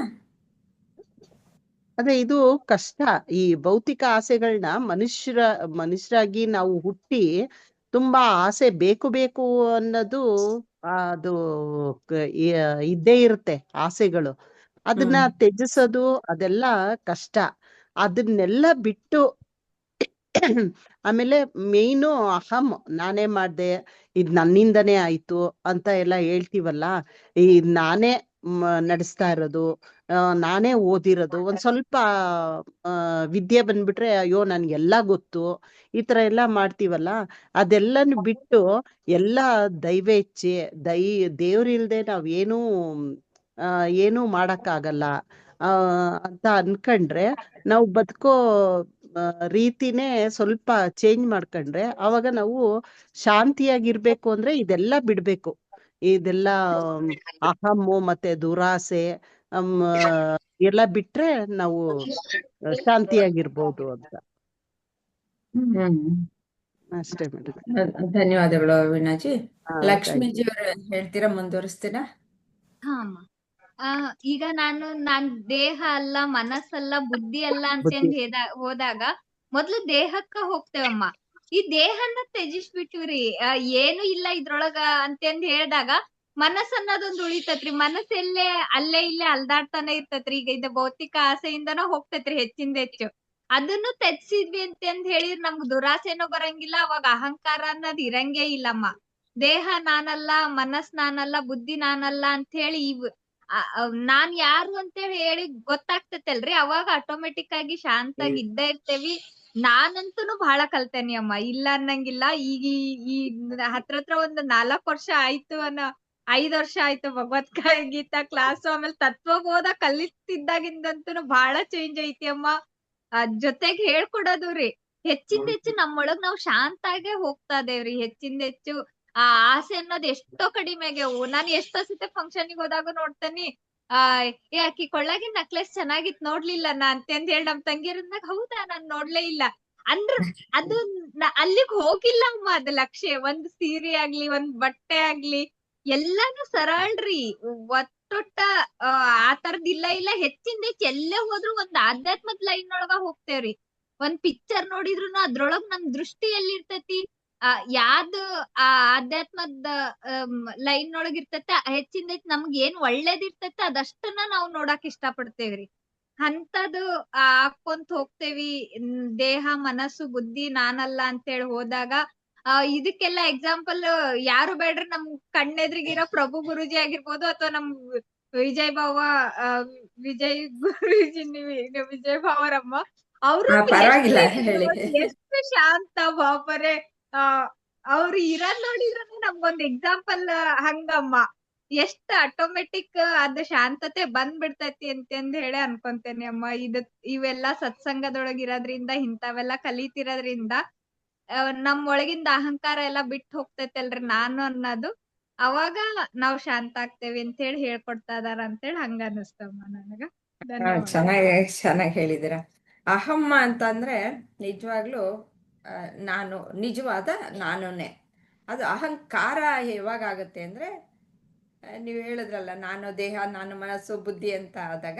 Speaker 2: ಅದೇ ಇದು ಕಷ್ಟ. ಈ ಭೌತಿಕ ಆಸೆಗಳನ್ನ ಮನುಷ್ಯರಾಗಿ ನಾವು ಹುಟ್ಟಿ ತುಂಬಾ ಆಸೆ ಬೇಕು ಅನ್ನೋದು ಅದು ಇದ್ದೇ ಇರುತ್ತೆ ಆಸೆಗಳು. ಅದನ್ನ ತ್ಯಜಿಸೋದು ಅದೆಲ್ಲ ಕಷ್ಟ. ಅದನ್ನೆಲ್ಲ ಬಿಟ್ಟು ಆಮೇಲೆ ಮೇಯ್ನು ನಾನೇ ಮಾಡ್ದೆ, ಇದ್ ನನ್ನಿಂದನೇ ಆಯ್ತು ಅಂತ ಎಲ್ಲ ಹೇಳ್ತೀವಲ್ಲ, ಈ ನಾನೇ ನಡೆಸ್ತಾ ಇರೋದು, ನಾನೇ ಓದಿರೋದು, ಒಂದ್ ಸ್ವಲ್ಪ ವಿದ್ಯೆ ಬಂದ್ಬಿಟ್ರೆ ಅಯ್ಯೋ ನನ್ಗೆಲ್ಲ ಗೊತ್ತು, ಈ ತರ ಎಲ್ಲ ಮಾಡ್ತೀವಲ್ಲ, ಅದೆಲ್ಲನು ಬಿಟ್ಟು ಎಲ್ಲ ದೈವೇಚ್ಛೆ, ದೇವ್ರಿಲ್ದೆ ನಾವ್ ಏನೂ ಮಾಡಕ್ಕಾಗಲ್ಲ ಅಂತ ಅನ್ಕೊಂಡ್ರೆ, ನಾವು ಬದುಕೋ ರೀತಿನೇ ಸ್ವಲ್ಪ ಚೇಂಜ್ ಮಾಡ್ಕೊಂಡ್ರೆ ಅವಾಗ ನಾವು ಶಾಂತಿಯಾಗಿರ್ಬೇಕು. ಅಂದ್ರೆ ಇದೆಲ್ಲ ಬಿಡ್ಬೇಕು. ಇದೆಲ್ಲ ಅಹಮ್ಮು ಮತ್ತೆ ದುರಾಸೆ ಎಲ್ಲ ಬಿಟ್ರೆ ನಾವು ಶಾಂತಿಯಾಗಿರ್ಬೋದು ಅಂತ ಅಷ್ಟೇ ಮೇಡಮ್.
Speaker 1: ಧನ್ಯವಾದಗಳು ವೀಣಾಜಿ. ಲಕ್ಷ್ಮೀಜಿ ಅವರು ಹೇಳ್ತೀರಾ, ಮುಂದುವರಿಸ್ತೀರಾ?
Speaker 5: ಈಗ ನಾನ್ ದೇಹ ಅಲ್ಲ, ಮನಸ್ಸಲ್ಲ, ಬುದ್ಧಿ ಅಲ್ಲ ಅಂತಂದ್ ಹೋದಾಗ ಮೊದ್ಲು ದೇಹಕ್ಕ ಹೋಗ್ತೇವಮ್ಮ. ಈ ದೇಹನ ತ್ಯಜಿಸ್ಬಿಟ್ಟಿವ್ರಿ, ಏನು ಇಲ್ಲ ಇದ್ರೊಳಗ ಅಂತಂದ್ ಹೇಳ್ದಾಗ ಮನಸ್ಸ ಅನ್ನೋದೊಂದು ಉಳಿತತ್ರಿ. ಮನಸ್ಸೆಲ್ಲೇ ಅಲ್ಲೇ ಇಲ್ಲೇ ಅಲ್ದಾಡ್ತಾನೆ ಇರ್ತತ್ರಿ. ಈಗ ಇದು ಭೌತಿಕ ಆಸೆಯಿಂದನ ಹೋಗ್ತೈತ್ರಿ ಹೆಚ್ಚಿಂದ ಹೆಚ್ಚು. ಅದನ್ನು ತ್ಯಜಿಸಿದ್ವಿ ಅಂತಂದ್ ಹೇಳಿದ್ರೆ ನಮ್ಗ್ ದುರಾಸೆನೂ ಬರಂಗಿಲ್ಲ, ಅವಾಗ ಅಹಂಕಾರ ಅನ್ನೋದ್ ಇರಂಗೇ ಇಲ್ಲಮ್ಮ. ದೇಹ ನಾನಲ್ಲ, ಮನಸ್ ನಾನಲ್ಲ, ಬುದ್ಧಿ ನಾನಲ್ಲ ಅಂತ ಹೇಳಿ ನಾನ್ ಯಾರು ಅಂತೇಳಿ ಹೇಳಿ ಗೊತ್ತಾಗ್ತೈತಲ್ರಿ, ಅವಾಗ ಆಟೋಮೆಟಿಕ್ ಆಗಿ ಶಾಂತಾಗಿ ಇದ್ದೇ ಇರ್ತೇವಿ. ನಾನಂತೂನು ಬಹಳ ಕಲ್ತೇನಿ ಅಮ್ಮ, ಇಲ್ಲ ಅನ್ನಂಗಿಲ್ಲ. ಈಗ ಈ ಹತ್ರ ಒಂದ್ 4 ವರ್ಷ ಆಯ್ತು 5 ವರ್ಷ ಆಯ್ತು ಭಗವದ್ಗೀತಾ ಕ್ಲಾಸ್, ಆಮೇಲೆ ತತ್ವಬೋಧ ಕಲಿತಿದ್ದಾಗಿಂದಂತೂ ಬಹಳ ಚೇಂಜ್ ಐತಿ ಅಮ್ಮ. ಜೊತೆಗ್ ಹೇಳ್ಕೊಡೋದು ರೀ, ಹೆಚ್ಚಿಂದ ಹೆಚ್ಚು ನಮ್ಮೊಳಗ್ ನಾವು ಶಾಂತ ಆಗೇ ಹೋಗ್ತಾ ಇದೇವ್ರಿ. ಹೆಚ್ಚಿಂದ ಹೆಚ್ಚು ಆ ಆಸೆ ಅನ್ನೋದ್ ಎಷ್ಟೋ ಕಡಿಮೆ ಆಗ್ಯಾವು. ನಾನು ಎಷ್ಟೋ ಸತಿ ಫಂಕ್ಷನ್ಗೆ ಹೋದಾಗ ನೋಡ್ತೇನಿ, ಆ ಏ ಆಕಿ ಕೊಳ್ಳಾಗಿನ್ ನೆಕ್ಲೆಸ್ ಚೆನ್ನಾಗಿತ್ ನೋಡ್ಲಿಲ್ಲ ನಾ ಅಂತಂದ್ ಹೇಳಿ ನಮ್ ತಂಗಿಯರಂದಾಗ, ಹೌದಾ ನಾನ್ ನೋಡ್ಲೇ ಇಲ್ಲ ಅಂದ್ರ ಅದು ಅಲ್ಲಿಗ್ ಹೋಗಿಲ್ಲ ಅಮ್ಮ. ಅದ್ ಲಕ್ಷ್ಯ ಒಂದ್ ಸೀರೆ ಆಗ್ಲಿ ಒಂದ್ ಬಟ್ಟೆ ಆಗ್ಲಿ ಎಲ್ಲಾನು ಸರಳ್ರಿ. ಒಟ್ಟೊಟ್ಟ ಆ ತರದ್ ಇಲ್ಲ ಇಲ್ಲ. ಹೆಚ್ಚಿಂದ ಹೆಚ್ಚು ಎಲ್ಲೇ ಹೋದ್ರು ಒಂದ್ ಆಧ್ಯಾತ್ಮದ ಲೈನ್ ಒಳಗ ಹೋಗ್ತೇವ್ರಿ. ಒಂದ್ ಪಿಕ್ಚರ್ ನೋಡಿದ್ರುನು ಅದ್ರೊಳಗ್ ನಮ್ ದೃಷ್ಟಿ ಎಲ್ಲಿರ್ತೈತಿ, ಯಾವ್ದು ಆ ಆಧ್ಯಾತ್ಮದ ಲೈನ್ ಒಳಗ್ ಇರ್ತೈತೆ ಹೆಚ್ಚಿಂದ ಹೆಚ್ಚು ನಮ್ಗ್ ಏನ್ ಒಳ್ಳೇದ್ ಇರ್ತೈತೆ ಅದಷ್ಟನ್ನ ನಾವ್ ನೋಡಾಕ್ ಇಷ್ಟ ಪಡ್ತೇವ್ರಿ. ಅಂತದು ಹಾಕೊಂತ ಹೋಗ್ತೇವಿ. ದೇಹ ಮನಸ್ಸು ಬುದ್ಧಿ ನಾನಲ್ಲ ಅಂತೇಳಿ ಹೋದಾಗ ಇದಕ್ಕೆಲ್ಲ ಎಕ್ಸಾಂಪಲ್ ಯಾರು ಬೇಡ್ರಿ, ನಮ್ ಕಣ್ಣೆದ್ರಿಗಿರೋ ಪ್ರಭು ಗುರುಜಿ ಆಗಿರ್ಬೋದು, ಅಥವಾ ನಮ್ ವಿಜಯ್ ಭಾವ ವಿಜಯ್ ಗುರುಜಿ ವಿಜಯ್ ಭಾವರಮ್ಮ ಅವರು
Speaker 1: ಪರವಾಗಿಲ್ಲ ಹೇಳಿ.
Speaker 5: ಎಷ್ಟು ಶಾಂತ ಬಾಪರೆ. ಅವ್ರು ಇರೋದ್ ನೋಡಿದ್ರೆ ನಮ್ಗೊಂದ್ ಎಕ್ಸಾಂಪಲ್ ಹಂಗಮ್ಮ. ಎಷ್ಟ್ ಆಟೋಮೆಟಿಕ್ ಅದ್ ಶಾಂತತೆ ಬಂದ್ಬಿಡ್ತೈತಿ ಅಂತಂದ್ ಹೇಳಿ ಅನ್ಕೊಂತೇನೆ ಅಮ್ಮ. ಇವೆಲ್ಲಾ ಸತ್ಸಂಗದೊಳಗ್ ಇರೋದ್ರಿಂದ, ಇಂಥವೆಲ್ಲಾ ಕಲಿತಿರೋದ್ರಿಂದ ನಮ್ ಒಳಗಿಂದ ಅಹಂಕಾರ ಎಲ್ಲಾ ಬಿಟ್ಟು ಹೋಗ್ತೈತಲ್ರಿ ನಾನು ಅನ್ನೋದು. ಅವಾಗ ನಾವ್ ಶಾಂತ ಆಗ್ತೇವಿ ಅಂತ ಹೇಳಿ ಹೇಳ್ಕೊಡ್ತಾ ಇದಾರ ಅಂತೇಳಿ ಹಂಗ ಅನಿಸ್ತಮ್ಮ ನನಗ.
Speaker 1: ಚೆನ್ನಾಗಿ ಹೇಳಿದಿರ. ಅಹಮ್ಮ ಅಂತಂದ್ರೆ ನಿಜವಾಗ್ಲೂ ನಾನು ನಿಜವಾದ ನಾನುನೇ. ಅದು ಅಹಂಕಾರ ಯಾವಾಗ ಆಗುತ್ತೆ ಅಂದ್ರೆ, ನೀವು ಹೇಳಿದ್ರಲ್ಲ, ನಾನು ದೇಹ ನಾನು ಮನಸ್ಸು ಬುದ್ಧಿ ಅಂತ ಆದಾಗ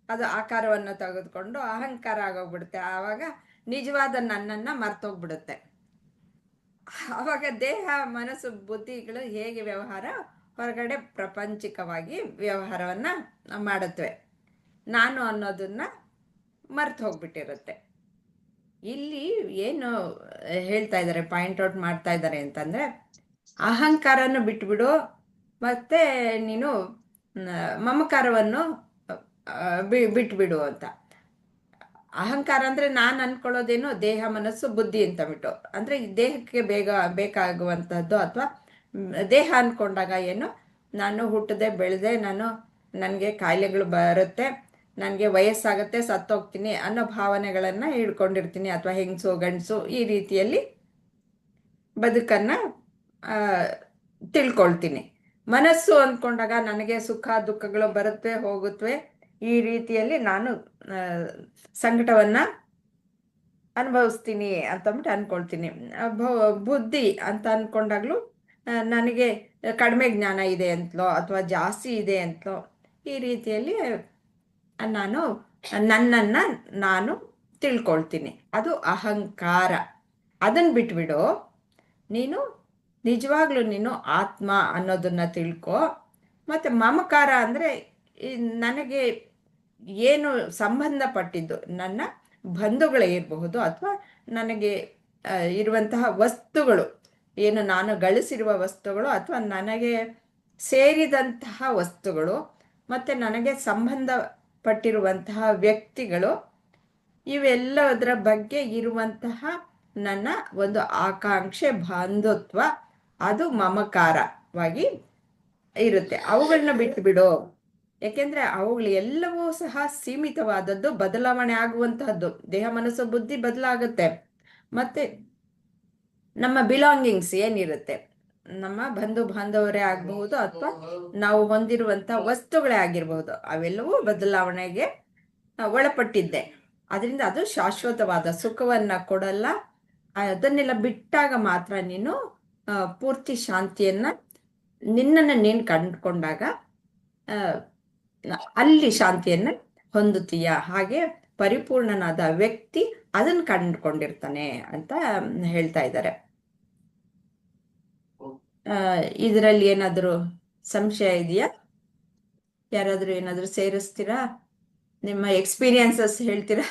Speaker 1: ಅದು ಆಕಾರವನ್ನು ತೆಗೆದುಕೊಂಡು ಅಹಂಕಾರ ಆಗೋಗ್ಬಿಡುತ್ತೆ. ಆವಾಗ ನಿಜವಾದ ನನ್ನನ್ನ ಮರ್ತೋಗ್ಬಿಡುತ್ತೆ. ಆವಾಗ ದೇಹ ಮನಸ್ಸು ಬುದ್ಧಿಗಳು ಹೇಗೆ ವ್ಯವಹಾರ ಹೊರಗಡೆ ಪ್ರಪಂಚಿಕವಾಗಿ ವ್ಯವಹಾರವನ್ನ ಮಾಡುತ್ತವೆ. ನಾನು ಅನ್ನೋದನ್ನ ಮರ್ತು ಹೋಗ್ಬಿಟ್ಟಿರುತ್ತೆ. ಇಲ್ಲಿ ಏನು ಹೇಳ್ತಾ ಇದ್ದಾರೆ, ಪಾಯಿಂಟ್ ಔಟ್ ಮಾಡ್ತಾ ಇದ್ದಾರೆ ಅಂತಂದ್ರೆ, ಅಹಂಕಾರನ ಬಿಟ್ಬಿಡು, ಮತ್ತೆ ನೀನು ಮಮಕಾರವನ್ನು ಬಿಟ್ಬಿಡು ಅಂತ. ಅಹಂಕಾರ ಅಂದ್ರೆ ನಾನು ಅನ್ಕೊಳ್ಳೋದೇನು ದೇಹ ಮನಸ್ಸು ಬುದ್ಧಿ ಅಂತ ಬಿಟ್ಟು, ಅಂದ್ರೆ ದೇಹಕ್ಕೆ ಬೇಕಾಗುವಂತಹದ್ದು, ಅಥವಾ ದೇಹ ಅನ್ಕೊಂಡಾಗ ಏನು, ನಾನು ಹುಟ್ಟದೆ ಬೆಳೆದೆ, ನನಗೆ ಕಾಯಿಲೆಗಳು ಬರುತ್ತೆ, ನನಗೆ ವಯಸ್ಸಾಗತ್ತೆ, ಸತ್ತೋಗ್ತೀನಿ ಅನ್ನೋ ಭಾವನೆಗಳನ್ನ ಹಿಡ್ಕೊಂಡಿರ್ತೀನಿ. ಅಥವಾ ಹೆಂಗಸು ಗಂಡಸು ಈ ರೀತಿಯಲ್ಲಿ ಬದುಕನ್ನ ತಿಳ್ಕೊಳ್ತೀನಿ. ಮನಸ್ಸು ಅಂದ್ಕೊಂಡಾಗ ನನಗೆ ಸುಖ ದುಃಖಗಳು ಬರುತ್ತವೆ ಹೋಗುತ್ತವೆ, ಈ ರೀತಿಯಲ್ಲಿ ನಾನು ಸಂಕಟವನ್ನ ಅನುಭವಿಸ್ತೀನಿ ಅಂತಂದ್ಬಿಟ್ಟು ಅನ್ಕೊಳ್ತೀನಿ. ಬುದ್ಧಿ ಅಂತ ಅನ್ಕೊಂಡಾಗ್ಲೂ ನನಗೆ ಕಡಿಮೆ ಜ್ಞಾನ ಇದೆ ಅಂತಲೋ ಅಥವಾ ಜಾಸ್ತಿ ಇದೆ ಅಂತಲೋ ಈ ರೀತಿಯಲ್ಲಿ ನನ್ನನ್ನ ನಾನು ತಿಳ್ಕೊಳ್ತೀನಿ. ಅದು ಅಹಂಕಾರ. ಅದನ್ನ ಬಿಟ್ಬಿಡು, ನೀನು ನಿಜವಾಗ್ಲೂ ನೀನು ಆತ್ಮ ಅನ್ನೋದನ್ನ ತಿಳ್ಕೊ. ಮತ್ತೆ ಮಮಕಾರ ಅಂದ್ರೆ ನನಗೆ ಏನು ಸಂಬಂಧಪಟ್ಟಿದ್ದು, ನನ್ನ ಬಂಧುಗಳೇ ಇರಬಹುದು, ಅಥವಾ ನನಗೆ ಇರುವಂತಹ ವಸ್ತುಗಳು, ಏನು ನಾನು ಗಳಿಸಿರುವ ವಸ್ತುಗಳು, ಅಥವಾ ನನಗೆ ಸೇರಿದಂತಹ ವಸ್ತುಗಳು, ಮತ್ತೆ ನನಗೆ ಸಂಬಂಧಪಟ್ಟಿರುವಂತಹ ವ್ಯಕ್ತಿಗಳು, ಇವೆಲ್ಲದರ ಬಗ್ಗೆ ಇರುವಂತಹ ನನ್ನ ಒಂದು ಆಕಾಂಕ್ಷೆ, ಬಾಂಧುತ್ವ, ಅದು ಮಮಕಾರವಾಗಿ ಇರುತ್ತೆ. ಅವುಗಳನ್ನ ಬಿಟ್ಟು ಬಿಡು. ಯಾಕೆಂದ್ರೆ ಅವುಗಳು ಎಲ್ಲವೂ ಸಹ ಸೀಮಿತವಾದದ್ದು, ಬದಲಾವಣೆ ಆಗುವಂತಹದ್ದು. ದೇಹ ಮನಸ್ಸು ಬುದ್ಧಿ ಬದಲಾಗುತ್ತೆ. ಮತ್ತೆ ನಮ್ಮ ಬಿಲಾಂಗಿಂಗ್ಸ್ ಏನಿರುತ್ತೆ, ನಮ್ಮ ಬಂಧು ಬಾಂಧವರೇ ಆಗಬಹುದು, ಅಥವಾ ನಾವು ಹೊಂದಿರುವಂತಹ ವಸ್ತುಗಳೇ ಆಗಿರಬಹುದು, ಅವೆಲ್ಲವೂ ಬದಲಾವಣೆಗೆ ಒಳಪಟ್ಟಿದ್ದೆ. ಅದರಿಂದ ಅದು ಶಾಶ್ವತವಾದ ಸುಖವನ್ನ ಕೊಡಲ್ಲ. ಅದನ್ನೆಲ್ಲ ಬಿಟ್ಟಾಗ ಮಾತ್ರ ನೀನು ಪೂರ್ತಿ ಶಾಂತಿಯನ್ನ ನಿನ್ನನ್ನು ನೀನು ಕಂಡುಕೊಂಡಾಗ ಅಲ್ಲಿ ಶಾಂತಿಯನ್ನ ಹೊಂದುತ್ತೀಯ. ಹಾಗೆ ಪರಿಪೂರ್ಣನಾದ ವ್ಯಕ್ತಿ ಅದನ್ನ ಕಂಡುಕೊಂಡಿರ್ತಾನೆ ಅಂತ ಹೇಳ್ತಾ ಇದ್ದಾರೆ. ಇದರಲ್ಲಿ ಏನಾದರೂ ಸಂಶಯ ಇದೆಯಾ? ಯಾರಾದ್ರೂ ಏನಾದ್ರೂ ಸೇರಿಸ್ತೀರಾ? ನಿಮ್ಮ ಎಕ್ಸ್ಪೀರಿಯನ್ಸಸ್ ಹೇಳ್ತೀರಾ?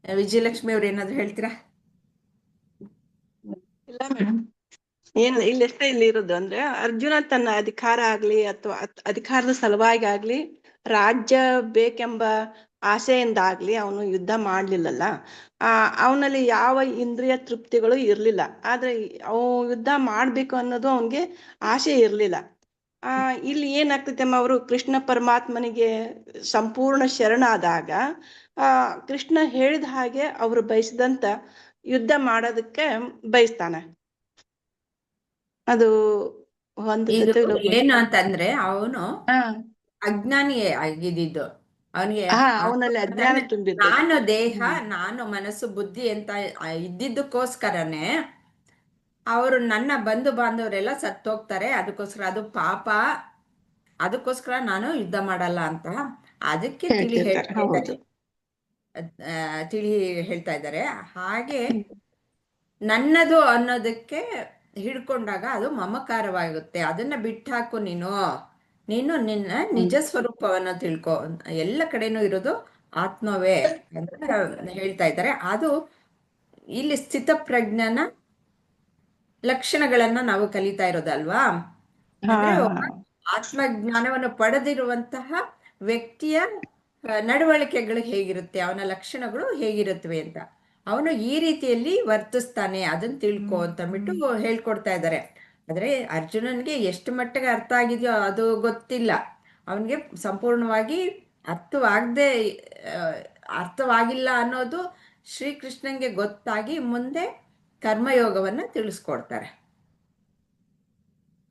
Speaker 1: ವಿಜಯಲಕ್ಷ್ಮಿ ಅವ್ರು ಏನಾದ್ರು ಹೇಳ್ತೀರಾ?
Speaker 6: ಇಲ್ಲ ಮೇಡಮ್, ಇಲ್ಲಿ ಇರೋದು ಅಂದ್ರೆ, ಅರ್ಜುನ ತನ್ನ ಅಧಿಕಾರ ಆಗ್ಲಿ ಅಥವಾ ಅಧಿಕಾರದ ಸಲುವಾಗಿ ಆಗ್ಲಿ, ರಾಜ್ಯ ಬೇಕೆಂಬ ಆಸೆಯಿಂದ ಆಗ್ಲಿ ಅವನು ಯುದ್ಧ ಮಾಡ್ಲಿಲ್ಲಲ್ಲ. ಅವನಲ್ಲಿ ಯಾವ ಇಂದ್ರಿಯ ತೃಪ್ತಿಗಳು ಇರ್ಲಿಲ್ಲ. ಆದ್ರೆ ಯುದ್ಧ ಮಾಡ್ಬೇಕು ಅನ್ನೋದು ಅವನ್ಗೆ ಆಸೆ ಇರ್ಲಿಲ್ಲ. ಇಲ್ಲಿ ಏನಾಗ್ತೈತೆ ಅಮ್ಮ, ಅವರು ಕೃಷ್ಣ ಪರಮಾತ್ಮನಿಗೆ ಸಂಪೂರ್ಣ ಶರಣಾದಾಗ ಕೃಷ್ಣ ಹೇಳಿದ ಹಾಗೆ ಅವರು ಬಯಸಿದಂತ ಯುದ್ಧ ಮಾಡೋದಕ್ಕೆ ಬಯಸ್ತಾನೆ. ಅದು
Speaker 1: ಇದು
Speaker 6: ಹೊಂದುತ್ತೋ
Speaker 1: ಏನು ಅಂತಂದ್ರೆ ಅವನು ಅಜ್ಞಾನಿ ಆಗಿದ್ದು. ಅವನಿಗೆ
Speaker 6: ಅವನಲ್ಲಿ ಅಜ್ಞಾನ ತುಂಬಿದ್ದು.
Speaker 1: ನಾನು ದೇಹ, ನಾನು ಮನಸ್ಸು, ಬುದ್ಧಿ ಅಂತ ಇದ್ದಿದ್ದಕ್ಕೋಸ್ಕರನೇ ಅವರು ನನ್ನ ಬಂಧು ಬಾಂಧವರೆಲ್ಲ ಸತ್ತೋಗ್ತಾರೆ, ಅದಕ್ಕೋಸ್ಕರ ಅದು ಪಾಪ, ಅದಕ್ಕೋಸ್ಕರ ನಾನು ಯುದ್ಧ ಮಾಡಲ್ಲ ಅಂತ ಅದಕ್ಕೆ ತಿಳಿ ಹೇಳ್ತಾ ಇದ್ದಾರೆ. ಹಾಗೆ ನನ್ನದು ಅನ್ನೋದಕ್ಕೆ ಹಿಡ್ಕೊಂಡಾಗ ಅದು ಮಮಕಾರವಾಗುತ್ತೆ. ಅದನ್ನ ಬಿಟ್ಟಾಕು, ನೀನು ನಿನ್ನ ನಿಜ ಸ್ವರೂಪವನ್ನು ತಿಳ್ಕೊ. ಎಲ್ಲ ಕಡೆನೂ ಇರೋದು ಆತ್ಮವೇ ಅಂತ ಹೇಳ್ತಾ ಇದ್ದಾರೆ. ಅದು ಇಲ್ಲಿ ಸ್ಥಿತಪ್ರಜ್ಞನ ಲಕ್ಷಣಗಳನ್ನ ನಾವು ಕಲಿತಾ ಇರೋದಲ್ವಾ. ಅಂದ್ರೆ ಆತ್ಮಜ್ಞಾನವನ್ನು ಪಡೆದಿರುವಂತಹ ವ್ಯಕ್ತಿಯ ನಡವಳಿಕೆಗಳು ಹೇಗಿರುತ್ತೆ, ಅವನ ಲಕ್ಷಣಗಳು ಹೇಗಿರುತ್ತವೆ ಅಂತ, ಅವನು ಈ ರೀತಿಯಲ್ಲಿ ವರ್ತಿಸ್ತಾನೆ, ಅದನ್ನ ತಿಳ್ಕೊ ಅಂತಂದ್ಬಿಟ್ಟು ಹೇಳ್ಕೊಡ್ತಾ ಇದ್ದಾರೆ. ಆದ್ರೆ ಅರ್ಜುನನ್ಗೆ ಎಷ್ಟು ಮಟ್ಟಿಗೆ ಅರ್ಥ ಆಗಿದೆಯೋ ಅದು ಗೊತ್ತಿಲ್ಲ. ಅವನಿಗೆ ಸಂಪೂರ್ಣವಾಗಿ ಅರ್ಥವಾಗಿಲ್ಲ ಅನ್ನೋದು ಶ್ರೀಕೃಷ್ಣನ್ಗೆ ಗೊತ್ತಾಗಿ ಮುಂದೆ ಕರ್ಮಯೋಗವನ್ನ ತಿಳಿಸ್ಕೊಡ್ತಾರೆ.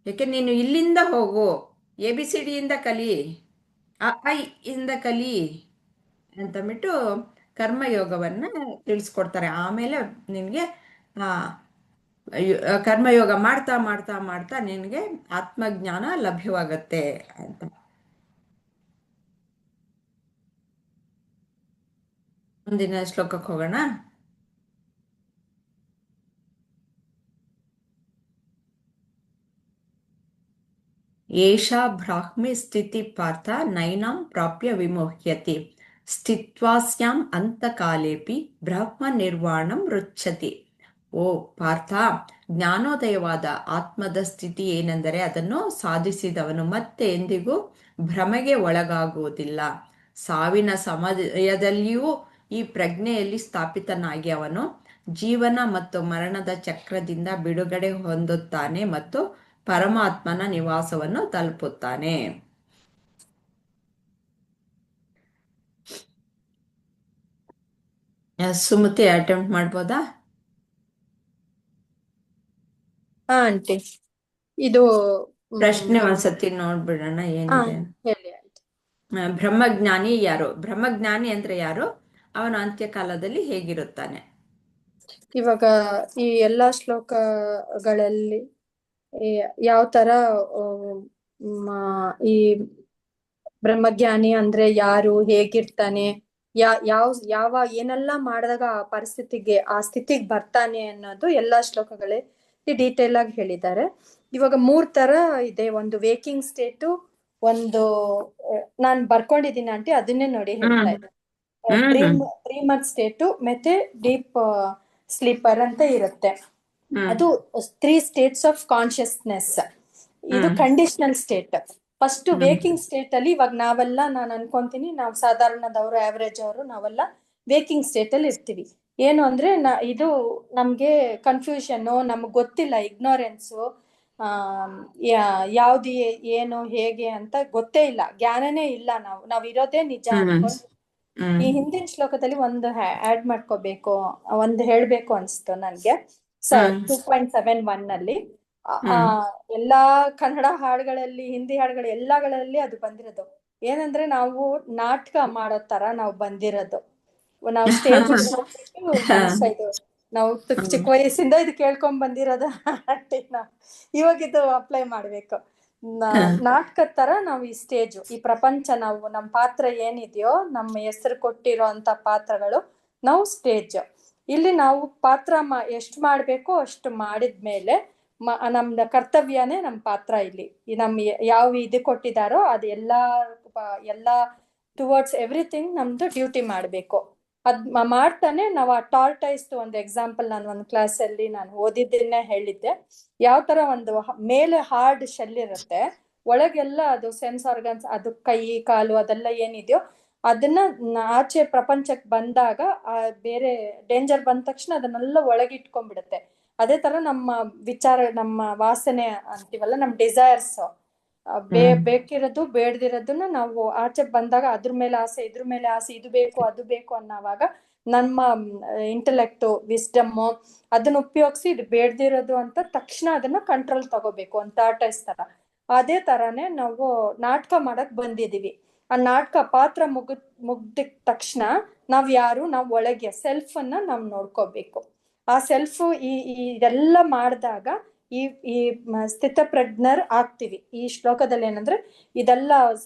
Speaker 1: ಯಾಕೆ ನೀನು ಇಲ್ಲಿಂದ ಹೋಗು, ABCD ಇಂದ ಕಲಿ, I ಇಂದ ಕಲಿ ಅಂತಂದ್ಬಿಟ್ಟು ಕರ್ಮಯೋಗವನ್ನ ತಿಳಿಸ್ಕೊಡ್ತಾರೆ. ಆಮೇಲೆ ನಿನಗೆ ಕರ್ಮಯೋಗ ಮಾಡ್ತಾ ಮಾಡ್ತಾ ಮಾಡ್ತಾ ನಿನಗೆ ಆತ್ಮಜ್ಞಾನ ಲಭ್ಯವಾಗತ್ತೆ ಅಂತ. ಮುಂದಿನ ಶ್ಲೋಕಕ್ಕೆ ಹೋಗೋಣ. ಏಷಾ ಬ್ರಾಹ್ಮಿ ಸ್ಥಿತಿ ಪಾರ್ಥ ನೈನಾಂ ಪ್ರಾಪ್ಯ ವಿಮೋಹ್ಯತಿ ಸ್ಥಿತ್ವಾಸ್ಯಾಂ ಅಂತಕಾಲೇಪಿ ಬ್ರಹ್ಮ ನಿರ್ವಾಣಂ ರುಚ್ಯತಿ. ಓ ಪಾರ್ಥ, ಜ್ಞಾನೋದಯವಾದ ಆತ್ಮದ ಸ್ಥಿತಿ ಏನೆಂದರೆ ಅದನ್ನು ಸಾಧಿಸಿದವನು ಮತ್ತೆ ಎಂದಿಗೂ ಭ್ರಮೆಗೆ ಒಳಗಾಗುವುದಿಲ್ಲ. ಸಾವಿನ ಸಮಯದಲ್ಲಿಯೂ ಈ ಪ್ರಜ್ಞೆಯಲ್ಲಿ ಸ್ಥಾಪಿತನಾಗಿ ಅವನು ಜೀವನ ಮತ್ತು ಮರಣದ ಚಕ್ರದಿಂದ ಬಿಡುಗಡೆ ಹೊಂದುತ್ತಾನೆ ಮತ್ತು ಪರಮಾತ್ಮನ ನಿವಾಸವನ್ನು ತಲುಪುತ್ತಾನೆ. ಸುಮತಿ ಅಟೆಂಪ್ಟ್ ಮಾಡ್ಬೋದಾ?
Speaker 3: ಆಂಟಿ ಇದು
Speaker 1: ಪ್ರಶ್ನೆ ಒಂದ್ಸತಿ ನೋಡ್ಬಿಡೋಣ ಏನಿದೆ.
Speaker 3: ಹೇಳಿ.
Speaker 1: ಬ್ರಹ್ಮಜ್ಞಾನಿ ಯಾರು? ಬ್ರಹ್ಮಜ್ಞಾನಿ ಅಂದ್ರೆ ಯಾರು? ಅವನ ಅಂತ್ಯಕಾಲದಲ್ಲಿ ಹೇಗಿರುತ್ತಾನೆ?
Speaker 3: ಇವಾಗ ಈ ಎಲ್ಲಾ ಶ್ಲೋಕಗಳಲ್ಲಿ ಯಾವ ತರ ಈ ಬ್ರಹ್ಮಜ್ಞಾನಿ ಅಂದ್ರೆ ಯಾರು, ಹೇಗಿರ್ತಾನೆ, ಯಾವ ಏನೆಲ್ಲ ಮಾಡಿದಾಗ ಆ ಪರಿಸ್ಥಿತಿಗೆ ಆ ಸ್ಥಿತಿಗೆ ಬರ್ತಾನೆ ಅನ್ನೋದು ಎಲ್ಲಾ ಶ್ಲೋಕಗಳೇ ಡೀಟೇಲ್ ಆಗಿ ಹೇಳಿದ್ದಾರೆ. ಇವಾಗ 3 ತರ ಇದೆ. ಒಂದು ವೇಕಿಂಗ್ ಸ್ಟೇಟು, ಒಂದು ನಾನ್ ಬರ್ಕೊಂಡಿದ್ದೀನಿ ಆಂಟಿ, ಅದನ್ನೇ ನೋಡಿ ಹೇಳ್ತಾ ಇದ್ದೆ. ಡ್ರೀಮರ್ ಸ್ಟೇಟು ಮತ್ತೆ ಡೀಪ್ ಸ್ಲೀಪರ್ ಅಂತ ಇರುತ್ತೆ. ಅದು 3 ಸ್ಟೇಟ್ಸ್ ಆಫ್ ಕಾನ್ಶಿಯಸ್ನೆಸ್. ಇದು conditional state. First waking state ಅಲ್ಲಿ ಇವಾಗ ನಾನು ಅನ್ಕೊಂತೀನಿ, ನಾವು ಸಾಧಾರಣದವರು, ಆವರೇಜ್ ಅವರು, ನಾವೆಲ್ಲ ವೇಕಿಂಗ್ ಸ್ಟೇಟ್ ಅಲ್ಲಿ ಇರ್ತೀವಿ. ಏನು ಅಂದ್ರೆ ಇದು ನಮ್ಗೆ ಕನ್ಫ್ಯೂಷನ್, ನಮ್ಗೆ ಗೊತ್ತಿಲ್ಲ, ಇಗ್ನೋರೆನ್ಸು, ಯಾವ್ದು ಏನು ಹೇಗೆ ಅಂತ ಗೊತ್ತೇ ಇಲ್ಲ, ಜ್ಞಾನನೇ ಇಲ್ಲ. ನಾವ್ ಇರೋದೇ ನಿಜ ಅನ್ಕೊಂಡು. ಈ ಹಿಂದಿನ ಶ್ಲೋಕದಲ್ಲಿ ಒಂದು ಆಡ್ ಮಾಡ್ಕೋಬೇಕು, ಒಂದು ಹೇಳ್ಬೇಕು ಅನ್ಸ್ತು ನನ್ಗೆ. 2.71 ಅಲ್ಲಿ ಎಲ್ಲಾ ಕನ್ನಡ ಹಾಡುಗಳಲ್ಲಿ, ಹಿಂದಿ ಹಾಡುಗಳು ಎಲ್ಲಗಳಲ್ಲಿ ಅದು ಬಂದಿರೋದು. ಏನಂದ್ರೆ ನಾವು ನಾಟಕ ಮಾಡೋ ತರ ನಾವು ಬಂದಿರೋದು. ನಾವು ಸ್ಟೇಜ್ ನಾವು ಚಿಕ್ಕ ವಯಸ್ಸಿಂದ ಇದು ಕೇಳ್ಕೊಂಡ್ ಬಂದಿರೋದು. ಇವಾಗ ಇದು ಅಪ್ಲೈ ಮಾಡ್ಬೇಕು. ನಾಟಕದ ತರ ನಾವು ಈ ಸ್ಟೇಜ್, ಈ ಪ್ರಪಂಚ, ನಾವು ನಮ್ಮ ಪಾತ್ರ ಏನಿದೆಯೋ, ನಮ್ಮ ಹೆಸರು ಕೊಟ್ಟಿರೋ ಅಂತ ಪಾತ್ರಗಳು ನಾವು ಸ್ಟೇಜ್. ಇಲ್ಲಿ ನಾವು ಪಾತ್ರ ಎಷ್ಟು ಮಾಡ್ಬೇಕು ಅಷ್ಟು ಮಾಡಿದ್ಮೇಲೆ ನಮ್ದ ಕರ್ತವ್ಯನೇ ನಮ್ ಪಾತ್ರ. ಇಲ್ಲಿ ಯಾವ ಇದು ಕೊಟ್ಟಿದಾರೋ ಅದು ಎಲ್ಲಾ ಟುವರ್ಡ್ಸ್ ಎವ್ರಿಥಿಂಗ್ ನಮ್ದು ಡ್ಯೂಟಿ ಮಾಡ್ಬೇಕು. ಅದ್ ಮಾಡ್ತಾನೆ ನಾವು ಆ ಟಾರ್ಟೈಸ್ ಒಂದು ಎಕ್ಸಾಂಪಲ್ ನಾನು ಒಂದು ಕ್ಲಾಸಲ್ಲಿ ನಾನು ಓದಿದ್ದನ್ನೇ ಹೇಳಿದ್ದೆ. ಯಾವ ತರ ಒಂದು ಮೇಲೆ ಹಾರ್ಡ್ ಶೆಲ್ ಇರುತ್ತೆ, ಒಳಗೆಲ್ಲ ಅದು ಸೆನ್ಸ್ ಆರ್ಗನ್ಸ್, ಅದು ಕೈ ಕಾಲು ಅದೆಲ್ಲ ಏನಿದೆಯೋ ಅದನ್ನ ಆಚೆ ಪ್ರಪಂಚಕ್ಕೆ ಬಂದಾಗ ಬೇರೆ ಡೇಂಜರ್ ಬಂದ ತಕ್ಷಣ ಅದನ್ನೆಲ್ಲ ಒಳಗಿಟ್ಕೊಂಡ್ಬಿಡುತ್ತೆ. ಅದೇ ತರ ನಮ್ಮ ವಿಚಾರ, ನಮ್ಮ ವಾಸನೆ ಅಂತೀವಲ್ಲ, ನಮ್ಮ ಡಿಸೈರ್ಸ್, ಬೇಕಿರೋದು ಬೇಡದಿರೋದನ್ನ ನಾವು ಆಚೆ ಬಂದಾಗ ಅದ್ರ ಮೇಲೆ ಆಸೆ ಇದ್ರ ಮೇಲೆ ಆಸೆ, ಇದು ಬೇಕು ಅದು ಬೇಕು ಅನ್ನೋವಾಗ ನಮ್ಮ ಇಂಟೆಲೆಕ್ಟ್ ವಿಸ್ಡಮ್ ಅದನ್ನ ಉಪಯೋಗಿಸಿ ಇದು ಬೇಡದಿರೋದು ಅಂತ ತಕ್ಷಣ ಅದನ್ನ ಕಂಟ್ರೋಲ್ ತಗೋಬೇಕು ಅಂತ ಟೆಸ್ಟ್ ತರ. ಅದೇ ತರಾನೇ ನಾವು ನಾಟಕ ಮಾಡಕ್ ಬಂದಿದೀವಿ. ಆ ನಾಟಕ ಪಾತ್ರ ಮುಗ್ದ ತಕ್ಷಣ ನಾವ್ ಯಾರು, ನಾವ್ ಒಳಗೆ ಸೆಲ್ಫ್ ಅನ್ನ ನಾವ್ ನೋಡ್ಕೋಬೇಕು. ಆ ಸೆಲ್ಫ್ ಇದೆಲ್ಲ ಮಾಡಿದಾಗ ಈ ಸ್ಥಿತಪ್ರಜ್ಞರ್ ಆಗ್ತೀವಿ. ಈ ಶ್ಲೋಕದಲ್ಲಿ ಏನಂದ್ರೆ ಇದೆಲ್ಲ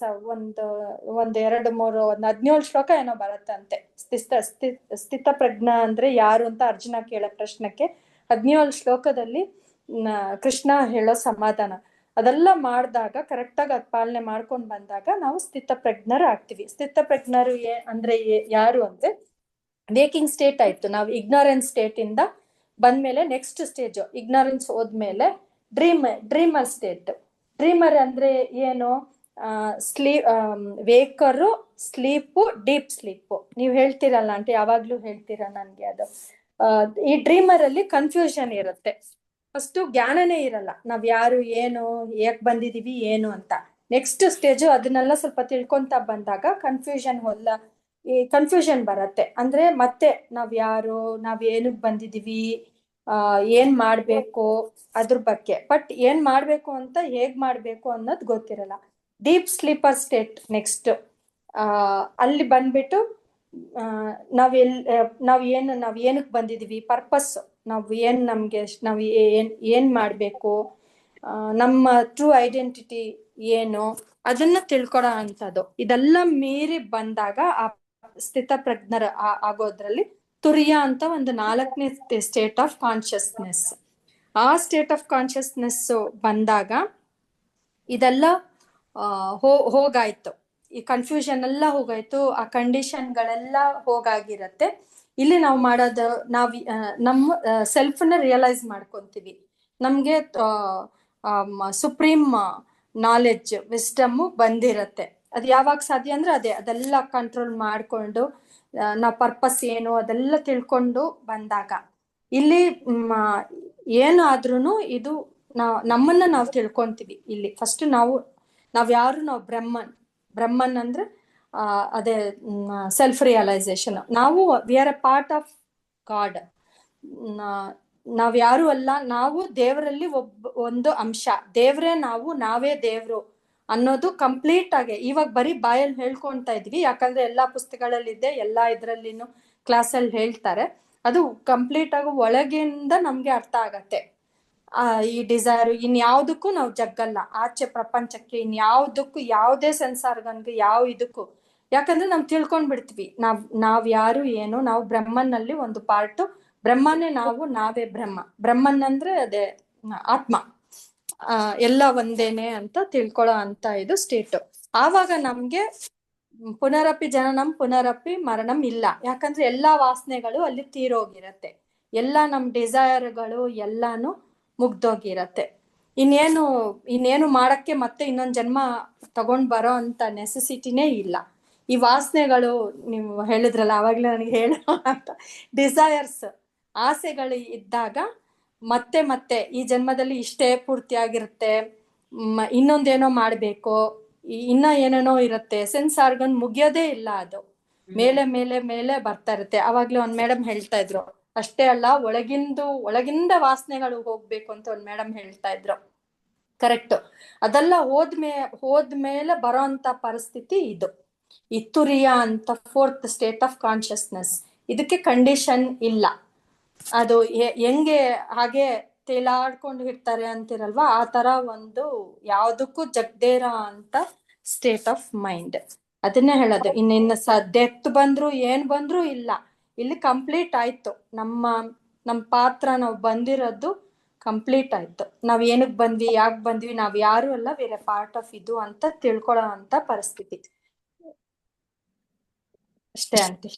Speaker 3: ಒಂದ್ 2, 3, 17 ಶ್ಲೋಕ ಏನೋ ಬರುತ್ತಂತೆ. ಸ್ಥಿತಪ್ರಜ್ಞ ಅಂದ್ರೆ ಯಾರು ಅಂತ ಅರ್ಜುನ ಕೇಳೋ ಪ್ರಶ್ನಕ್ಕೆ 17 ಶ್ಲೋಕದಲ್ಲಿ ಕೃಷ್ಣ ಹೇಳೋ ಸಮಾಧಾನ. ಅದೆಲ್ಲ ಮಾಡಿದಾಗ ಕರೆಕ್ಟಾಗಿ ಅದ್ ಪಾಲನೆ ಮಾಡ್ಕೊಂಡ್ ಬಂದಾಗ ನಾವು ಸ್ಥಿತಪ್ರಜ್ಞರ್ ಆಗ್ತೀವಿ. ಸ್ಥಿತಪ್ರಜ್ಞರು ಅಂದ್ರೆ ಯಾರು ಅಂದ್ರೆ ವೇಕಿಂಗ್ ಸ್ಟೇಟ್ ಆಯ್ತು. ನಾವು ಇಗ್ನೋರೆನ್ಸ್ ಸ್ಟೇಟ್ ಇಂದ ಬಂದ್ಮೇಲೆ ನೆಕ್ಸ್ಟ್ ಸ್ಟೇಜ್ ಇಗ್ನೋರೆನ್ಸ್ ಹೋದ್ಮೇಲೆ ಡ್ರೀಮರ್ ಸ್ಟೇಟ್. ಡ್ರೀಮರ್ ಅಂದ್ರೆ ಏನು? ವೇಕರು, ಸ್ಲೀಪು, ಡೀಪ್ ಸ್ಲೀಪು. ನೀವ್ ಹೇಳ್ತೀರಲ್ಲ ಅಂತ ಯಾವಾಗ್ಲೂ ಹೇಳ್ತೀರಾ ನನ್ಗೆ ಅದು. ಈ ಡ್ರೀಮರ್ ಅಲ್ಲಿ ಕನ್ಫ್ಯೂಷನ್ ಇರುತ್ತೆ. ಫಸ್ಟ್ ಜ್ಞಾನನೇ ಇರಲ್ಲ, ನಾವ್ ಯಾರು, ಏನು, ಯಾಕೆ ಬಂದಿದೀವಿ, ಏನು ಅಂತ. ನೆಕ್ಸ್ಟ್ ಸ್ಟೇಜು ಅದನ್ನೆಲ್ಲ ಸ್ವಲ್ಪ ತಿಳ್ಕೊಂತ ಬಂದಾಗ ಕನ್ಫ್ಯೂಷನ್ ಬರತ್ತೆ. ಅಂದ್ರೆ ಮತ್ತೆ ನಾವ್ ಯಾರು, ನಾವ್ ಏನಕ್ ಬಂದಿದೀವಿ, ಏನ್ ಮಾಡ್ಬೇಕು ಅದ್ರ ಬಗ್ಗೆ. ಬಟ್ ಏನ್ ಮಾಡ್ಬೇಕು ಅಂತ, ಹೇಗ್ ಮಾಡ್ಬೇಕು ಅನ್ನೋದು ಗೊತ್ತಿರಲ್ಲ. Deep sleeper state next. ಅಲ್ಲಿ ಬಂದ್ಬಿಟ್ಟು ನಾವ್ ಏನಕ್ ಬಂದಿದೀವಿ, ಪರ್ಪಸ್, ನಾವ್ ಏನ್ ಮಾಡ್ಬೇಕು, ನಮ್ಮ ಟ್ರೂ ಐಡೆಂಟಿಟಿ ಏನು, ಅದನ್ನ ತಿಳ್ಕೊಳೋ ಅಂತದ್ದು. ಇದೆಲ್ಲ ಮೀರಿ ಬಂದಾಗ ಆ ಸ್ಥಿತಪ್ರಜ್ಞರ ಆಗೋದ್ರಲ್ಲಿ ತುರಿಯ ಅಂತ ಒಂದು 4ನೇ ಸ್ಟೇಟ್ ಆಫ್ ಕಾನ್ಶಿಯಸ್ನೆಸ್. ಆ ಸ್ಟೇಟ್ ಆಫ್ ಕಾನ್ಶಿಯಸ್ನೆಸ್ ಬಂದಾಗ ಇದೆಲ್ಲ ಹೋಗಾಯ್ತು. ಈ ಕನ್ಫ್ಯೂಷನ್ ಎಲ್ಲ ಹೋಗಾಯ್ತು, ಆ ಕಂಡೀಷನ್ಗಳೆಲ್ಲ ಹೋಗಾಗಿರತ್ತೆ. ಇಲ್ಲಿ ನಾವು ಮಾಡೋದು, ನಮ್ಮ ಸೆಲ್ಫ್ನ ರಿಯಲೈಸ್ ಮಾಡ್ಕೊಂತೀವಿ. ನಮ್ಗೆ ಸುಪ್ರೀಂ ನಾಲೆಡ್ಜ್, ವಿಸ್ಡಮ್ ಬಂದಿರತ್ತೆ. ಅದು ಯಾವಾಗ ಸಾಧ್ಯ ಅಂದ್ರೆ ಅದೆಲ್ಲ ಕಂಟ್ರೋಲ್ ಮಾಡ್ಕೊಂಡು ನಾವ್ ಪರ್ಪಸ್ ಏನು ಅದೆಲ್ಲ ತಿಳ್ಕೊಂಡು ಬಂದಾಗ. ಇಲ್ಲಿ ಏನಾದ್ರೂ ಇದು ನಮ್ಮನ್ನ ನಾವು ತಿಳ್ಕೊಂತೀವಿ. ಇಲ್ಲಿ ಫಸ್ಟ್ ನಾವ್ ಯಾರು, ನಾವು ಬ್ರಹ್ಮನ್ ಅಂದ್ರೆ ಅದೇ ಸೆಲ್ಫ್ ರಿಯಲೈಸೇಷನ್. ನಾವು we are A part of god. ನಾವ್ ಯಾರು ಅಲ್ಲ, ನಾವು ದೇವರಲ್ಲಿ ಒಂದು ಅಂಶ. ದೇವ್ರೇ ನಾವು, ನಾವೇ ದೇವ್ರು ಅನ್ನೋದು ಕಂಪ್ಲೀಟ್ ಆಗಿ ಇವಾಗ ಬರೀ ಬಾಯಲ್ಲಿ ಹೇಳ್ಕೊಂತ ಇದ್ವಿ. ಯಾಕಂದ್ರೆ ಎಲ್ಲಾ ಪುಸ್ತಕಗಳಲ್ಲಿದೆ, ಎಲ್ಲಾ ಇದ್ರಲ್ಲಿನೂ ಕ್ಲಾಸಲ್ಲಿ ಹೇಳ್ತಾರೆ. ಅದು ಕಂಪ್ಲೀಟ್ ಆಗಿ ಒಳಗಿಂದ ನಮ್ಗೆ ಅರ್ಥ ಆಗತ್ತೆ. ಈ ಡಿಸೈರ್ ಇನ್ಯಾವುದಕ್ಕೂ ನಾವು ಜಗ್ಗಲ್ಲ, ಆಚೆ ಪ್ರಪಂಚಕ್ಕೆ ಇನ್ಯಾವುದಕ್ಕೂ, ಯಾವುದೇ ಸೆನ್ಸಾರ್ಗನ್ಗೆ ಇದಕ್ಕೂ. ಯಾಕಂದ್ರೆ ನಾವ್ ತಿಳ್ಕೊಂಡ್ ಬಿಡ್ತೀವಿ ನಾವ್ ಯಾರು, ಏನು, ನಾವು ಬ್ರಹ್ಮನಲ್ಲಿ ಒಂದು ಪಾರ್ಟ್. ಬ್ರಹ್ಮನೇ ನಾವು, ನಾವೇ ಬ್ರಹ್ಮನ್ ಅಂದ್ರೆ ಅದೇ ಆತ್ಮ. ಎಲ್ಲ ಒಂದೇನೆ ಅಂತ ತಿಳ್ಕೊಳ್ಳೋ ಅಂತ ಇದು ಸ್ಟೇಟ್. ಆವಾಗ ನಮ್ಗೆ ಪುನರಪಿ ಜನನಂ ಪುನರಪಿ ಮರಣಂ ಇಲ್ಲ. ಯಾಕಂದ್ರೆ ಎಲ್ಲಾ ವಾಸನೆಗಳು ಅಲ್ಲಿ ತೀರೋಗಿರತ್ತೆ. ಎಲ್ಲಾ ನಮ್ ಡಿಸೈರ್ಗಳು ಎಲ್ಲಾನು ಮುಗ್ದೋಗಿರತ್ತೆ. ಇನ್ನೇನು ಮಾಡಕ್ಕೆ ಮತ್ತೆ ಇನ್ನೊಂದ್ ಜನ್ಮ ತಗೊಂಡ್ ಬರೋ ಅಂತ ನೆಸೆಸಿಟಿನೇ ಇಲ್ಲ. ಈ ವಾಸನೆಗಳು, ನೀವು ಹೇಳಿದ್ರಲ್ಲ ಅವಾಗ್ಲೇ ನನಗೆ ಹೇಳೋ ಅಂತ ಡಿಸೈರ್ಸ್, ಆಸೆಗಳು ಇದ್ದಾಗ ಮತ್ತೆ ಈ ಜನ್ಮದಲ್ಲಿ ಇಷ್ಟೇ ಪೂರ್ತಿಯಾಗಿರುತ್ತೆ, ಇನ್ನೊಂದೇನೋ ಮಾಡ್ಬೇಕು, ಇನ್ನ ಏನೇನೋ ಇರುತ್ತೆ. ಸೆನ್ಸ್ ಆರ್ಗನ್ ಮುಗಿಯೋದೇ ಇಲ್ಲ, ಅದು ಮೇಲೆ ಮೇಲೆ ಮೇಲೆ ಬರ್ತಾ ಇರುತ್ತೆ. ಅವಾಗ್ಲೂ ಒಂದ್ ಮೇಡಮ್ ಹೇಳ್ತಾ ಇದ್ರು, ಅಷ್ಟೇ ಅಲ್ಲ ಒಳಗಿಂದ ವಾಸನೆಗಳು ಹೋಗ್ಬೇಕು ಅಂತ ಒಂದ್ ಮೇಡಮ್ ಹೇಳ್ತಾ ಇದ್ರು. ಕರೆಕ್ಟ್. ಅದೆಲ್ಲ ಹೋದ್ಮೇಲೆ ಬರೋ ಅಂತ ಪರಿಸ್ಥಿತಿ ಇದು. ಈ ತುರಿಯ ಅಂತ 4th ಸ್ಟೇಟ್ ಆಫ್ ಕಾನ್ಶಿಯಸ್ನೆಸ್. ಇದಕ್ಕೆ ಕಂಡೀಷನ್ ಇಲ್ಲ. ಅದು ಹೆಂಗೆ ಹಾಗೆ ತೇಲಾಡ್ಕೊಂಡು ಇರ್ತಾರೆ ಅಂತಿರಲ್ವಾ, ಆ ತರ ಒಂದು ಯಾವ್ದಕ್ಕೂ ಜಗ್ದೇರ ಅಂತ ಸ್ಟೇಟ್ ಆಫ್ ಮೈಂಡ್. ಅದನ್ನೇ ಹೇಳೋದು. ಇನ್ನ ಡೆತ್ ಬಂದ್ರು ಏನ್ ಬಂದ್ರು ಇಲ್ಲ, ಇಲ್ಲಿ ಕಂಪ್ಲೀಟ್ ಆಯ್ತು. ನಮ್ಮ ಪಾತ್ರ, ನಾವು ಬಂದಿರೋದು ಕಂಪ್ಲೀಟ್ ಆಯ್ತು. ನಾವ್ ಏನಕ್ ಬಂದ್ವಿ, ಯಾಕೆ ಬಂದ್ವಿ, ನಾವ್ ಯಾರು ಅಲ್ಲ, ಬೇರೆ ಪಾರ್ಟ್ ಆಫ್ ಇದು ಅಂತ ತಿಳ್ಕೊಳ್ಳೋ ಅಂತ ಪರಿಸ್ಥಿತಿ ಅಷ್ಟೇ ಆಂಟಿ.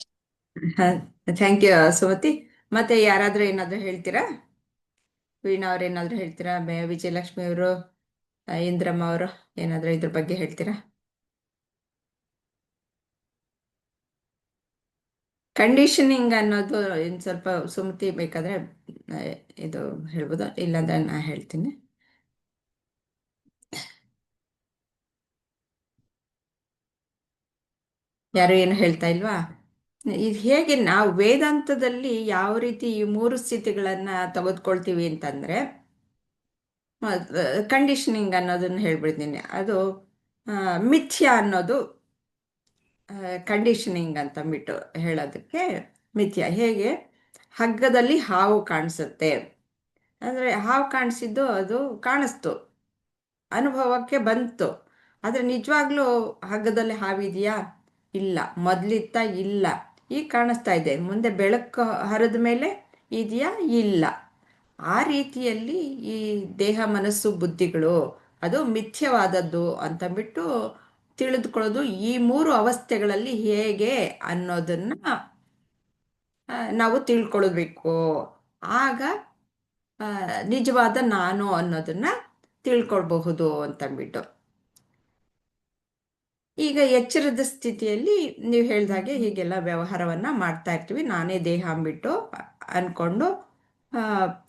Speaker 1: Thank you Sumathi. ಮತ್ತೆ ಯಾರಾದ್ರೂ ಏನಾದ್ರೂ ಹೇಳ್ತೀರಾ? ವೀಣಾ ಅವ್ರ ಏನಾದ್ರು ಹೇಳ್ತೀರಾ? ವಿಜಯಲಕ್ಷ್ಮಿ ಅವರು, ಇಂದ್ರಮ್ಮ ಅವರು ಏನಾದ್ರು ಇದ್ರ ಬಗ್ಗೆ ಹೇಳ್ತೀರಾ? ಕಂಡೀಷನಿಂಗ್ ಅನ್ನೋದು ಇನ್ ಸ್ವಲ್ಪ ಸುಮತಿ ಬೇಕಾದ್ರೆ ಇದು ಹೇಳ್ಬೋದು, ಇಲ್ಲಾಂದ್ರೆ ನಾ ಹೇಳ್ತೀನಿ. ಯಾರು ಏನು ಹೇಳ್ತಾ ಇಲ್ವಾ? ಇದು ಹೇಗೆ ನಾವು ವೇದಾಂತದಲ್ಲಿ ಯಾವ ರೀತಿ ಈ 3 ಸ್ಥಿತಿಗಳನ್ನ ತೆಗೆದುಕೊಳ್ತೀವಿ ಅಂತಂದ್ರೆ, ಕಂಡೀಷನಿಂಗ್ ಅನ್ನೋದನ್ನ ಹೇಳ್ಬಿಡ್ತೀನಿ. ಅದು ಮಿಥ್ಯ ಅನ್ನೋದು ಕಂಡೀಷನಿಂಗ್ ಅಂತಂದ್ಬಿಟ್ಟು ಹೇಳೋದಕ್ಕೆ. ಮಿಥ್ಯ ಹೇಗೆ ಹಗ್ಗದಲ್ಲಿ ಹಾವು ಕಾಣಿಸುತ್ತೆ ಅಂದರೆ, ಹಾವು ಕಾಣಿಸಿದ್ದು ಅದು ಕಾಣಿಸ್ತು, ಅನುಭವಕ್ಕೆ ಬಂತು, ಆದರೆ ನಿಜವಾಗ್ಲೂ ಹಗ್ಗದಲ್ಲಿ ಹಾವಿದೆಯಾ? ಇಲ್ಲ. ಮೊದಲಿತ್ತ? ಇಲ್ಲ. ಈಗ ಕಾಣಿಸ್ತಾ ಇದೆ. ಮುಂದೆ ಬೆಳಕು ಹರಿದ ಮೇಲೆ ಇದೆಯಾ? ಇಲ್ಲ. ಆ ರೀತಿಯಲ್ಲಿ ಈ ದೇಹ, ಮನಸ್ಸು, ಬುದ್ಧಿಗಳು ಅದು ಮಿಥ್ಯವಾದದ್ದು ಅಂತಂದ್ಬಿಟ್ಟು ತಿಳಿದುಕೊಳ್ಳೋದು ಈ 3 ಅವಸ್ಥೆಗಳಲ್ಲಿ ಹೇಗೆ ಅನ್ನೋದನ್ನ ನಾವು ತಿಳ್ಕೊಳ್ಬೇಕು. ಆಗ ನಿಜವಾದ ನಾನು ಅನ್ನೋದನ್ನ ತಿಳ್ಕೊಳ್ಬಹುದು ಅಂತಂದ್ಬಿಟ್ಟು. ಈಗ ಎಚ್ಚರದ ಸ್ಥಿತಿಯಲ್ಲಿ ನೀವು ಹೇಳಿದಾಗೆ ಹೀಗೆಲ್ಲ ವ್ಯವಹಾರವನ್ನ ಮಾಡ್ತಾ ಇರ್ತೀವಿ. ನಾನೇ ದೇಹ ಅಂದ್ಬಿಟ್ಟು ಅನ್ಕೊಂಡು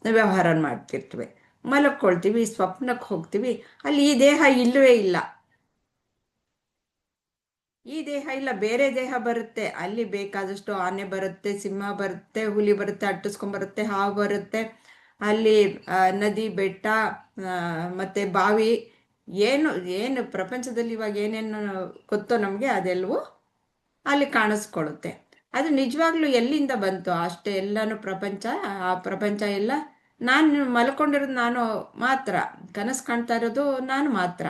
Speaker 1: ವ್ಯವಹಾರ ಮಾಡ್ತಿರ್ತೀವಿ. ಮಲಕ್ಕೊಳ್ತೀವಿ, ಸ್ವಪ್ನಕ್ಕೆ ಹೋಗ್ತೀವಿ, ಅಲ್ಲಿ ಈ ದೇಹ ಇಲ್ಲವೇ ಇಲ್ಲ. ಈ ದೇಹ ಇಲ್ಲ, ಬೇರೆ ದೇಹ ಬರುತ್ತೆ. ಅಲ್ಲಿ ಬೇಕಾದಷ್ಟು ಆನೆ ಬರುತ್ತೆ, ಸಿಂಹ ಬರುತ್ತೆ, ಹುಲಿ ಬರುತ್ತೆ, ಅಟ್ಟಿಸ್ಕೊಂಡ್ಬರುತ್ತೆ, ಹಾವು ಬರುತ್ತೆ. ಅಲ್ಲಿ ನದಿ, ಬೆಟ್ಟ, ಮತ್ತೆ ಬಾವಿ, ಏನು ಪ್ರಪಂಚದಲ್ಲಿ ಇವಾಗ ಏನೇನು ಗೊತ್ತೋ ನಮಗೆ ಅದೆಲ್ಲವೂ ಅಲ್ಲಿ ಕಾಣಿಸ್ಕೊಳ್ಳುತ್ತೆ. ಅದು ನಿಜವಾಗ್ಲೂ ಎಲ್ಲಿಂದ ಬಂತು ಅಷ್ಟೇ ಎಲ್ಲಾನು ಪ್ರಪಂಚ? ಆ ಪ್ರಪಂಚ ಎಲ್ಲ ನಾನು ಮಲ್ಕೊಂಡಿರೋದು ನಾನು ಮಾತ್ರ, ಕನಸು ಕಾಣ್ತಾ ಇರೋದು ನಾನು ಮಾತ್ರ.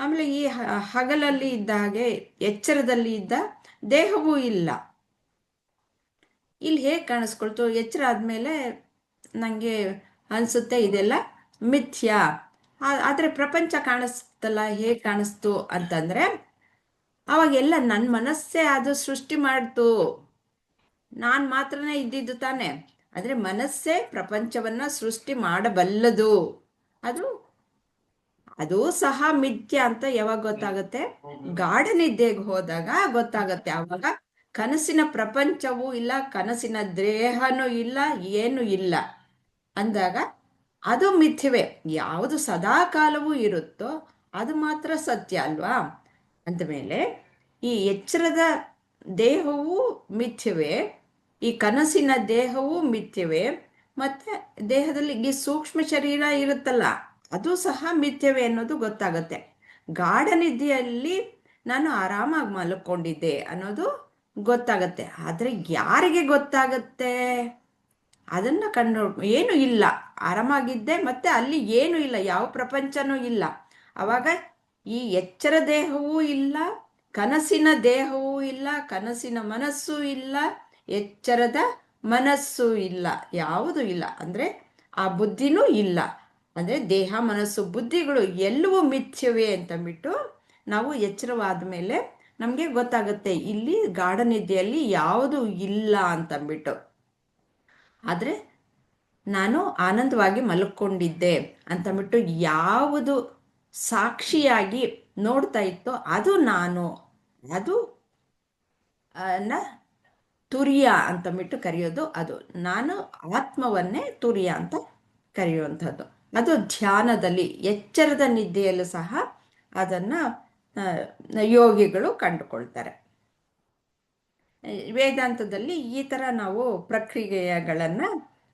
Speaker 1: ಆಮೇಲೆ ಈ ಹಗಲಲ್ಲಿ ಇದ್ದ ಹಾಗೆ ಎಚ್ಚರದಲ್ಲಿ ಇದ್ದ ದೇಹವೂ ಇಲ್ಲ. ಇಲ್ಲಿ ಹೇಗೆ ಕಾಣಿಸ್ಕೊಳ್ತು? ಎಚ್ಚರ ಆದಮೇಲೆ ನನಗೆ ಅನಿಸುತ್ತೆ ಇದೆಲ್ಲ ಮಿಥ್ಯ. ಆದರೆ ಪ್ರಪಂಚ ಕಾಣಿಸ್ತಲ್ಲ, ಹೇಗೆ ಕಾಣಿಸ್ತು ಅಂತಂದರೆ, ಅವಾಗೆಲ್ಲ ನನ್ನ ಮನಸ್ಸೇ ಅದು ಸೃಷ್ಟಿ ಮಾಡ್ತು. ನಾನು ಮಾತ್ರನೇ ಇದ್ದಿದ್ದು ತಾನೆ. ಆದರೆ ಮನಸ್ಸೇ ಪ್ರಪಂಚವನ್ನ ಸೃಷ್ಟಿ ಮಾಡಬಲ್ಲದು. ಅದು ಸಹ ಮಿಥ್ಯ ಅಂತ ಯಾವಾಗ ಗೊತ್ತಾಗುತ್ತೆ? ಗಾಢ ನಿದ್ದೆಗೆ ಹೋದಾಗ ಗೊತ್ತಾಗತ್ತೆ. ಆವಾಗ ಕನಸಿನ ಪ್ರಪಂಚವೂ ಇಲ್ಲ, ಕನಸಿನ ದೇಹನೂ ಇಲ್ಲ, ಏನು ಇಲ್ಲ ಅಂದಾಗ ಅದು ಮಿಥ್ಯವೇ. ಯಾವುದು ಸದಾ ಕಾಲವೂ ಇರುತ್ತೋ ಅದು ಮಾತ್ರ ಸತ್ಯ ಅಲ್ವಾ? ಅಂದಮೇಲೆ ಈ ಎಚ್ಚರದ ದೇಹವೂ ಮಿಥ್ಯವೇ, ಈ ಕನಸಿನ ದೇಹವೂ ಮಿಥ್ಯವೇ, ಮತ್ತೆ ದೇಹದಲ್ಲಿ ಈ ಸೂಕ್ಷ್ಮ ಶರೀರ ಇರುತ್ತಲ್ಲ ಅದು ಸಹ ಮಿಥ್ಯವೇ ಅನ್ನೋದು ಗೊತ್ತಾಗತ್ತೆ. ಗಾಢ ನಿದ್ದೆಯಲ್ಲಿ ನಾನು ಆರಾಮಾಗಿ ಮಲ್ಕೊಂಡಿದ್ದೆ ಅನ್ನೋದು ಗೊತ್ತಾಗತ್ತೆ. ಆದರೆ ಯಾರಿಗೆ ಗೊತ್ತಾಗತ್ತೆ? ಅದನ್ನ ಕಂಡು ಏನು ಇಲ್ಲ, ಆರಾಮಾಗಿದ್ದೆ, ಮತ್ತೆ ಅಲ್ಲಿ ಏನು ಇಲ್ಲ, ಯಾವ ಪ್ರಪಂಚನೂ ಇಲ್ಲ. ಅವಾಗ ಈ ಎಚ್ಚರ ದೇಹವೂ ಇಲ್ಲ, ಕನಸಿನ ದೇಹವೂ ಇಲ್ಲ, ಕನಸಿನ ಮನಸ್ಸೂ ಇಲ್ಲ, ಎಚ್ಚರದ ಮನಸ್ಸು ಇಲ್ಲ, ಯಾವುದು ಇಲ್ಲ. ಅಂದ್ರೆ ಆ ಬುದ್ಧಿನೂ ಇಲ್ಲ. ಅಂದ್ರೆ ದೇಹ, ಮನಸ್ಸು, ಬುದ್ಧಿಗಳು ಎಲ್ಲವೂ ಮಿಥ್ಯವೇ ಅಂತಂದ್ಬಿಟ್ಟು ನಾವು ಎಚ್ಚರವಾದ ಮೇಲೆ ನಮಗೆ ಗೊತ್ತಾಗುತ್ತೆ ಇಲ್ಲಿ ಗಾಢ ನಿದ್ದೆಯಲ್ಲಿ ಯಾವುದು ಇಲ್ಲ ಅಂತಂದ್ಬಿಟ್ಟು. ಆದರೆ ನಾನು ಆನಂದವಾಗಿ ಮಲ್ಕೊಂಡಿದ್ದೆ ಅಂತಂದ್ಬಿಟ್ಟು ಯಾವುದು ಸಾಕ್ಷಿಯಾಗಿ ನೋಡ್ತಾ ಇತ್ತೋ ಅದು ನಾನು. ಅದು ತುರಿಯ ಅಂತಂದ್ಬಿಟ್ಟು ಕರೆಯೋದು. ಅದು ನಾನು ಆತ್ಮವನ್ನೇ ತುರಿಯ ಅಂತ ಕರೆಯುವಂಥದ್ದು. ಅದು ಧ್ಯಾನದಲ್ಲಿ, ಎಚ್ಚರದ ನಿದ್ದೆಯಲ್ಲೂ ಸಹ ಅದನ್ನ ಯೋಗಿಗಳು ಕಂಡುಕೊಳ್ತಾರೆ. ವೇದಾಂತದಲ್ಲಿ ಈ ಥರ ನಾವು ಪ್ರಕ್ರಿಯೆಗಳನ್ನು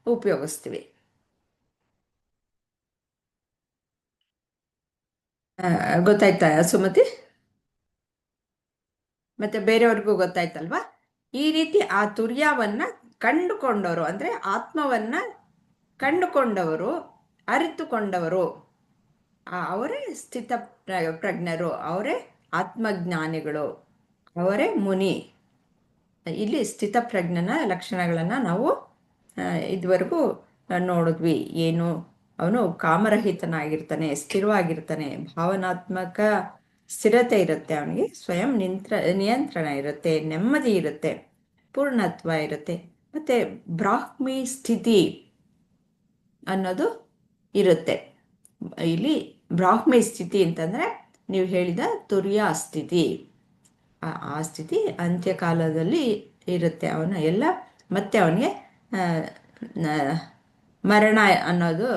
Speaker 1: ಉಪಯೋಗಿಸ್ತೀವಿ. ಗೊತ್ತಾಯ್ತಾ ಸುಮತಿ? ಮತ್ತೆ ಬೇರೆಯವ್ರಿಗೂ ಗೊತ್ತಾಯ್ತಲ್ವಾ? ಈ ರೀತಿ ಆ ತುರ್ಯವನ್ನ ಕಂಡುಕೊಂಡವರು, ಅಂದ್ರೆ ಆತ್ಮವನ್ನ ಕಂಡುಕೊಂಡವರು, ಅರಿತುಕೊಂಡವರು, ಅವರೇ ಸ್ಥಿತ ಪ್ರಜ್ಞರು, ಅವರೇ ಆತ್ಮಜ್ಞಾನಿಗಳು, ಅವರೇ ಮುನಿ. ಇಲ್ಲಿ ಸ್ಥಿತ ಪ್ರಜ್ಞನ ಲಕ್ಷಣಗಳನ್ನ ನಾವು ಇದುವರೆಗೂ ನೋಡಿದ್ವಿ. ಏನು ಅವನು ಕಾಮರಹಿತನಾಗಿರ್ತಾನೆ, ಸ್ಥಿರವಾಗಿರ್ತಾನೆ, ಭಾವನಾತ್ಮಕ ಸ್ಥಿರತೆ ಇರುತ್ತೆ, ಅವನಿಗೆ ಸ್ವಯಂ ನಿಯಂತ್ರಣ ಇರುತ್ತೆ, ನೆಮ್ಮದಿ ಇರುತ್ತೆ, ಪೂರ್ಣತ್ವ ಇರುತ್ತೆ, ಮತ್ತೆ ಬ್ರಾಹ್ಮಿ ಸ್ಥಿತಿ ಅನ್ನೋದು ಇರುತ್ತೆ. ಇಲ್ಲಿ ಬ್ರಾಹ್ಮಿ ಸ್ಥಿತಿ ಅಂತಂದ್ರೆ ನೀವು ಹೇಳಿದ ತುರ್ಯ ಸ್ಥಿತಿ. ಆ ಸ್ಥಿತಿ ಅಂತ್ಯಕಾಲದಲ್ಲಿ ಇರುತ್ತೆ. ಅವನ ಎಲ್ಲ ಮತ್ತೆ ಅವನಿಗೆ ಮರಣ ಅನ್ನೋದು,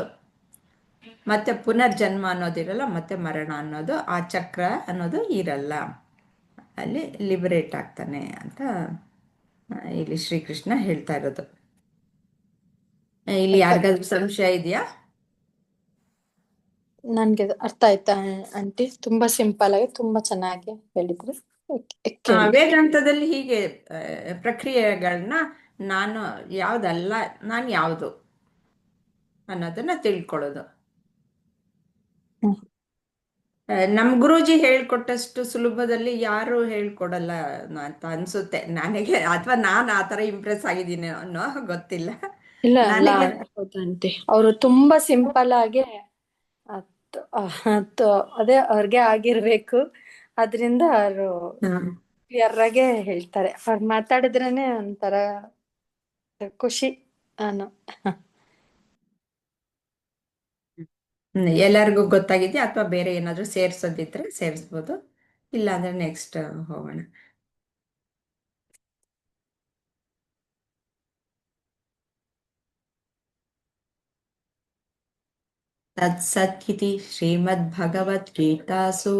Speaker 1: ಮತ್ತೆ ಪುನರ್ಜನ್ಮ ಅನ್ನೋದಿರಲ್ಲ, ಮತ್ತೆ ಮರಣ ಅನ್ನೋದು, ಆ ಚಕ್ರ ಅನ್ನೋದು ಇರಲ್ಲ. ಅಲ್ಲಿ ಲಿಬರೇಟ್ ಆಗ್ತಾನೆ ಅಂತ ಇಲ್ಲಿ ಶ್ರೀಕೃಷ್ಣ ಹೇಳ್ತಾ ಇರೋದು. ಇಲ್ಲಿ ಯಾರಿಗಾದ್ರೂ ಸಂಶಯ ಇದೆಯಾ?
Speaker 3: ನನ್ಗೆ ಅದು ಅರ್ಥ ಆಯ್ತಾ ಆಂಟಿ? ತುಂಬಾ ಸಿಂಪಲ್ ಆಗಿ ತುಂಬಾ ಚೆನ್ನಾಗಿ ಹೇಳಿದ್ರಿ. ಕೇಳಿ.
Speaker 1: ವೇದಾಂತದಲ್ಲಿ ಹೀಗೆ ಪ್ರಕ್ರಿಯೆಗಳನ್ನ ನಾನು ಯಾವ್ದಲ್ಲ, ನಾನು ಯಾವುದು ಅನ್ನೋದನ್ನ ತಿಳ್ಕೊಳ್ಳೋದು.
Speaker 3: ಹ್ಮ್.
Speaker 1: ನಮ್ ಗುರೂಜಿ ಹೇಳ್ಕೊಟ್ಟಷ್ಟು ಸುಲಭದಲ್ಲಿ ಯಾರು ಹೇಳ್ಕೊಡಲ್ಲ ಅಂತ ಅನ್ಸುತ್ತೆ ನನಗೆ, ಅಥವಾ ನಾನು ಆತರ ಇಂಪ್ರೆಸ್ ಆಗಿದ್ದೀನಿ ಅನ್ನೋ ಗೊತ್ತಿಲ್ಲ.
Speaker 3: ಇಲ್ಲ ಇಲ್ಲ
Speaker 1: ನನಗೆ
Speaker 3: ಹೌದು ಆಂಟಿ, ಅವರು ತುಂಬಾ ಸಿಂಪಲ್ ಆಗಿ ಅದೇ ಅವ್ರಿಗೆ ಆಗಿರ್ಬೇಕು, ಅದ್ರಿಂದ ಅವರು ಕ್ಲಿಯರ್ ಆಗೇ ಹೇಳ್ತಾರೆ. ಅವ್ರು ಮಾತಾಡಿದ್ರೇನೆ ಒಂಥರ ಖುಷಿ. ನಾನು
Speaker 1: ಎಲ್ಲರಿಗೂ ಗೊತ್ತಾಗಿದ್ಯಾ, ಅಥವಾ ಬೇರೆ ಏನಾದ್ರೂ ಸೇರ್ಸೋದಿದ್ರೆ ಸೇರಿಸ್ಬೋದು, ಇಲ್ಲ ಅಂದ್ರೆ ನೆಕ್ಸ್ಟ್ ಹೋಗೋಣ. ತತ್ಸತ್ಯಿತಿ ಶ್ರೀಮದ್ಭಗವದ್ಗೀತಾಸು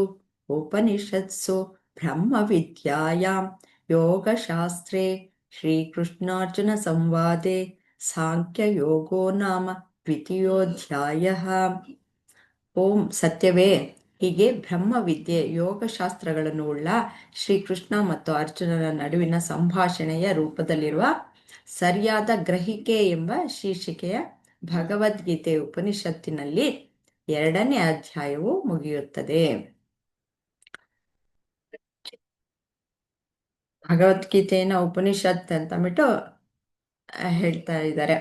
Speaker 1: ಉಪನಿಷತ್ಸು ಬ್ರಹ್ಮವಿದ್ಯಾಯಾಂ ಯೋಗಶಾಸ್ತ್ರೇ ಶ್ರೀಕೃಷ್ಣಾರ್ಜುನ ಸಂವಾದೆ ಸಾಂಖ್ಯಯೋಗೋ ನಾಮ ದ್ವಿತೀಯೋಧ್ಯಾಯಃ. ಓಂ ಸತ್ಯವೇ, ಹೀಗೆ ಬ್ರಹ್ಮವಿದ್ಯೆ ಯೋಗಶಾಸ್ತ್ರಗಳನ್ನು ಉಳ್ಳ ಶ್ರೀಕೃಷ್ಣ ಮತ್ತು ಅರ್ಜುನನ ನಡುವಿನ ಸಂಭಾಷಣೆಯ ರೂಪದಲ್ಲಿರುವ ಸರಿಯಾದ ಗ್ರಹಿಕೆ ಎಂಬ ಶೀರ್ಷಿಕೆಯ ಭಗವದ್ಗೀತೆ ಉಪನಿಷತ್ತಿನಲ್ಲಿ 2ನೇ ಅಧ್ಯಾಯವು ಮುಗಿಯುತ್ತದೆ. ಭಗವದ್ಗೀತೆಯನ್ನ ಉಪನಿಷತ್ ಅಂತಂದ್ಬಿಟ್ಟು ಹೇಳ್ತಾ ಇದ್ದಾರೆ.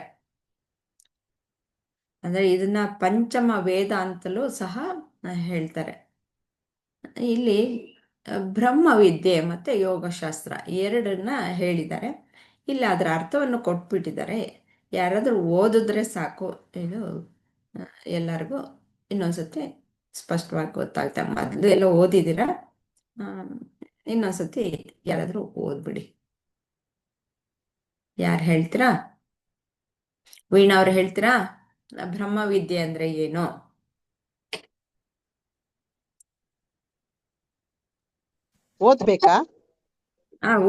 Speaker 1: ಅಂದ್ರೆ ಇದನ್ನ ಪಂಚಮ ವೇದ ಅಂತಲೂ ಸಹ ಹೇಳ್ತಾರೆ. ಇಲ್ಲಿ ಬ್ರಹ್ಮವಿದ್ಯೆ ಮತ್ತೆ ಯೋಗಶಾಸ್ತ್ರ ಎರಡನ್ನ ಹೇಳಿದ್ದಾರೆ. ಇಲ್ಲಿ ಅದರ ಅರ್ಥವನ್ನು ಕೊಟ್ಬಿಟ್ಟಿದ್ದಾರೆ. ಯಾರಾದ್ರೂ ಓದಿದ್ರೆ ಸಾಕು, ಇದು ಎಲ್ಲರಿಗೂ ಇನ್ನೊಂದ್ಸತಿ ಸ್ಪಷ್ಟವಾಗಿ ಗೊತ್ತಾಗುತ್ತೆ. ಮೊದಲು ಎಲ್ಲ ಓದಿದ್ದೀರಾ, ಇನ್ನೊಂದ್ಸತಿ ಯಾರಾದ್ರೂ ಓದ್ಬಿಡಿ. ಯಾರು ಹೇಳ್ತೀರಾ? ವೀಣಾ ಅವ್ರು ಹೇಳ್ತೀರಾ ಬ್ರಹ್ಮವಿದ್ಯೆ ಅಂದ್ರೆ ಏನು?
Speaker 2: ಓದ್ಬೇಕಾ?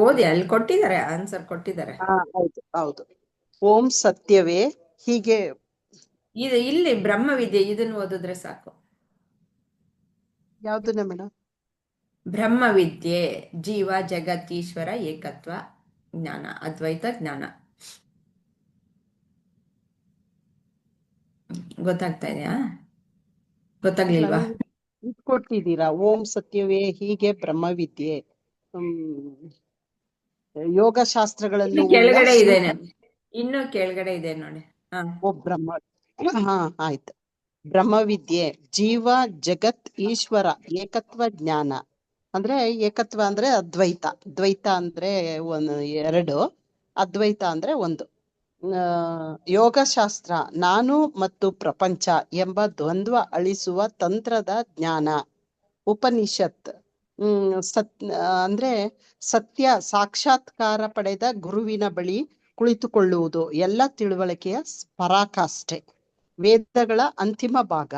Speaker 1: ಓದಿ, ಅಲ್ಲಿ ಕೊಟ್ಟಿದ್ದಾರೆ, ಆನ್ಸರ್ ಕೊಟ್ಟಿದ್ದಾರೆ.
Speaker 2: ಹೌದು ಹೌದು. ಓಂ ಸತ್ಯವೇ, ಹೀಗೆ
Speaker 1: ಇಲ್ಲಿ ಬ್ರಹ್ಮವಿದ್ಯೆ ಇದನ್ನ ಓದಿದ್ರೆ ಸಾಕು.
Speaker 2: ಯಾವ್ದನ್ನ ಮೇಡಮ್?
Speaker 1: ಬ್ರಹ್ಮವಿದ್ಯೆ ಜೀವ ಜಗತ್ ಈಶ್ವರ ಏಕತ್ವ ಜ್ಞಾನ, ಅದ್ವೈತ ಜ್ಞಾನ. ಗೊತ್ತಾಗ್ತಾ ಇದೆಯಾ? ಗೊತ್ತಾಗ್ಲಿಲ್ವಾ?
Speaker 2: ಕೊಟ್ಟಿದ್ದೀರಾ ಓಂ ಸತ್ಯವೇ ಹೀಗೆ ಬ್ರಹ್ಮವಿದ್ಯೆ ಯೋಗಶಾಸ್ತ್ರಗಳನ್ನು
Speaker 1: ಕೆಳಗಡೆ ಇದೆ, ಇನ್ನು ಕೆಳಗಡೆ ಇದೆ ನೋಡಿ.
Speaker 2: ಆಯ್ತು. ಬ್ರಹ್ಮವಿದ್ಯೆ ಜೀವ ಜಗತ್ ಈಶ್ವರ ಏಕತ್ವ ಜ್ಞಾನ. ಅಂದ್ರೆ ಏಕತ್ವ ಅಂದ್ರೆ ಅದ್ವೈತ, ದ್ವೈತ ಅಂದ್ರೆ ಎರಡು, ಅದ್ವೈತ ಅಂದ್ರೆ ಒಂದು. ಯೋಗಶಾಸ್ತ್ರ ನಾನು ಮತ್ತು ಪ್ರಪಂಚ ಎಂಬ ದ್ವಂದ್ವ ಅಳಿಸುವ ತಂತ್ರದ ಜ್ಞಾನ. ಉಪನಿಷತ್ ಅಂದ್ರೆ ಸತ್ಯ ಸಾಕ್ಷಾತ್ಕಾರ ಪಡೆದ ಗುರುವಿನ ಬಳಿ ಕುಳಿತುಕೊಳ್ಳುವುದು, ಎಲ್ಲ ತಿಳುವಳಿಕೆಯ ಪರಾಕಾಷ್ಠೆ, ವೇದಗಳ ಅಂತಿಮ ಭಾಗ.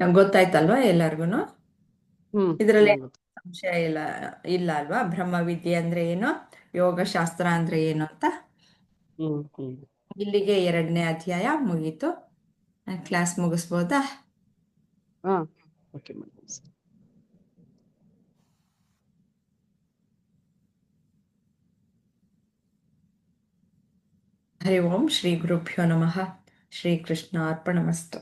Speaker 1: ಗೊತ್ತಾಯ್ತಲ್ವಾ ಎಲ್ಲಾರ್ಗುನು? ಇದರಲ್ಲಿ ಸಂಶಯ ಇಲ್ಲ ಅಲ್ವಾ? ಬ್ರಹ್ಮವಿದ್ಯೆ ಅಂದ್ರೆ ಏನು, ಯೋಗಶಾಸ್ತ್ರ ಅಂದ್ರೆ ಏನು ಅಂತ. ಇಲ್ಲಿಗೆ 2ನೇ ಅಧ್ಯಾಯ ಮುಗೀತು. ಕ್ಲಾಸ್ ಮುಗಿಸ್ಬೋದಾ? ಹರಿ ಓಂ ಶ್ರೀ ಗುರುಭ್ಯೋ ನಮಃ. ಶ್ರೀಕೃಷ್ಣ ಅರ್ಪಣಮಸ್ತು.